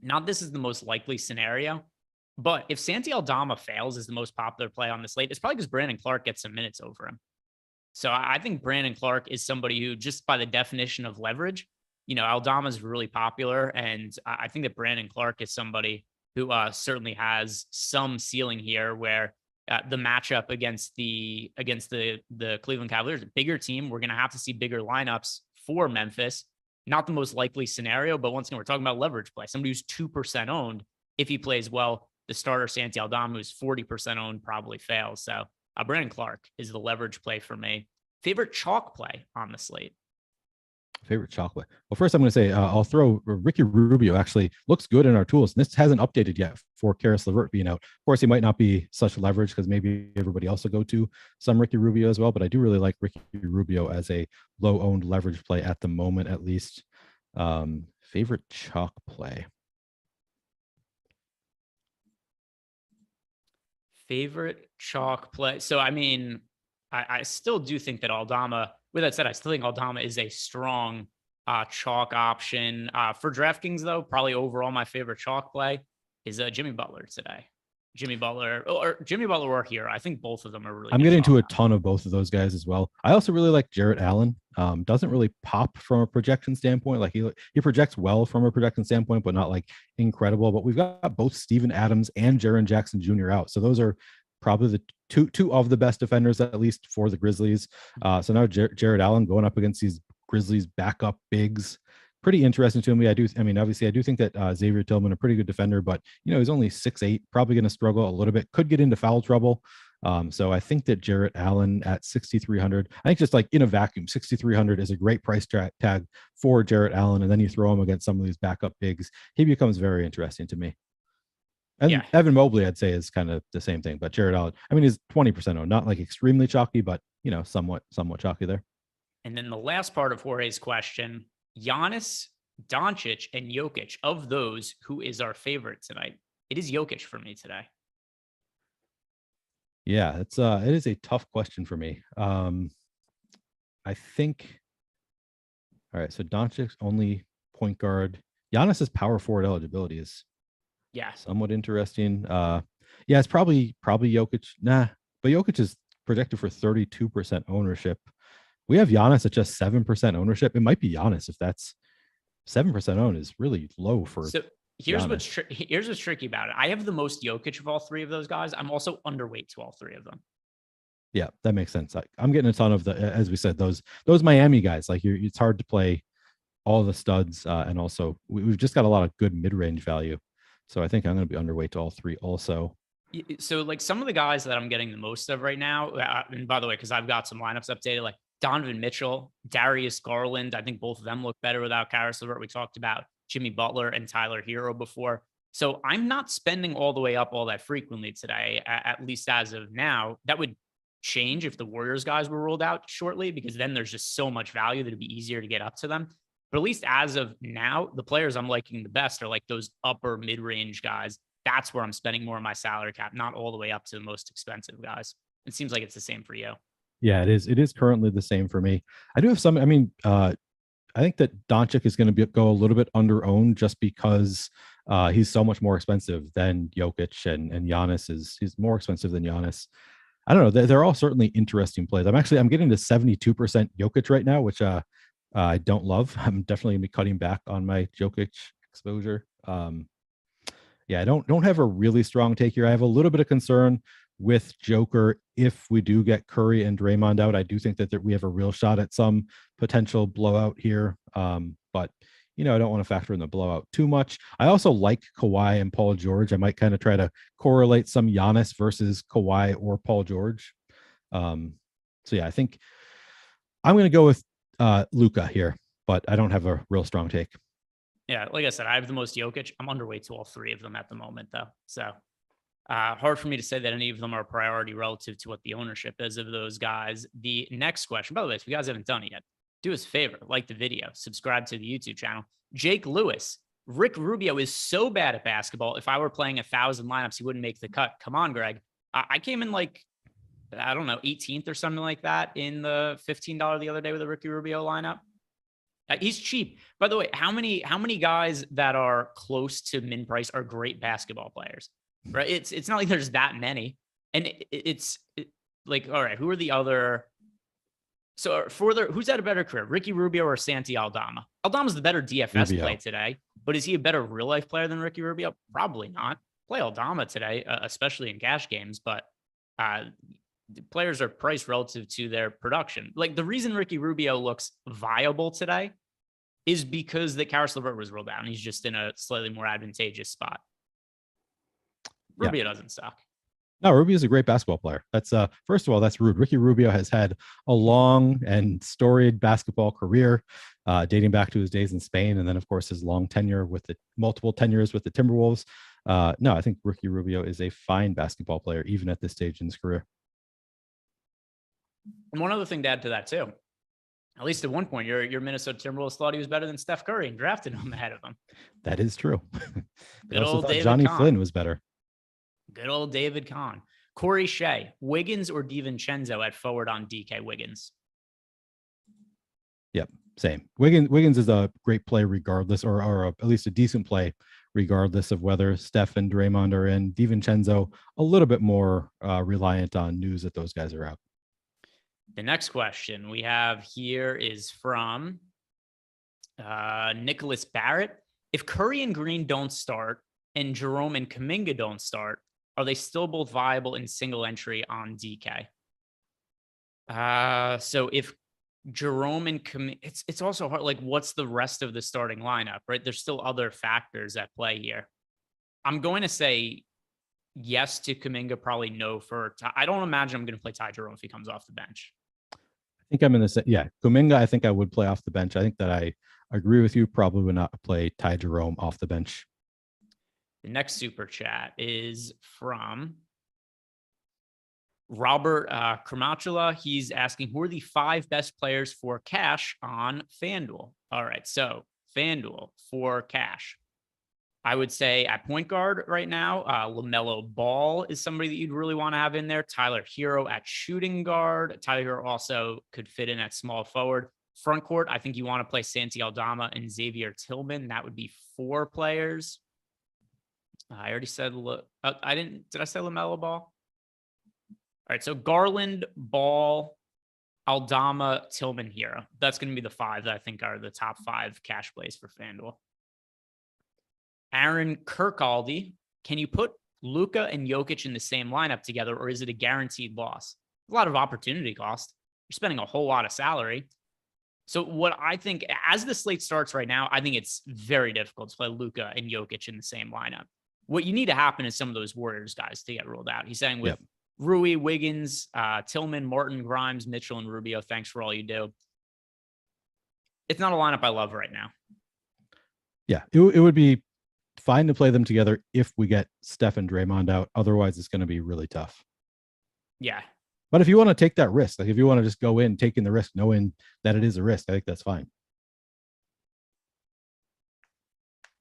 not this is the most likely scenario, but if Santi Aldama fails as the most popular play on the slate, it's probably because Brandon Clark gets some minutes over him. So I think Brandon Clark is somebody who, just by the definition of leverage, Aldama is really popular, and I think that Brandon Clark is somebody who certainly has some ceiling here, where the matchup against the Cleveland Cavaliers, a bigger team, we're going to have to see bigger lineups for Memphis. Not the most likely scenario, but once again, we're talking about leverage play. Somebody who's 2% owned, if he plays well, the starter Santi Aldama, who's 40% owned, probably fails. So Brandon Clark is the leverage play for me. Favorite chalk play on the slate? Favorite chalk play. Well, first I'm going to say I'll throw Ricky Rubio. Actually looks good in our tools. And this hasn't updated yet for Karis LeVert being out. Of course, he might not be such leverage because maybe everybody else will go to some Ricky Rubio as well. But I do really like Ricky Rubio as a low-owned leverage play at the moment, at least. Favorite chalk play. Favorite chalk play. So, I mean, I still do think that Aldama, with that said, I still think Aldama is a strong chalk option. For DraftKings, though, probably overall my favorite chalk play is Jimmy Butler today. Jimmy Butler or Hero. I think both of them are really I'm getting to a ton of both of those guys as well. I also really like Jarrett Allen. Doesn't really pop from a projection standpoint. Like he projects well from a projection standpoint, but not like incredible. But we've got both Steven Adams and Jaren Jackson Jr. out. So those are probably the two of the best defenders, at least for the Grizzlies. So now Jarrett Allen going up against these Grizzlies backup bigs. Pretty interesting to me. Obviously I do think that Xavier Tillman, a pretty good defender, but he's only 6'8", probably going to struggle a little bit, could get into foul trouble. So I think that Jarrett Allen at 6,300, I think just like in a vacuum, 6,300 is a great price tag for Jarrett Allen. And then you throw him against some of these backup bigs, he becomes very interesting to me. And Yeah. Evan Mobley, I'd say, is kind of the same thing. But Jarrett Allen, I mean, he's 20% owned, not like extremely chalky, but somewhat chalky there. And then the last part of Jorge's question, Giannis, Doncic, and Jokic, of those, who is our favorite tonight? It is Jokic for me today. Yeah, it is a tough question for me. I think. All right, so Doncic's only point guard. Giannis's power forward eligibility is somewhat interesting. Yeah, it's probably Jokic. Nah, but Jokic is projected for 32% ownership. We have Giannis at just 7% ownership. It might be Giannis if that's 7% owned is really low for. So here's what's tricky about it. I have the most Jokic of all three of those guys. I'm also underweight to all three of them. Yeah, that makes sense. I'm getting a ton of as we said, those Miami guys. Like it's hard to play all the studs, and also we've just got a lot of good mid-range value. So I think I'm going to be underweight to all three also. So like some of the guys that I'm getting the most of right now, and by the way, because I've got some lineups updated, like Donovan Mitchell, Darius Garland. I think both of them look better without Karis LeVert. We talked about Jimmy Butler and Tyler Hero before. So I'm not spending all the way up all that frequently today, at least as of now. That would change if the Warriors guys were rolled out shortly, because then there's just so much value that it'd be easier to get up to them. But at least as of now, the players I'm liking the best are like those upper mid-range guys. That's where I'm spending more of my salary cap, not all the way up to the most expensive guys. It seems like it's the same for you. Yeah, it is. It is currently the same for me. I do have some. I mean, I think that Doncic is going to go a little bit under owned just because he's so much more expensive than Jokic, and Giannis he's more expensive than Giannis. I don't know. They're all certainly interesting plays. I'm getting to 72% Jokic right now, which I don't love. I'm definitely going to be cutting back on my Jokic exposure. Yeah, I don't have a really strong take here. I have a little bit of concern with Joker. If we do get Curry and Draymond out, I do think that we have a real shot at some potential blowout here. But I don't want to factor in the blowout too much. I also like Kawhi and Paul George. I might kind of try to correlate some Giannis versus Kawhi or Paul George. So yeah, I think I'm going to go with Luka here, but I don't have a real strong take. Yeah, like I said, I have the most Jokic. I'm underweight to all three of them at the moment, though. So hard for me to say that any of them are a priority relative to what the ownership is of those guys. The next question, by the way, if you guys haven't done it yet, do us a favor, like the video, subscribe to the YouTube channel. Jake Lewis, Rick Rubio is so bad at basketball. If I were playing 1,000 lineups, he wouldn't make the cut. Come on, Greg. I came in like, I don't know, 18th or something like that in the $15 the other day with a Ricky Rubio lineup. He's cheap. By the way, how many guys that are close to min price are great basketball players, right? It's not like there's that many. And it's like, all right, who are the other? So who's had a better career, Ricky Rubio or Santi Aldama? Aldama's the better DFS play today, but is he a better real life player than Ricky Rubio? Probably not. Play Aldama today, especially in cash games, but players are priced relative to their production. Like the reason Ricky Rubio looks viable today is because that Karis LeVert was rolled out and he's just in a slightly more advantageous spot. Rubio doesn't suck. No, Rubio is a great basketball player. That's first of all, that's rude. Ricky Rubio has had a long and storied basketball career, dating back to his days in Spain, and then of course his long tenure with the multiple tenures with the Timberwolves. No, I think Ricky Rubio is a fine basketball player, even at this stage in his career. And one other thing to add to that too, at least at one point, your Minnesota Timberwolves thought he was better than Steph Curry and drafted him ahead of him. That is true. Good old David Johnny Kahn. Flynn was better. Good old David Kahn. Corey Shea, Wiggins or DiVincenzo at forward on DK Wiggins? Yep, same. Wiggins is a great play regardless, or at least a decent play regardless of whether Steph and Draymond are in. DiVincenzo, a little bit more reliant on news that those guys are out. The next question we have here is from Nicholas Barrett. If Curry and Green don't start and Jerome and Kuminga don't start, are they still both viable in single entry on DK? So if Jerome and Kuminga, it's also hard. Like, what's the rest of the starting lineup, right? There's still other factors at play here. I'm going to say yes to Kuminga, probably no for I don't imagine I'm going to play Ty Jerome if he comes off the bench. I think I'm in the yeah. Kuminga, I think I would play off the bench. I think that I agree with you. Probably would not play Ty Jerome off the bench. The next super chat is from Robert Kramachula. He's asking, who are the 5 best players for cash on FanDuel? All right, so FanDuel for cash. I would say at point guard right now, LaMelo Ball is somebody that you'd really want to have in there. Tyler Hero at shooting guard. Tyler Hero also could fit in at small forward. Front court, I think you want to play Santi Aldama and Xavier Tillman. That would be 4 players. I already said, did I say LaMelo Ball? All right, so Garland, Ball, Aldama, Tillman, Hero. That's going to be the 5 that I think are the top 5 cash plays for FanDuel. Aaron Kirkaldy, can you put Luka and Jokic in the same lineup together, or is it a guaranteed loss? A lot of opportunity cost. You're spending a whole lot of salary. So what I think, as the slate starts right now, I think it's very difficult to play Luka and Jokic in the same lineup. What you need to happen is some of those Warriors guys to get ruled out. He's saying with Rui, Wiggins, Tillman, Martin, Grimes, Mitchell, and Rubio, thanks for all you do. It's not a lineup I love right now. Yeah, it would be fine to play them together if we get Steph and Draymond out. Otherwise, it's going to be really tough. Yeah. But if you want to take that risk, like if you want to just go in taking the risk, knowing that it is a risk, I think that's fine.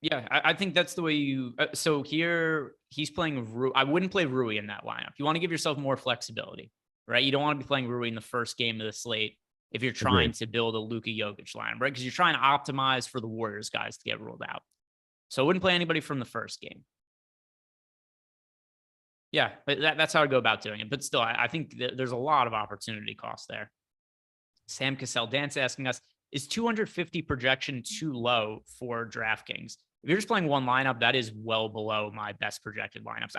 Yeah, I think that's the way you. So here he's playing Rui. I wouldn't play Rui in that lineup. You want to give yourself more flexibility, right? You don't want to be playing Rui in the first game of the slate if you're trying to build a Luka Jokic lineup, right? Because you're trying to optimize for the Warriors guys to get ruled out. So I wouldn't play anybody from the first game. Yeah, but that's how I go about doing it. But still, I think there's a lot of opportunity cost there. Sam Cassell Dance asking us, is 250 projection too low for DraftKings? If you're just playing one lineup, that is well below my best projected lineups.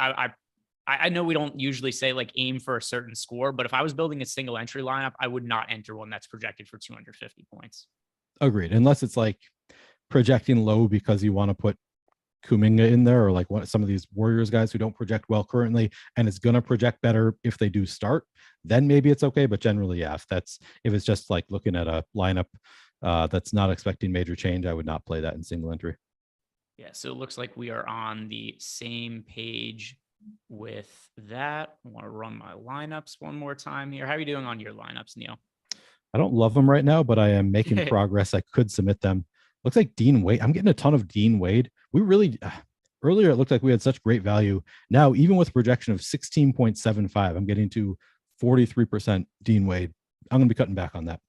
I know we don't usually say like aim for a certain score, but if I was building a single entry lineup, I would not enter one that's projected for 250 points. Agreed. Unless it's like projecting low because you want to put Kuminga in there, or like some of these Warriors guys who don't project well currently, and it's going to project better if they do start, then maybe it's okay. But generally, yeah, if it's just like looking at a lineup that's not expecting major change, I would not play that in single entry. Yeah, so it looks like we are on the same page with that. I want to run my lineups one more time here. How are you doing on your lineups, Neil? I don't love them right now, but I am making progress. I could submit them. Looks like Dean Wade. I'm getting a ton of Dean Wade. We really, earlier, it looked like we had such great value. Now, even with projection of 16.75, I'm getting to 43% Dean Wade. I'm going to be cutting back on that.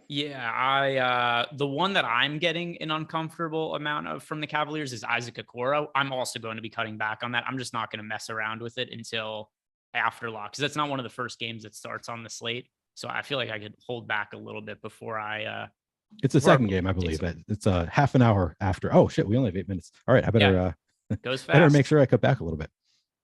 Yeah, the one that I'm getting an uncomfortable amount of from the Cavaliers is Isaac Okoro. I'm also going to be cutting back on that. I'm just not going to mess around with it until after lock, because that's not one of the first games that starts on the slate. So I feel like I could hold back a little bit before I it's a second game, I believe. It's a half an hour after. Oh shit, we only have 8 minutes. All right, I better goes fast. Better make sure I cut back a little bit.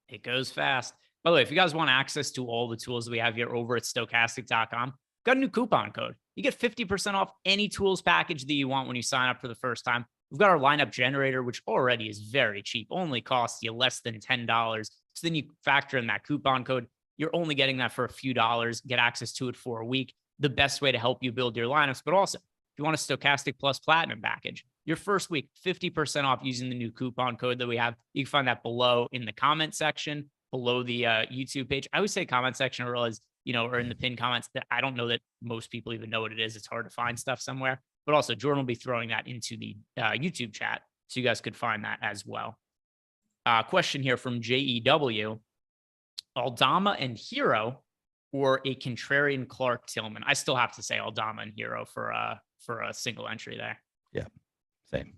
It goes fast. By the way, if you guys want access to all the tools that we have here over at Stokastic.com, got a new coupon code. You get 50% off any tools package that you want when you sign up for the first time. We've got our lineup generator, which already is very cheap, only costs you less than $10. So then you factor in that coupon code. You're only getting that for a few dollars, get access to it for a week. The best way to help you build your lineups, but also if you want a Stokastic Plus Platinum package, your first week, 50% off using the new coupon code that we have. You can find that below in the comment section, below the YouTube page. I always say comment section, I realize, or in the pinned comments, that I don't know that most people even know what it is. It's hard to find stuff somewhere, but also Jordan will be throwing that into the YouTube chat, so you guys could find that as well. Question here from JEW, Aldama and Hero or a contrarian Clark Tillman? I still have to say Aldama and Hero for a single entry there. Yeah, same.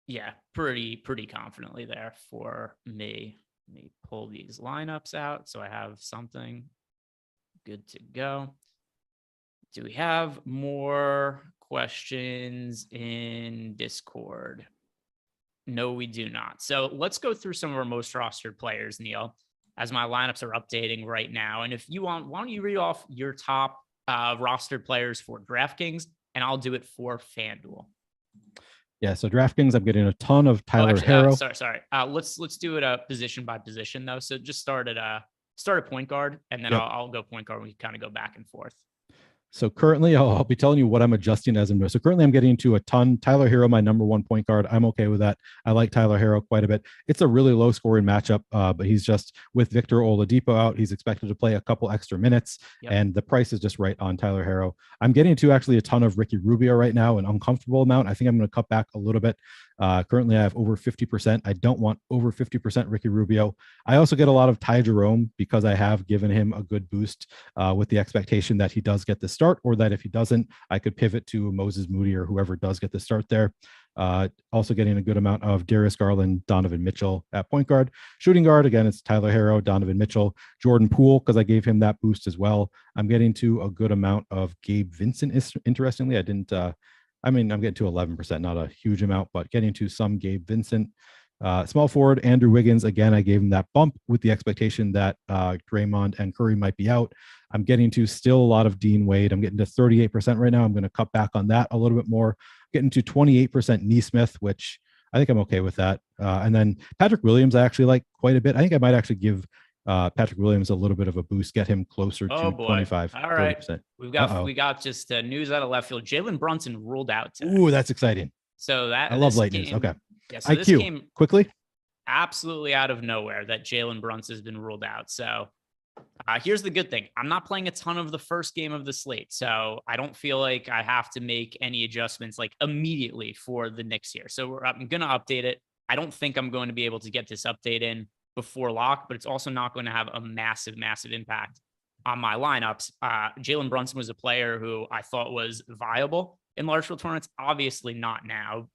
Yeah, pretty confidently there for me. Let me pull these lineups out so I have something good to go. Do we have more questions in Discord? No, we do not. So let's go through some of our most rostered players, Neil, as my lineups are updating right now. And if you want, why don't you read off your top rostered players for DraftKings, and I'll do it for FanDuel. Yeah, so DraftKings, I'm getting a ton of Oh, Tyler actually, Harrow. sorry. Let's do it position by position though. So just start at point guard, and then Yep. I'll go point guard. We kind of go back and forth. So currently, I'll be telling you what I'm adjusting as I'm doing. So currently, I'm getting to a ton. Tyler Harrow, my number one point guard. I'm okay with that. I like Tyler Harrow quite a bit. It's a really low scoring matchup, but he's just with Victor Oladipo out. He's expected to play a couple extra minutes, and the price is just right on Tyler Harrow. I'm getting to actually a ton of Ricky Rubio right now, an uncomfortable amount. I think I'm going to cut back a little bit. Currently, I have over 50%. I don't want over 50% Ricky Rubio. I also get a lot of Ty Jerome because I have given him a good boost with the expectation that he does get the start, or that if he doesn't, I could pivot to Moses Moody or whoever does get the start there. Also getting a good amount of Darius Garland, Donovan Mitchell at point guard. Shooting guard, again, it's Tyler Harrow, Donovan Mitchell, Jordan Poole, because I gave him that boost as well. I'm getting to a good amount of Gabe Vincent. Interestingly, I'm getting to 11%, not a huge amount, but getting to some Gabe Vincent. Small forward, Andrew Wiggins. Again, I gave him that bump with the expectation that Draymond and Curry might be out. I'm getting to still a lot of Dean Wade. I'm getting to 38% right now. I'm going to cut back on that a little bit more. Getting to 28% Neesmith, which I think I'm okay with that. And then Patrick Williams, I actually like quite a bit. I think I might actually give Patrick Williams a little bit of a boost, get him closer to 25. All right. 30%. We got just news out of left field. Jalen Brunson ruled out today. Ooh, that's exciting. So that I love late news. Okay. Yeah, so this IQ came quickly. absolutely out of nowhere that Jalen Brunson has been ruled out. So here's the good thing. I'm not playing a ton of the first game of the slate, so I don't feel like I have to make any adjustments like immediately for the Knicks here. So I'm going to update it. I don't think I'm going to be able to get this update in before lock, but it's also not going to have a massive impact on my lineups. Jalen Brunson was a player who I thought was viable in large field tournaments. Obviously not now.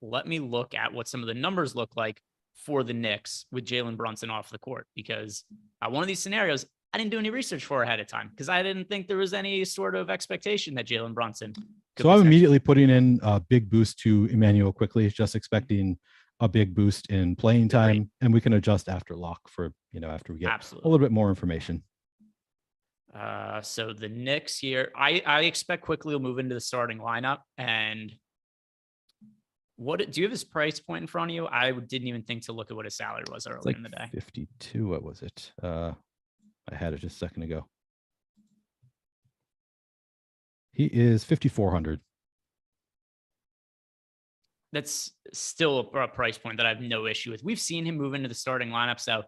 Let me look at what some of the numbers look like for the Knicks with Jalen Brunson off the court, because one of these scenarios I didn't do any research for ahead of time because I didn't think there was any sort of expectation that Jalen Brunson could. So I'm immediately putting in a big boost to Emmanuel quickly, just expecting a big boost in playing time, and we can adjust after lock for, after we get a little bit more information. So the Knicks here, I expect quickly will move into the starting lineup. And do you have his price point in front of you? I didn't even think to look at what his salary was earlier in the day. 52. What was it? I had it just a second ago. He is 5,400. That's still a price point that I have no issue with. We've seen him move into the starting lineup. So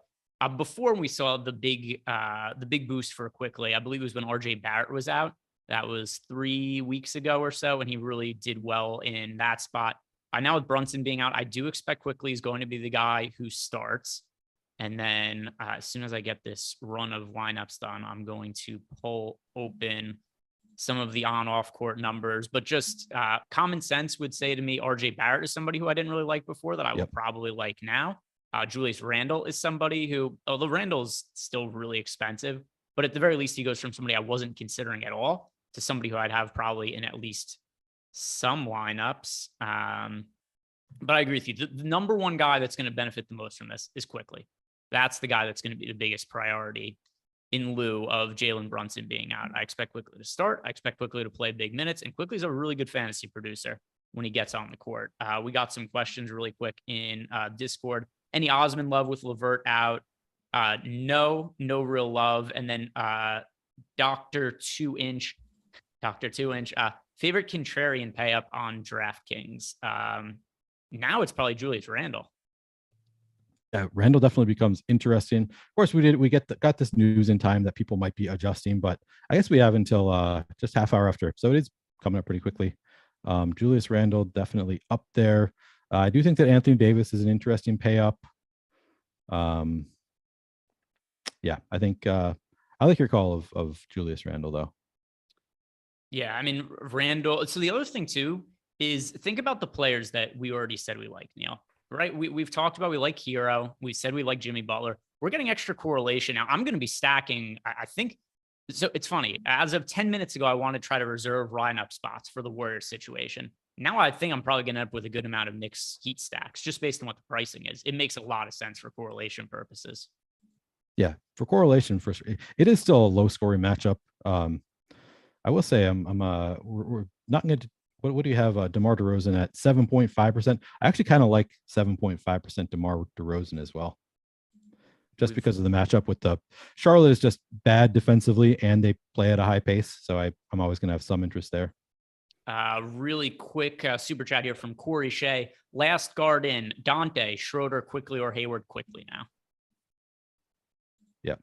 before we saw the big boost for quickly, I believe it was when RJ Barrett was out. That was 3 weeks ago or so, and he really did well in that spot. Now with Brunson being out, I do expect quickly he's going to be the guy who starts. And then as soon as I get this run of lineups done, I'm going to pull open some of the on-off court numbers. But just common sense would say to me, RJ Barrett is somebody who I didn't really like before that I will probably like now. Julius Randle is somebody who, although Randle's still really expensive, but at the very least, he goes from somebody I wasn't considering at all to somebody who I'd have probably in at least some lineups. But I agree with you. The number one guy that's going to benefit the most from this is quickly. That's the guy that's going to be the biggest priority in lieu of Jalen Brunson being out. I expect quickly to start. I expect quickly to play big minutes, and quickly is a really good fantasy producer when he gets on the court. We got some questions really quick in Discord. Any Osmond love with LeVert out? No real love. And then Dr. 2-inch, favorite contrarian pay up on DraftKings. Now it's probably Julius Randle. Yeah, Randle definitely becomes interesting. Of course, we got this news in time that people might be adjusting, but I guess we have until just half hour after, so it is coming up pretty quickly. Julius Randle definitely up there. I do think that Anthony Davis is an interesting pay up. Yeah, I think I like your call of Julius Randle though. Yeah, I mean Randle. So the other thing too is think about the players that we already said we like, Neil. Right? We've talked about we like Hero. We said we like Jimmy Butler. We're getting extra correlation now. I'm going to be stacking. I think so. It's funny. As of 10 minutes ago, I want to try to reserve lineup spots for the Warriors situation. Now I think I'm probably going to end up with a good amount of Knicks Heat stacks just based on what the pricing is. It makes a lot of sense for correlation purposes. Yeah, for correlation, for sure. It is still a low scoring matchup. I will say we're not going to What do you have? DeMar DeRozan at 7.5%. I actually kind of like 7.5% DeMar DeRozan as well, just because of the matchup with the Charlotte is just bad defensively and they play at a high pace. So I'm always going to have some interest there. Really quick super chat here from Corey Shea. Last guard in, Dante, Schroeder quickly or Hayward quickly now. Yep.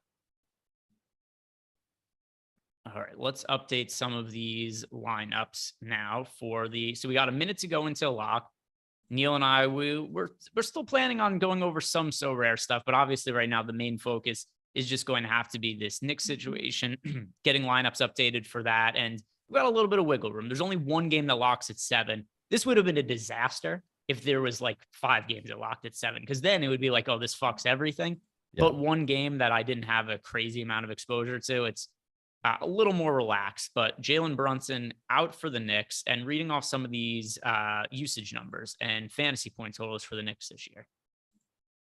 All right, let's update some of these lineups now so we got a minute to go until lock. Neil and I, we're still planning on going over some so rare stuff, but obviously right now the main focus is just going to have to be this Knicks situation, getting lineups updated for that. And we got a little bit of wiggle room. There's only one game that locks at 7. This would have been a disaster if there was like 5 games that locked at 7, because then it would be like, oh, this fucks everything. Yeah. But one game that I didn't have a crazy amount of exposure to, it's a little more relaxed. But Jalen Brunson out for the Knicks, and reading off some of these usage numbers and fantasy point totals for the Knicks this year.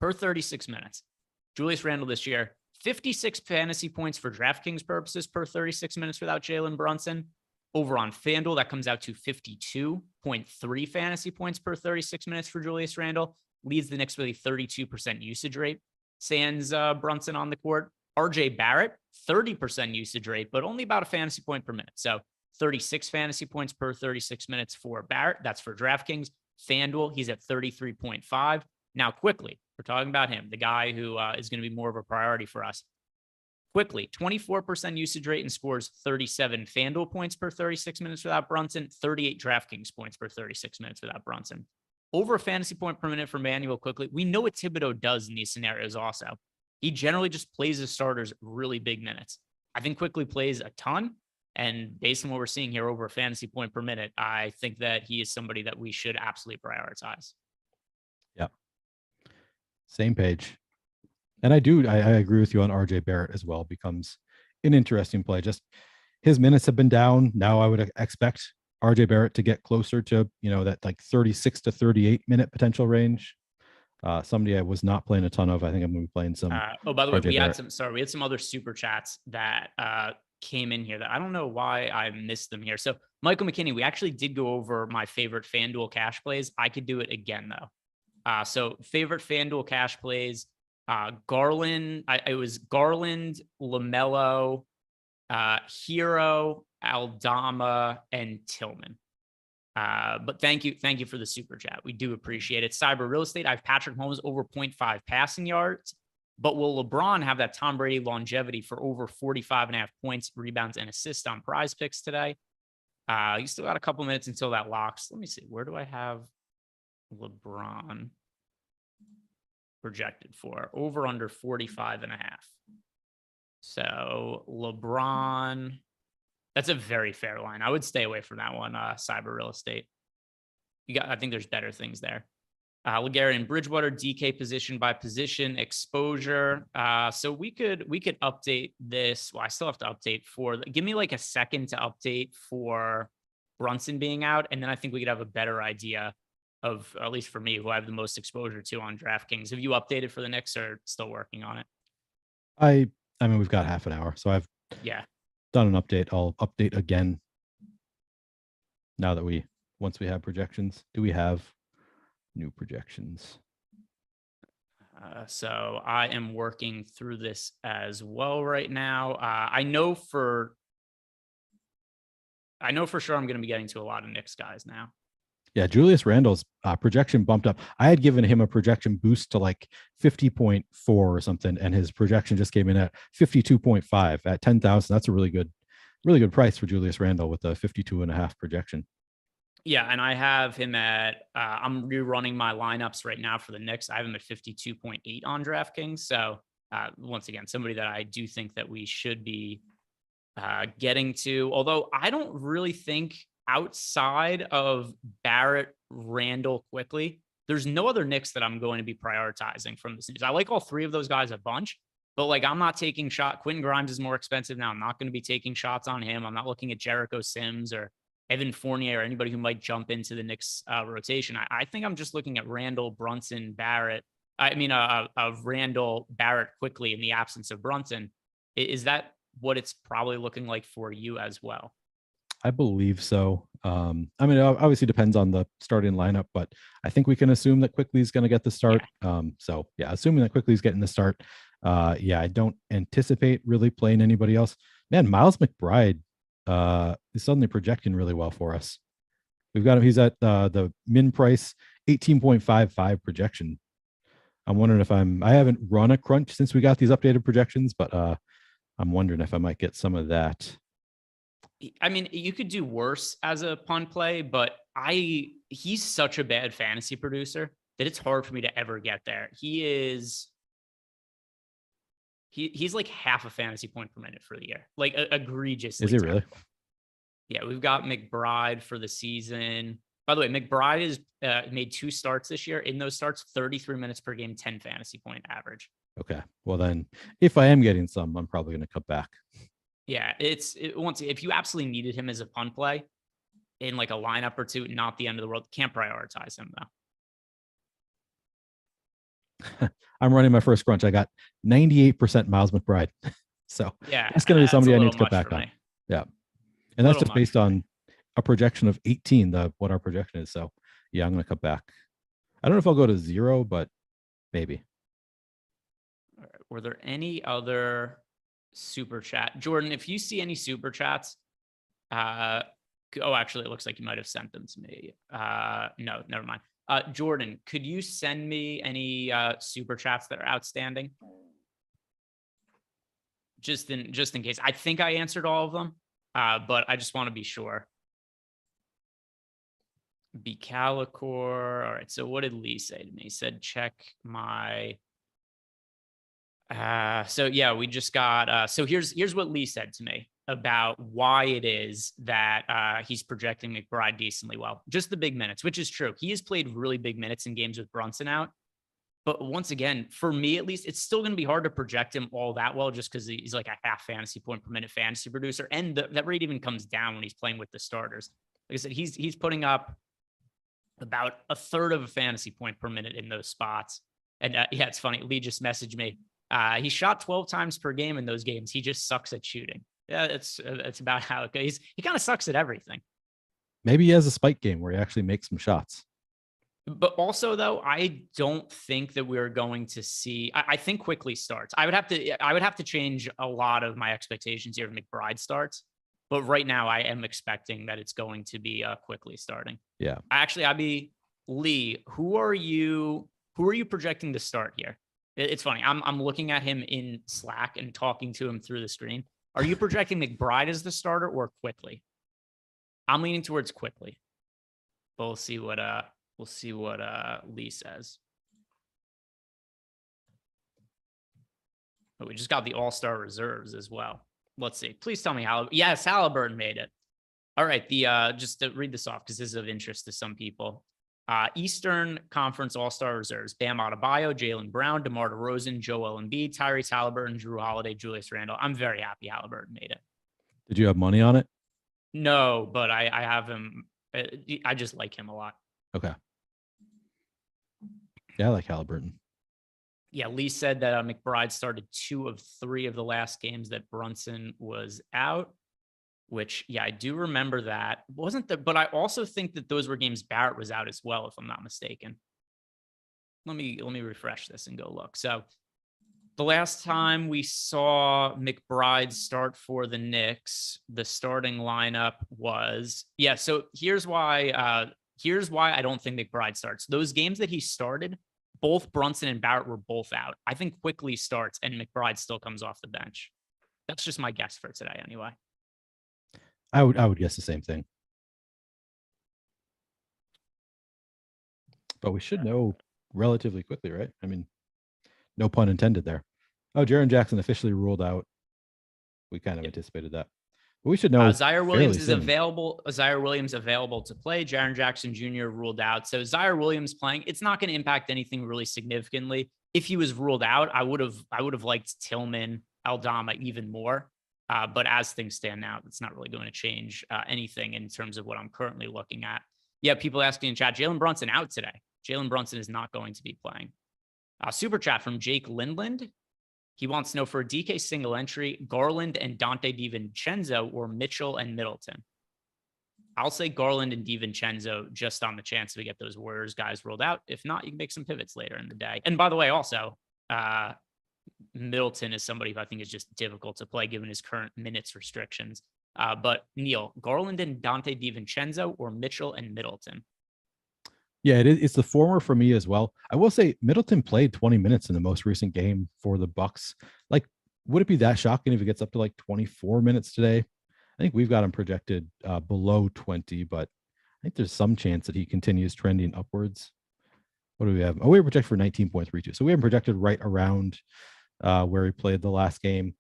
Per 36 minutes, Julius Randle this year, 56 fantasy points for DraftKings purposes per 36 minutes without Jalen Brunson. Over on FanDuel, that comes out to 52.3 fantasy points per 36 minutes for Julius Randle. Leads the Knicks with a 32% usage rate. Sans Brunson on the court. RJ Barrett, 30% usage rate, but only about a fantasy point per minute. So 36 fantasy points per 36 minutes for Barrett. That's for DraftKings. FanDuel, he's at 33.5. Now, quickly, we're talking about him, the guy who is going to be more of a priority for us. Quickly, 24% usage rate and scores 37 FanDuel points per 36 minutes without Brunson, 38 DraftKings points per 36 minutes without Brunson. Over a fantasy point per minute for Manuel Quickly. We know what Thibodeau does in these scenarios also. He generally just plays his starters really big minutes. I think Quickly plays a ton, and based on what we're seeing here over a fantasy point per minute, I think that he is somebody that we should absolutely prioritize. Yeah. Same page. And I agree with you on RJ Barrett as well. Becomes an interesting play. Just his minutes have been down. Now I would expect RJ Barrett to get closer to, that like 36 to 38 minute potential range. Somebody I was not playing a ton of. I think I'm going to be playing some. By the way, we had some other super chats that came in here that I don't know why I missed them here. So Michael McKinney, we actually did go over my favorite FanDuel cash plays. I could do it again though. So favorite FanDuel cash plays. Garland, it was Garland, LaMelo, Hero, Aldama, and Tillman. But thank you for the super chat. We do appreciate it. Cyber Real Estate, I have Patrick Mahomes over 0.5 passing yards, but will LeBron have that Tom Brady longevity for over 45.5 points, rebounds, and assists on Prize Picks today? You still got a couple minutes until that locks. Let me see. Where do I have LeBron projected for? Over under 45.5. So LeBron, that's a very fair line. I would stay away from that one. Cyber Real Estate. I think there's better things there. Legarian and Bridgewater, DK position by position exposure. So we could update this. Well, I still have to update give me like a second to update for Brunson being out. And then I think we could have a better idea of, at least for me, who I have the most exposure to on DraftKings. Have you updated for the Knicks or still working on it? I mean, we've got half an hour, so I've done an update. I'll update again now that once we have projections. Do we have new projections? So I am working through this as well right now. I know for sure I'm going to be getting to a lot of Knicks guys now. Yeah, Julius Randle's projection bumped up. I had given him a projection boost to like 50.4 or something, and his projection just came in at 52.5 at 10,000. That's a really good price for Julius Randle with a 52.5 projection. Yeah, and I have him at, I'm rerunning my lineups right now for the Knicks. I have him at 52.8 on DraftKings. So once again, somebody that I do think that we should be getting to, although I don't really think outside of Barrett, Randall, Quickly, there's no other Knicks that I'm going to be prioritizing from this news. I like all three of those guys a bunch, but like I'm not taking Quentin Grimes is more expensive now. I'm not going to be taking shots on him. I'm not looking at Jericho Sims or Evan Fournier or anybody who might jump into the Knicks rotation. I think I'm just looking at Randall, Brunson, Barrett. Randall, Barrett, Quickly in the absence of Brunson. Is that what it's probably looking like for you as well? I believe so. I mean, it obviously depends on the starting lineup, but I think we can assume that Quickly's going to get the start. So yeah, assuming that Quickly's getting the start. Yeah, I don't anticipate really playing anybody else. Man, Miles McBride is suddenly projecting really well for us. We've got him. He's at the min price 18.55 projection. I'm wondering if I haven't run a crunch since we got these updated projections, but I'm wondering if I might get some of that. I mean, you could do worse as a punt play, but he's such a bad fantasy producer that it's hard for me to ever get there. He's like half a fantasy point per minute for the year, like egregiously. Is he really? Yeah, we've got McBride for the season. By the way, McBride has made 2 starts this year. In those starts, 33 minutes per game, 10 fantasy point average. Okay. Well, then if I am getting some, I'm probably going to cut back. Yeah, if you absolutely needed him as a punt play in like a lineup or two, not the end of the world. Can't prioritize him though. I'm running my first crunch. I got 98% Miles McBride. So yeah, it's going to be somebody I need to cut back on. Yeah. And that's just based on a projection of 18, what our projection is. So yeah, I'm going to cut back. I don't know if I'll go to 0, but maybe. All right. Were there any other super chat? Jordan, if you see any super chats, actually, it looks like you might have sent them to me. No, never mind. Jordan, could you send me any super chats that are outstanding? Just in case. I think I answered all of them, but I just want to be sure. Calicor. All right. So what did Lee say to me? He said, check my. So yeah, we just got. So here's what Lee said to me about why it is that he's projecting McBride decently well. Just the big minutes, which is true. He has played really big minutes in games with Brunson out. But once again, for me at least, it's still going to be hard to project him all that well just because he's like a half fantasy point per minute fantasy producer. And that rate even comes down when he's playing with the starters. Like I said, he's putting up about a third of a fantasy point per minute in those spots. And yeah, it's funny. Lee just messaged me. He shot 12 times per game in those games. He just sucks at shooting. Yeah, it's about how it goes. He kind of sucks at everything. Maybe he has a spike game where he actually makes some shots. But also, though, I don't think that we're going to see. I think Quickly starts. I would have to change a lot of my expectations here if McBride starts. But right now, I am expecting that it's going to be Quickly starting. Yeah. Actually, Lee. Who are you projecting to start here? It's funny. I'm looking at him in Slack and talking to him through the screen. Are you projecting McBride as the starter or Quickly? I'm leaning towards Quickly. But we'll see what Lee says. But we just got the all-star reserves as well. Let's see. Please tell me yes, Halliburton made it. All right. Just to read this off because this is of interest to some people. Eastern Conference All-Star Reserves: Bam Adebayo, Jaylen Brown, DeMar DeRozan, Joel Embiid, Tyrese Halliburton, Drew Holiday, Julius Randle. I'm very happy Halliburton made it. Did you have money on it? No, but I have him. I just like him a lot. Okay. Yeah, I like Halliburton. Yeah, Lee said that McBride started 2 of 3 of the last games that Brunson was out, which, yeah, I do remember that. But I also think that those were games Barrett was out as well, if I'm not mistaken. Let me refresh this and go look. So the last time we saw McBride start for the Knicks, the starting lineup was, yeah, so here's why I don't think McBride starts. Those games that he started, both Brunson and Barrett were both out. I think Quickly starts and McBride still comes off the bench. That's just my guess for today anyway. I would guess the same thing. But we should know relatively quickly, right? I mean, no pun intended there. Oh, Jaren Jackson officially ruled out. We kind of anticipated that. But we should know. Zaire Williams is available. Zaire Williams available to play. Jaren Jackson Jr. ruled out. So Zaire Williams playing. It's not going to impact anything really significantly. If he was ruled out, I would have liked Tillman, Aldama even more. But as things stand now, it's not really going to change anything in terms of what I'm currently looking at. Yeah, people asking in chat, Jalen Brunson out today. Jalen Brunson is not going to be playing. Super chat from Jake Lindland. He wants to know, for a DK single entry, Garland and Dante DiVincenzo or Mitchell and Middleton. I'll say Garland and DiVincenzo just on the chance we get those Warriors guys rolled out. If not, you can make some pivots later in the day. And by the way, also, Middleton is somebody who I think is just difficult to play given his current minutes restrictions. But Neil, Garland and Dante DiVincenzo or Mitchell and Middleton? Yeah, it's the former for me as well. I will say Middleton played 20 minutes in the most recent game for the Bucks. Like, would it be that shocking if he gets up to like 24 minutes today? I think we've got him projected below 20, but I think there's some chance that he continues trending upwards. What do we have? Oh, we were projected for 19.32. So we have him projected right around where he played the last game.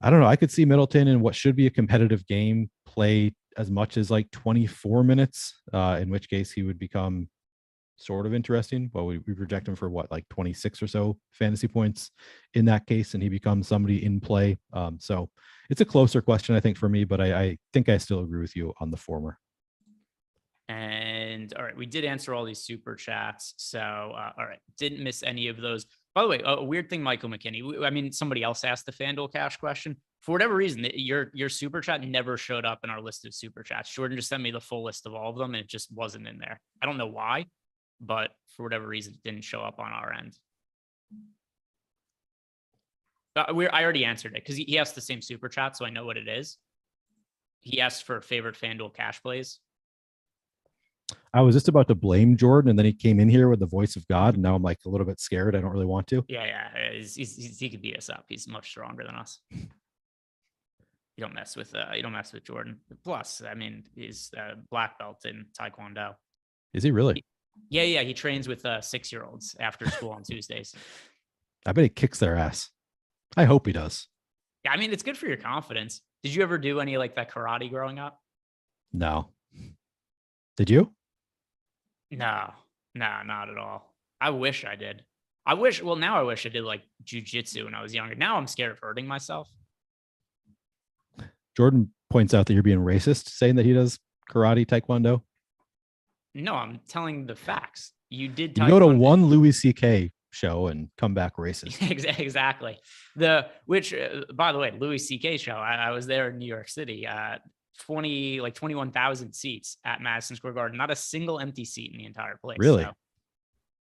I don't know. I could see Middleton in what should be a competitive game play as much as like 24 minutes, in which case he would become sort of interesting. Well, we project him for what, like 26 or so fantasy points in that case, and he becomes somebody in play. So it's a closer question, I think, for me, but I think I still agree with you on the former. And all right, we did answer all these super chats. So, all right, didn't miss any of those. By the way, a weird thing, Michael McKinney. I mean, somebody else asked the FanDuel cash question. For whatever reason, your super chat never showed up in our list of super chats. Jordan just sent me the full list of all of them, and it just wasn't in there. I don't know why, but for whatever reason, it didn't show up on our end. I already answered it because he asked the same super chat, so I know what it is. He asked for favorite FanDuel cash plays. I was just about to blame Jordan, and then he came in here with the voice of God, and now I'm like a little bit scared. I don't really want to. Yeah. He could beat us up. He's much stronger than us. You don't mess with Jordan. Plus, I mean, he's a black belt in Taekwondo. Is he really? Yeah. He trains with 6-year-olds after school on Tuesdays. I bet he kicks their ass. I hope he does. Yeah, I mean, it's good for your confidence. Did you ever do any like that karate growing up? No. Did you? No, not at all. I wish I did. Now I wish I did like jujitsu when I was younger. Now I'm scared of hurting myself. Jordan points out that you're being racist, saying that he does karate, taekwondo. No, I'm telling the facts. You did. You go to one Louis C.K. show and come back racist. Exactly. Which, by the way, Louis C.K. show. I was there in New York City. 21,000 seats at Madison Square Garden. Not a single empty seat in the entire place. Really?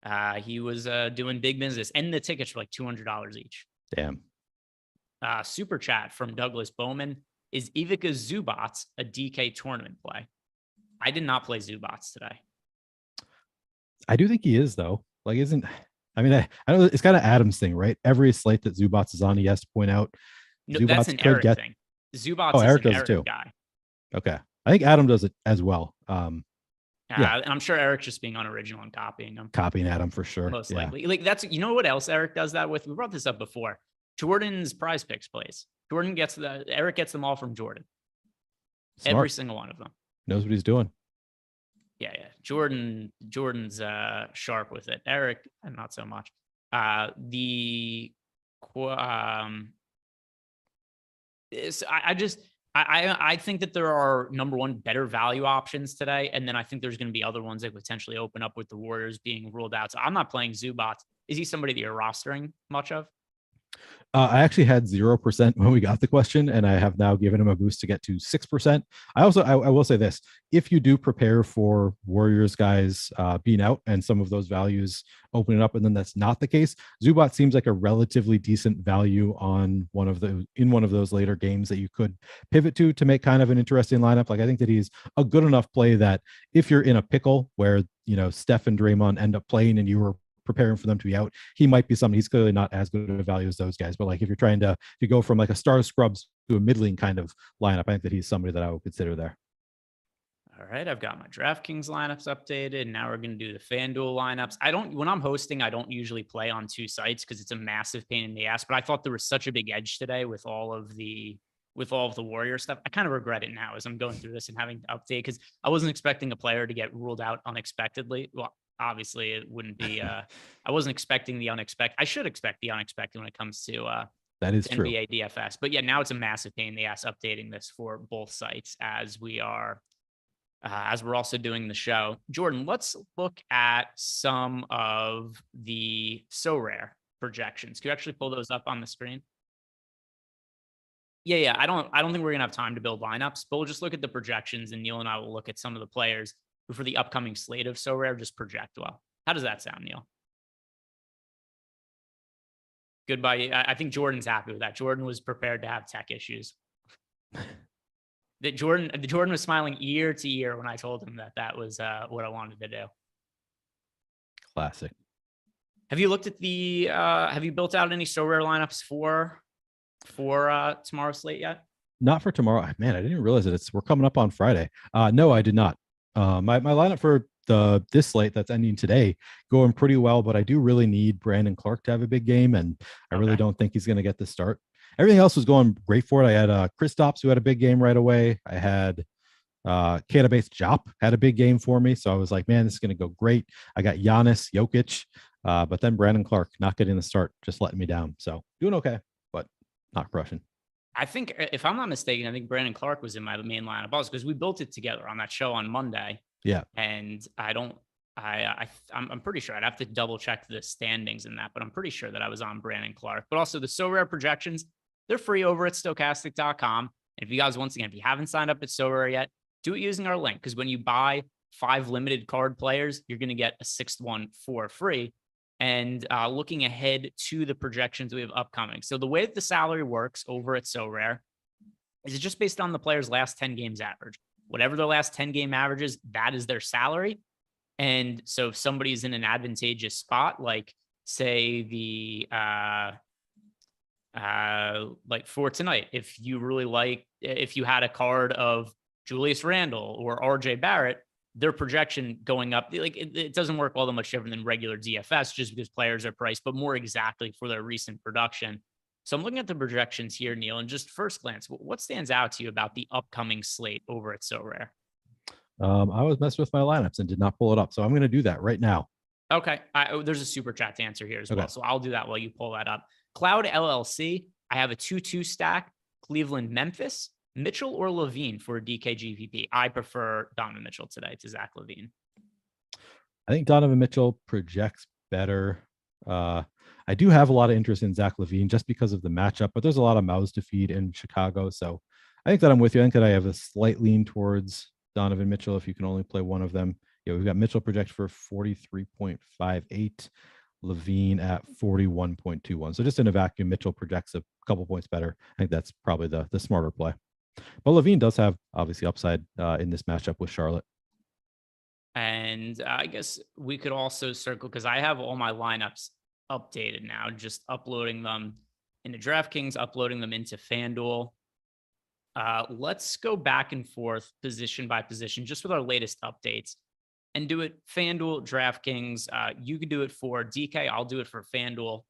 So, he was doing big business, and the tickets were like $200 each. Damn. Super chat from Douglas Bowman. Is Ivica Zubats a DK tournament play? I did not play Zubats today. I do think he is, though. Like, I mean, I know it's kind of Adam's thing, right? Every slate that Zubats is on, he has to point out. No, Zubats that's an Eric thing. Zubats is Eric an does Eric too. guy. Okay. I think Adam does it as well. And I'm sure Eric's just being unoriginal and copying him. Copying Adam for sure. Most likely. Like that's, you know what else Eric does that with? We brought this up before. Jordan's prize picks plays. Eric gets them all from Jordan. Smart. Every single one of them. Knows what he's doing. Yeah. Jordan's sharp with it. Eric, not so much. I think that there are, number one, better value options today. And then I think there's going to be other ones that potentially open up with the Warriors being ruled out. So I'm not playing Zubats. Is he somebody that you're rostering much of? I actually had 0% when we got the question, and I have now given him a boost to get to 6%. I will say this: if you do prepare for Warriors guys being out and some of those values opening up, and then that's not the case, Zubac seems like a relatively decent value on one of those later games that you could pivot to make kind of an interesting lineup. Like, I think that he's a good enough play that if you're in a pickle where Steph and Draymond end up playing and you were preparing for them to be out, he might be somebody. He's clearly not as good of a value as those guys, but like if you go from like a star scrubs to a middling kind of lineup, I think that he's somebody that I would consider there. All right, I've got my DraftKings lineups updated. Now we're going to do the FanDuel lineups. When I'm hosting, I don't usually play on two sites because it's a massive pain in the ass, but I thought there was such a big edge today with all of the Warrior stuff. I kind of regret it now as I'm going through this and having to update, because I wasn't expecting a player to get ruled out unexpectedly. Well, obviously it wouldn't be, I wasn't expecting the unexpected. I should expect the unexpected when it comes to that is true. NBA DFS. But yeah, now it's a massive pain in the ass updating this for both sites as we're also doing the show. Jordan, let's look at some of the So Rare projections. Can you actually pull those up on the screen? Yeah. I don't think we're gonna have time to build lineups, but we'll just look at the projections, and Neil and I will look at some of the players who, for the upcoming slate of So Rare, just project well. How does that sound, Neil? Goodbye. I think Jordan's happy with that. Jordan was prepared to have tech issues. Jordan was smiling ear to ear when I told him that was what I wanted to do. Classic. Have you looked at have you built out any So Rare lineups for tomorrow's slate yet? Not for tomorrow. Man, I didn't realize that we're coming up on Friday. No, I did not. My lineup for this slate that's ending today going pretty well, but I do really need Brandon Clark to have a big game, and I really don't think he's going to get the start. Everything else was going great for it. I had Kristaps, who had a big game right away. I had Canabase Jop had a big game for me, so I was like, man, this is going to go great. I got Giannis, Jokic, but then Brandon Clark not getting the start, just letting me down. So doing okay, but not crushing. I think, if I'm not mistaken, I think Brandon Clark was in my main lineup also, because we built it together on that show on Monday. Yeah. And I'm pretty sure I'd have to double check the standings in that, but I'm pretty sure that I was on Brandon Clark. But also the So Rare projections, they're free over at Stokastic.com. And if you guys, once again, if you haven't signed up at So Rare yet, do it using our link, because when you buy 5 limited card players, you're going to get a 6th one for free. And looking ahead to the projections we have upcoming. So the way that the salary works over at So Rare is it's just based on the player's last 10 games average. Whatever their last 10 game averages, that is their salary. And so if somebody's in an advantageous spot, like say like for tonight, if you had a card of Julius Randle or RJ Barrett, their projection going up, like it doesn't work all that much different than regular DFS, just because players are priced, but more exactly for their recent production. So I'm looking at the projections here, Neil, and just first glance, what stands out to you about the upcoming slate over at So Rare? I was messing with my lineups and did not pull it up, so I'm going to do that right now. Okay. There's a super chat to answer here as well, so I'll do that while you pull that up. Cloud LLC, I have a 2-2 stack, Cleveland, Memphis, Mitchell or Levine for DKGPP. I prefer Donovan Mitchell today to Zach Levine. I think Donovan Mitchell projects better. I do have a lot of interest in Zach Levine just because of the matchup, but there's a lot of mouths to feed in Chicago. So I think that I'm with you. I think that I have a slight lean towards Donovan Mitchell if you can only play one of them. We've got Mitchell projected for 43.58, Levine at 41.21. So just in a vacuum, Mitchell projects a couple points better. I think that's probably the smarter play. But Levine does have obviously upside in this matchup with Charlotte. And I guess we could also circle, because I have all my lineups updated now, just uploading them into DraftKings, uploading them into FanDuel. Let's go back and forth position by position, just with our latest updates, and do it FanDuel, DraftKings. You could do it for DK. I'll do it for FanDuel.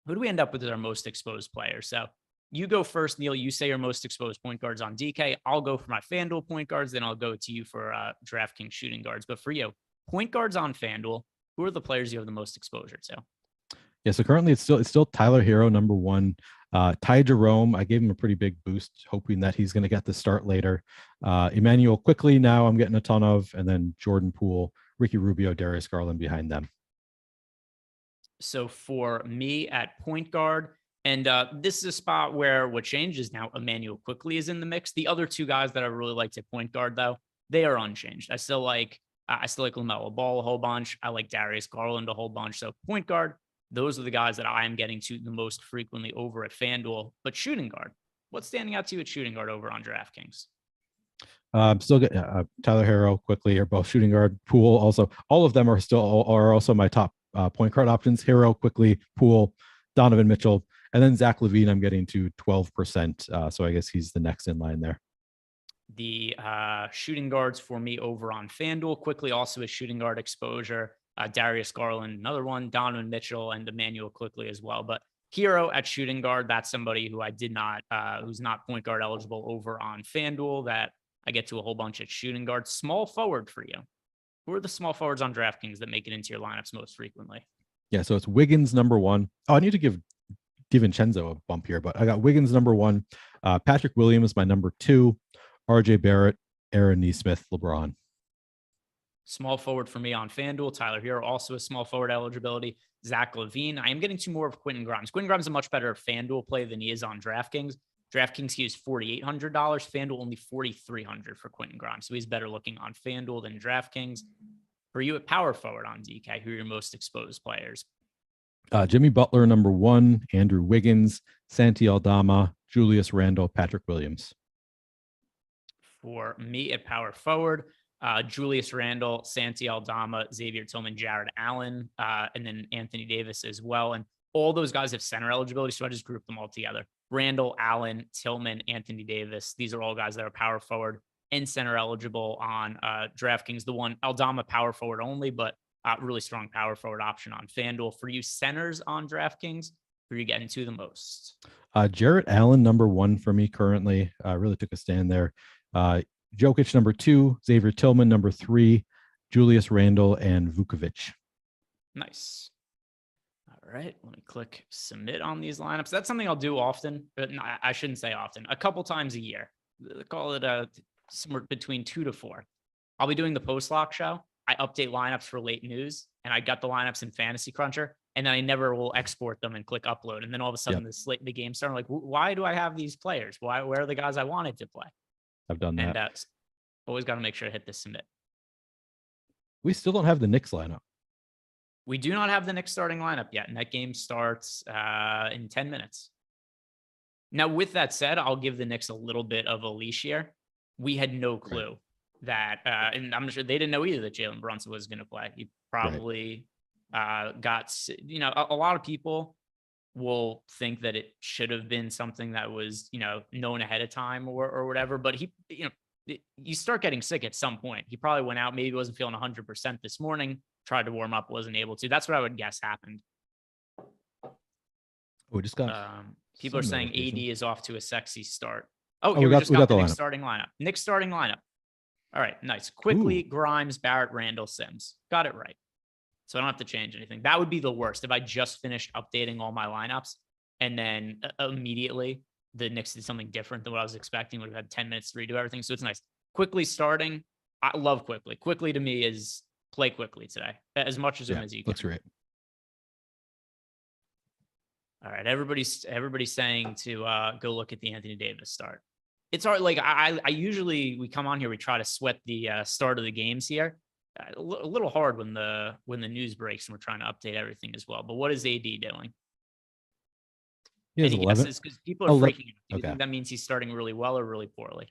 Who do we end up with as our most exposed player? So you go first, Neil. You say your most exposed point guards on DK. I'll go for my FanDuel point guards. Then I'll go to you for DraftKings shooting guards. But for you, point guards on FanDuel, who are the players you have the most exposure to? Yeah, so currently it's still Tyler Hero, number 1. Ty Jerome, I gave him a pretty big boost, hoping that he's going to get the start later. Emmanuel quickly now I'm getting a ton of, and then Jordan Poole, Ricky Rubio, Darius Garland behind them. So for me at point guard, and this is a spot where what changes now, Emmanuel quickly is in the mix. The other 2 guys that I really liked at point guard, though, they are unchanged. I still like LaMelo Ball a whole bunch. I like Darius Garland a whole bunch. So point guard, those are the guys that I am getting to the most frequently over at FanDuel. But shooting guard, what's standing out to you at shooting guard over on DraftKings? Still get Tyler Hero, quickly are both shooting guard. Poole also, all of them are also my top point guard options. Hero, quickly, Poole, Donovan Mitchell, and then Zach Levine. I'm getting to 12%, so I guess he's the next in line there. The shooting guards for me over on FanDuel, quickly also a shooting guard exposure. Darius Garland, another one, Donovan Mitchell, and Emmanuel quickly as well. But Hero at shooting guard, that's somebody who I did not, who's not point guard eligible over on FanDuel, that I get to a whole bunch at shooting guard. Small forward for you. Who are the small forwards on DraftKings that make it into your lineups most frequently? Yeah, so it's Wiggins, number 1. Oh, I need to give DiVincenzo a bump here, but I got Wiggins, number 1. Patrick Williams, my number 2. RJ Barrett, Aaron Nesmith, LeBron. Small forward for me on FanDuel. Tyler Hero, also a small forward eligibility. Zach Levine. I am getting to more of Quentin Grimes. Quentin Grimes is a much better FanDuel play than he is on DraftKings. DraftKings, he was $4,800. FanDuel only $4,300 for Quentin Grimes. So he's better looking on FanDuel than DraftKings. For you at power forward on DK, who are your most exposed players? Jimmy Butler, number 1, Andrew Wiggins, Santi Aldama, Julius Randle, Patrick Williams. For me at power forward, Julius Randle, Santi Aldama, Xavier Tillman, Jared Allen, and then Anthony Davis as well. And all those guys have center eligibility, so I just grouped them all together. Randle, Allen, Tillman, Anthony Davis. These are all guys that are power forward and center eligible on DraftKings. The one Aldama power forward only, but really strong power forward option on FanDuel. For you centers on DraftKings, who are you getting to the most? Jarrett Allen, number 1 for me currently. Really took a stand there. Jokic, number 2, Xavier Tillman, number 3, Julius Randle, and Vukovic. Nice. All right, let me click submit on these lineups. That's something I'll do often, but no, I shouldn't say often. A couple times a year. Call it somewhere between 2 to 4. I'll be doing the post-lock show. I update lineups for late news, and I got the lineups in Fantasy Cruncher, and then I never will export them and click upload. And then all of a sudden, the game started. Like, why do I have these players? Where are the guys I wanted to play? I've done that. And always got to make sure to hit the submit. We still don't have the Knicks lineup. We do not have the Knicks starting lineup yet, and that game starts in 10 minutes. Now, with that said, I'll give the Knicks a little bit of a leash here. We had no clue that, and I'm sure they didn't know either that Jalen Brunson was going to play. He probably got, a lot of people will think that it should have been something that was, known ahead of time or whatever. But he, you start getting sick at some point. He probably went out, maybe wasn't feeling 100% this morning, tried to warm up, wasn't able to. That's what I would guess happened. We just got people are saying AD is off to a sexy start. We got the Knicks starting lineup. Knicks starting lineup. All right, nice. Quickly, Grimes, Barrett, Randall, Sims. Got it right. So I don't have to change anything. That would be the worst if I just finished updating all my lineups and then immediately the Knicks did something different than what I was expecting. Would have had 10 minutes to redo everything. So it's nice. Quickly starting. I love quickly. Quickly to me is play quickly today. As much as as you can. Looks great. All right. Everybody's saying to go look at the Anthony Davis start. It's hard. Like I usually, we come on here, we try to sweat the start of the games here. A little hard when the news breaks and we're trying to update everything as well. But what is AD doing? He has 11. Because people are freaking out. Do you think that means he's starting really well or really poorly?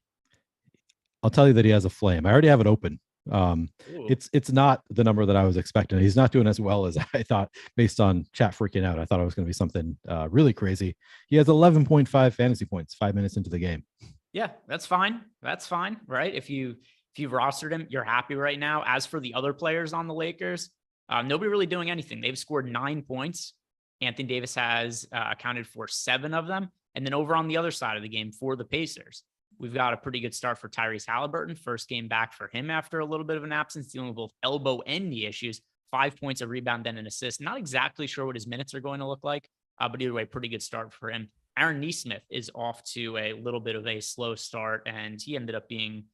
I'll tell you that he has a flame. I already have it open. It's not the number that I was expecting. He's not doing as well as I thought based on chat freaking out. I thought it was going to be something really crazy. He has 11.5 fantasy points 5 minutes into the game. Yeah, that's fine. That's fine, right? If you've rostered him, you're happy right now. As for the other players on the Lakers, nobody really doing anything. They've scored 9 points. Anthony Davis has accounted for 7 of them. And then over on the other side of the game for the Pacers, we've got a pretty good start for Tyrese Halliburton. First game back for him after a little bit of an absence, dealing with both elbow and knee issues. 5 points, a rebound, and an assist. Not exactly sure what his minutes are going to look like, but either way, pretty good start for him. Aaron Nesmith is off to a little bit of a slow start, and he ended up being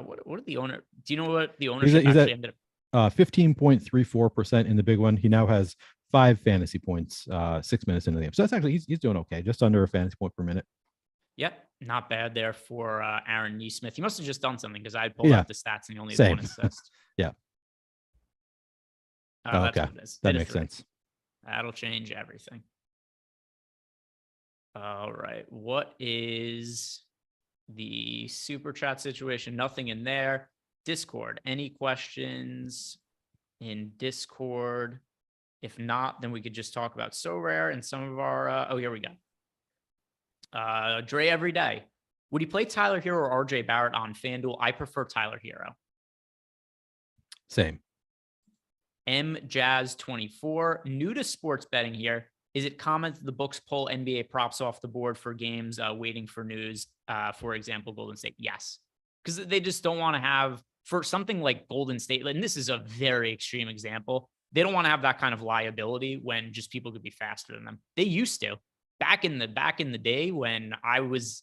what are the owner? Do you know what the ownership actually ended up? 15.34% in the big one. He now has 5 fantasy points 6 minutes into the game. So that's actually he's doing okay, just under a fantasy point per minute. Yep, not bad there for Aaron Nesmith. He must have just done something because I pulled out the stats and he only had 1 assist. Yeah. That's okay, what it is. that makes sense. That'll change everything. All right, what is the super chat situation? Nothing in there. Discord, any questions in Discord? If not, then we could just talk about So Rare and some of our here we go. Dre every day. Would he play Tyler Hero or RJ Barrett on FanDuel? I prefer Tyler Hero. Same. M Jazz 24, new to sports betting here. Is it common that the books pull NBA props off the board for games waiting for news? For example, Golden State. Yes, because they just don't want to have, for something like Golden State, and this is a very extreme example, they don't want to have that kind of liability when just people could be faster than them. They used to. Back in the day when I was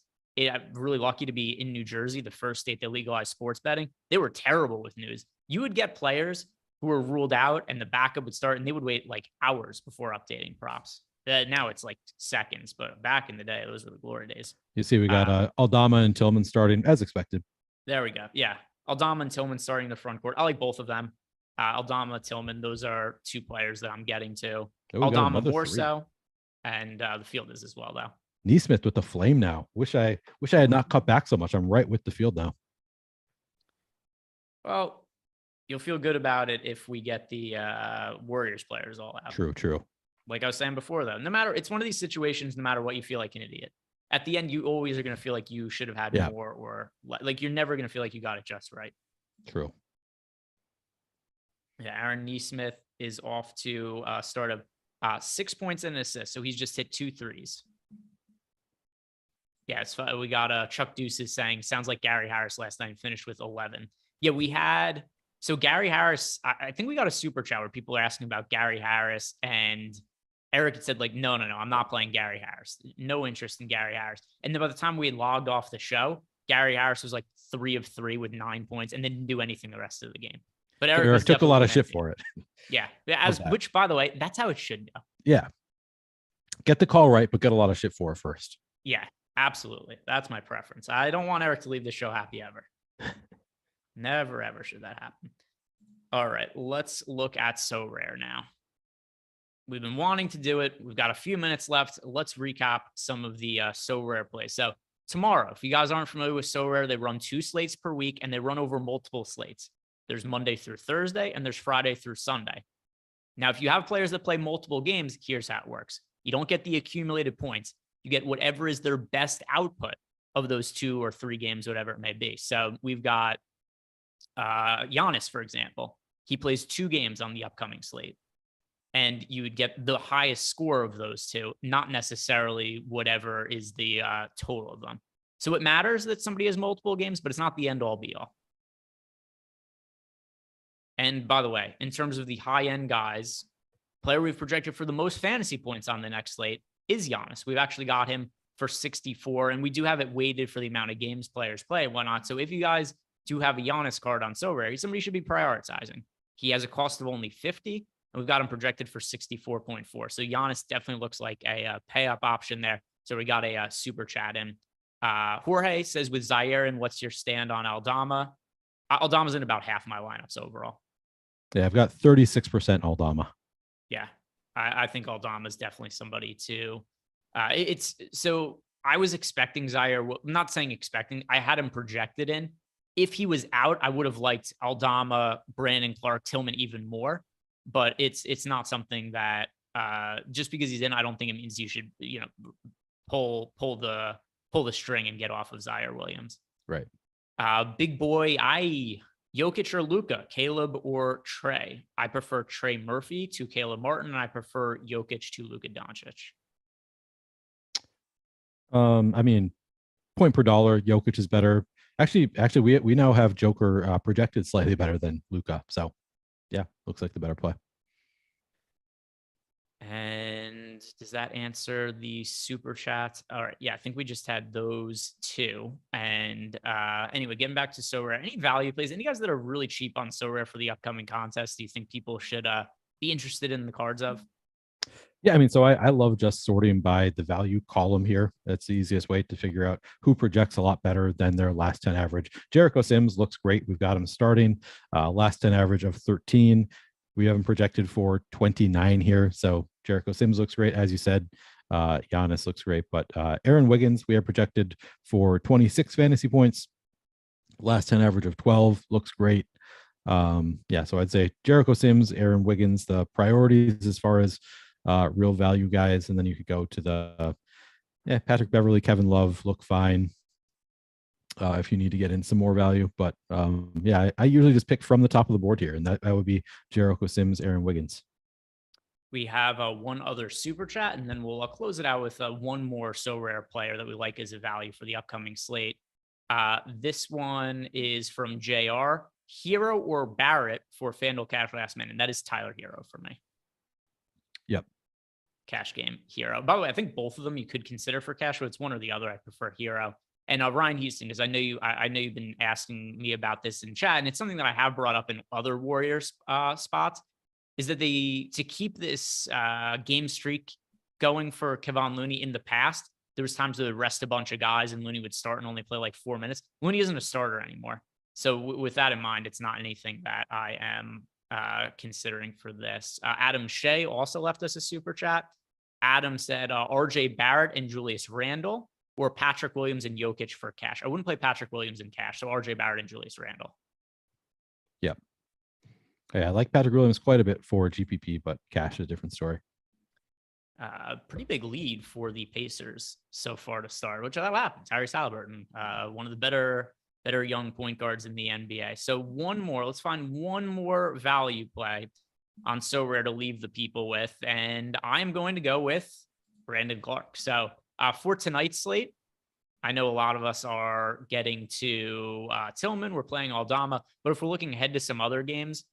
really lucky to be in New Jersey, the first state that legalized sports betting, they were terrible with news. You would get players who were ruled out and the backup would start and they would wait like hours before updating props. Now it's like seconds, but back in the day, those were the glory days. You see, we got Aldama and Tillman starting as expected. There we go. Yeah. Aldama and Tillman starting the front court. I like both of them. Aldama, Tillman, those are two players that I'm getting to. Oh, we got Aldama another more three. so. And the field is as well, though. Neesmith with the flame now. Wish I had not cut back so much. I'm right with the field now. Well, you'll feel good about it if we get the Warriors players all out. True. Like I was saying before, though, it's one of these situations, no matter what, you feel like an idiot. At the end, you always are going to feel like you should have had more, or like you're never going to feel like you got it just right. True. Yeah, Aaron Neesmith is off to start of 6 points and an assist. So he's just hit 2 threes. Yeah, it's fun. We got Chuck Deuces saying, sounds like Gary Harris last night, finished with 11. Yeah, we had, so Gary Harris, I think we got a super chat where people are asking about Gary Harris, and Eric had said like, no, I'm not playing Gary Harris. No interest in Gary Harris. And then by the time we had logged off the show, Gary Harris was like 3 of 3 with 9 points and didn't do anything the rest of the game. But Eric took a lot of shit for it. Yeah. Which, by the way, that's how it should go. Yeah. Get the call right, but get a lot of shit for it first. Yeah, absolutely. That's my preference. I don't want Eric to leave the show happy ever. Never, ever should that happen. All right, let's look at So Rare now. We've been wanting to do it. We've got a few minutes left. Let's recap some of the So Rare plays. So tomorrow, if you guys aren't familiar with So Rare, they run 2 slates per week and they run over multiple slates. There's Monday through Thursday and there's Friday through Sunday. Now, if you have players that play multiple games, here's how it works. You don't get the accumulated points. You get whatever is their best output of those 2 or 3 games, whatever it may be. So we've got Giannis, for example. He plays 2 games on the upcoming slate. And you would get the highest score of those 2, not necessarily whatever is the total of them. So it matters that somebody has multiple games, but it's not the end all be all. And by the way, in terms of the high end guys, player we've projected for the most fantasy points on the next slate is Giannis. We've actually got him for 64, and we do have it weighted for the amount of games players play and whatnot. So if you guys do have a Giannis card on So Rare, somebody should be prioritizing. He has a cost of only 50. And we've got him projected for 64.4. So Giannis definitely looks like a pay up option there. So we got a super chat in. Jorge says, with Zaire, and what's your stand on Aldama? Aldama's in about half my lineups overall. Yeah, I've got 36% Aldama. Yeah, I think Aldama is definitely somebody to. So I was expecting Zaire. Well, I'm not saying expecting. I had him projected in. If he was out, I would have liked Aldama, Brandon Clark, Tillman even more. But it's not something that just because he's in, I don't think it means you should, pull the string and get off of Zaire Williams. Right. Big boy, Jokic or Luka, Caleb or Trey. I prefer Trey Murphy to Caleb Martin, and I prefer Jokic to Luka Doncic. I mean, point per dollar, Jokic is better. Actually, we now have Joker projected slightly better than Luka. So yeah, looks like the better play. And does that answer the super chat? All right. Yeah, I think we just had those 2. And anyway, getting back to So Rare, any value plays, any guys that are really cheap on So Rare for the upcoming contest, do you think people should be interested in the cards of? Yeah, I mean, so I love just sorting by the value column here. That's the easiest way to figure out who projects a lot better than their last 10 average. Jericho Sims looks great. We've got him starting last 10 average of 13. We have him projected for 29 here. So Jericho Sims looks great. As you said, Giannis looks great, but Aaron Wiggins, we have projected for 26 fantasy points. Last 10 average of 12 looks great. Yeah, so I'd say Jericho Sims, Aaron Wiggins, the priorities as far as real value guys, and then you could go to the Patrick Beverly, Kevin Love look fine if you need to get in some more value. But yeah, I usually just pick from the top of the board here, and that would be Jericho Sims, Aaron Wiggins. We have one other super chat, and then we'll close it out with one more So Rare player that we like as a value for the upcoming slate. This one is from JR. Hero or Barrett for FanDuel Cash Last Minute, and that is Tyler Hero for me. Yep. Cash game Hero. By the way, I think both of them you could consider for cash, but it's one or the other. I prefer Hero. And Ryan Houston, because I know you've been asking me about this in chat, and it's something that I have brought up in other Warriors spots, is that to keep this game streak going for Kevon Looney in the past. There was times where they rest a bunch of guys and Looney would start and only play like 4 minutes. Looney isn't a starter anymore. So with that in mind, it's not anything that I am considering for this. Adam Shea also left us a super chat. Adam said RJ Barrett and Julius Randle, or Patrick Williams and Jokic for cash. I wouldn't play Patrick Williams in cash. So RJ Barrett and Julius Randle. Yeah. Yeah, I like Patrick Williams quite a bit for GPP, but cash is a different story. Pretty big lead for the Pacers so far to start, which wow, Tyrese Halliburton, one of the better young point guards in the NBA. So let's find one more value play on So Rare to leave the people with. And I'm going to go with Brandon Clark. So for tonight's slate, I know a lot of us are getting to Tillman. We're playing Aldama. But if we're looking ahead to some other games,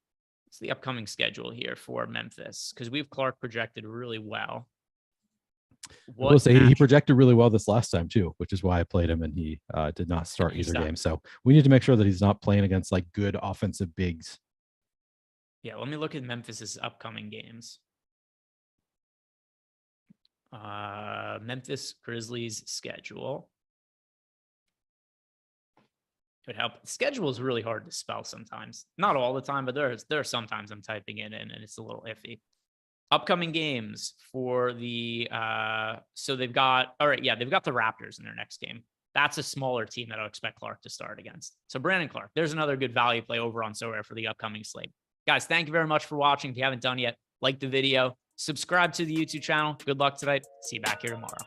it's the upcoming schedule here for Memphis, because we've Clark projected really well. I will say he projected really well this last time too, which is why I played him, and he did not start either game. So we need to make sure that he's not playing against like good offensive bigs. Yeah, let me look at Memphis's upcoming games. Memphis Grizzlies schedule. It would help. The schedule is really hard to spell sometimes. Not all the time, but there are sometimes I'm typing it in and it's a little iffy. Upcoming games for the so they've got the Raptors in their next game. That's a smaller team that I expect Clark to start against. So Brandon Clark, there's another good value play over on So Rare for the upcoming slate. Guys, thank you very much for watching. If you haven't done yet, like the video, subscribe to the YouTube channel. Good luck tonight. See you back here tomorrow.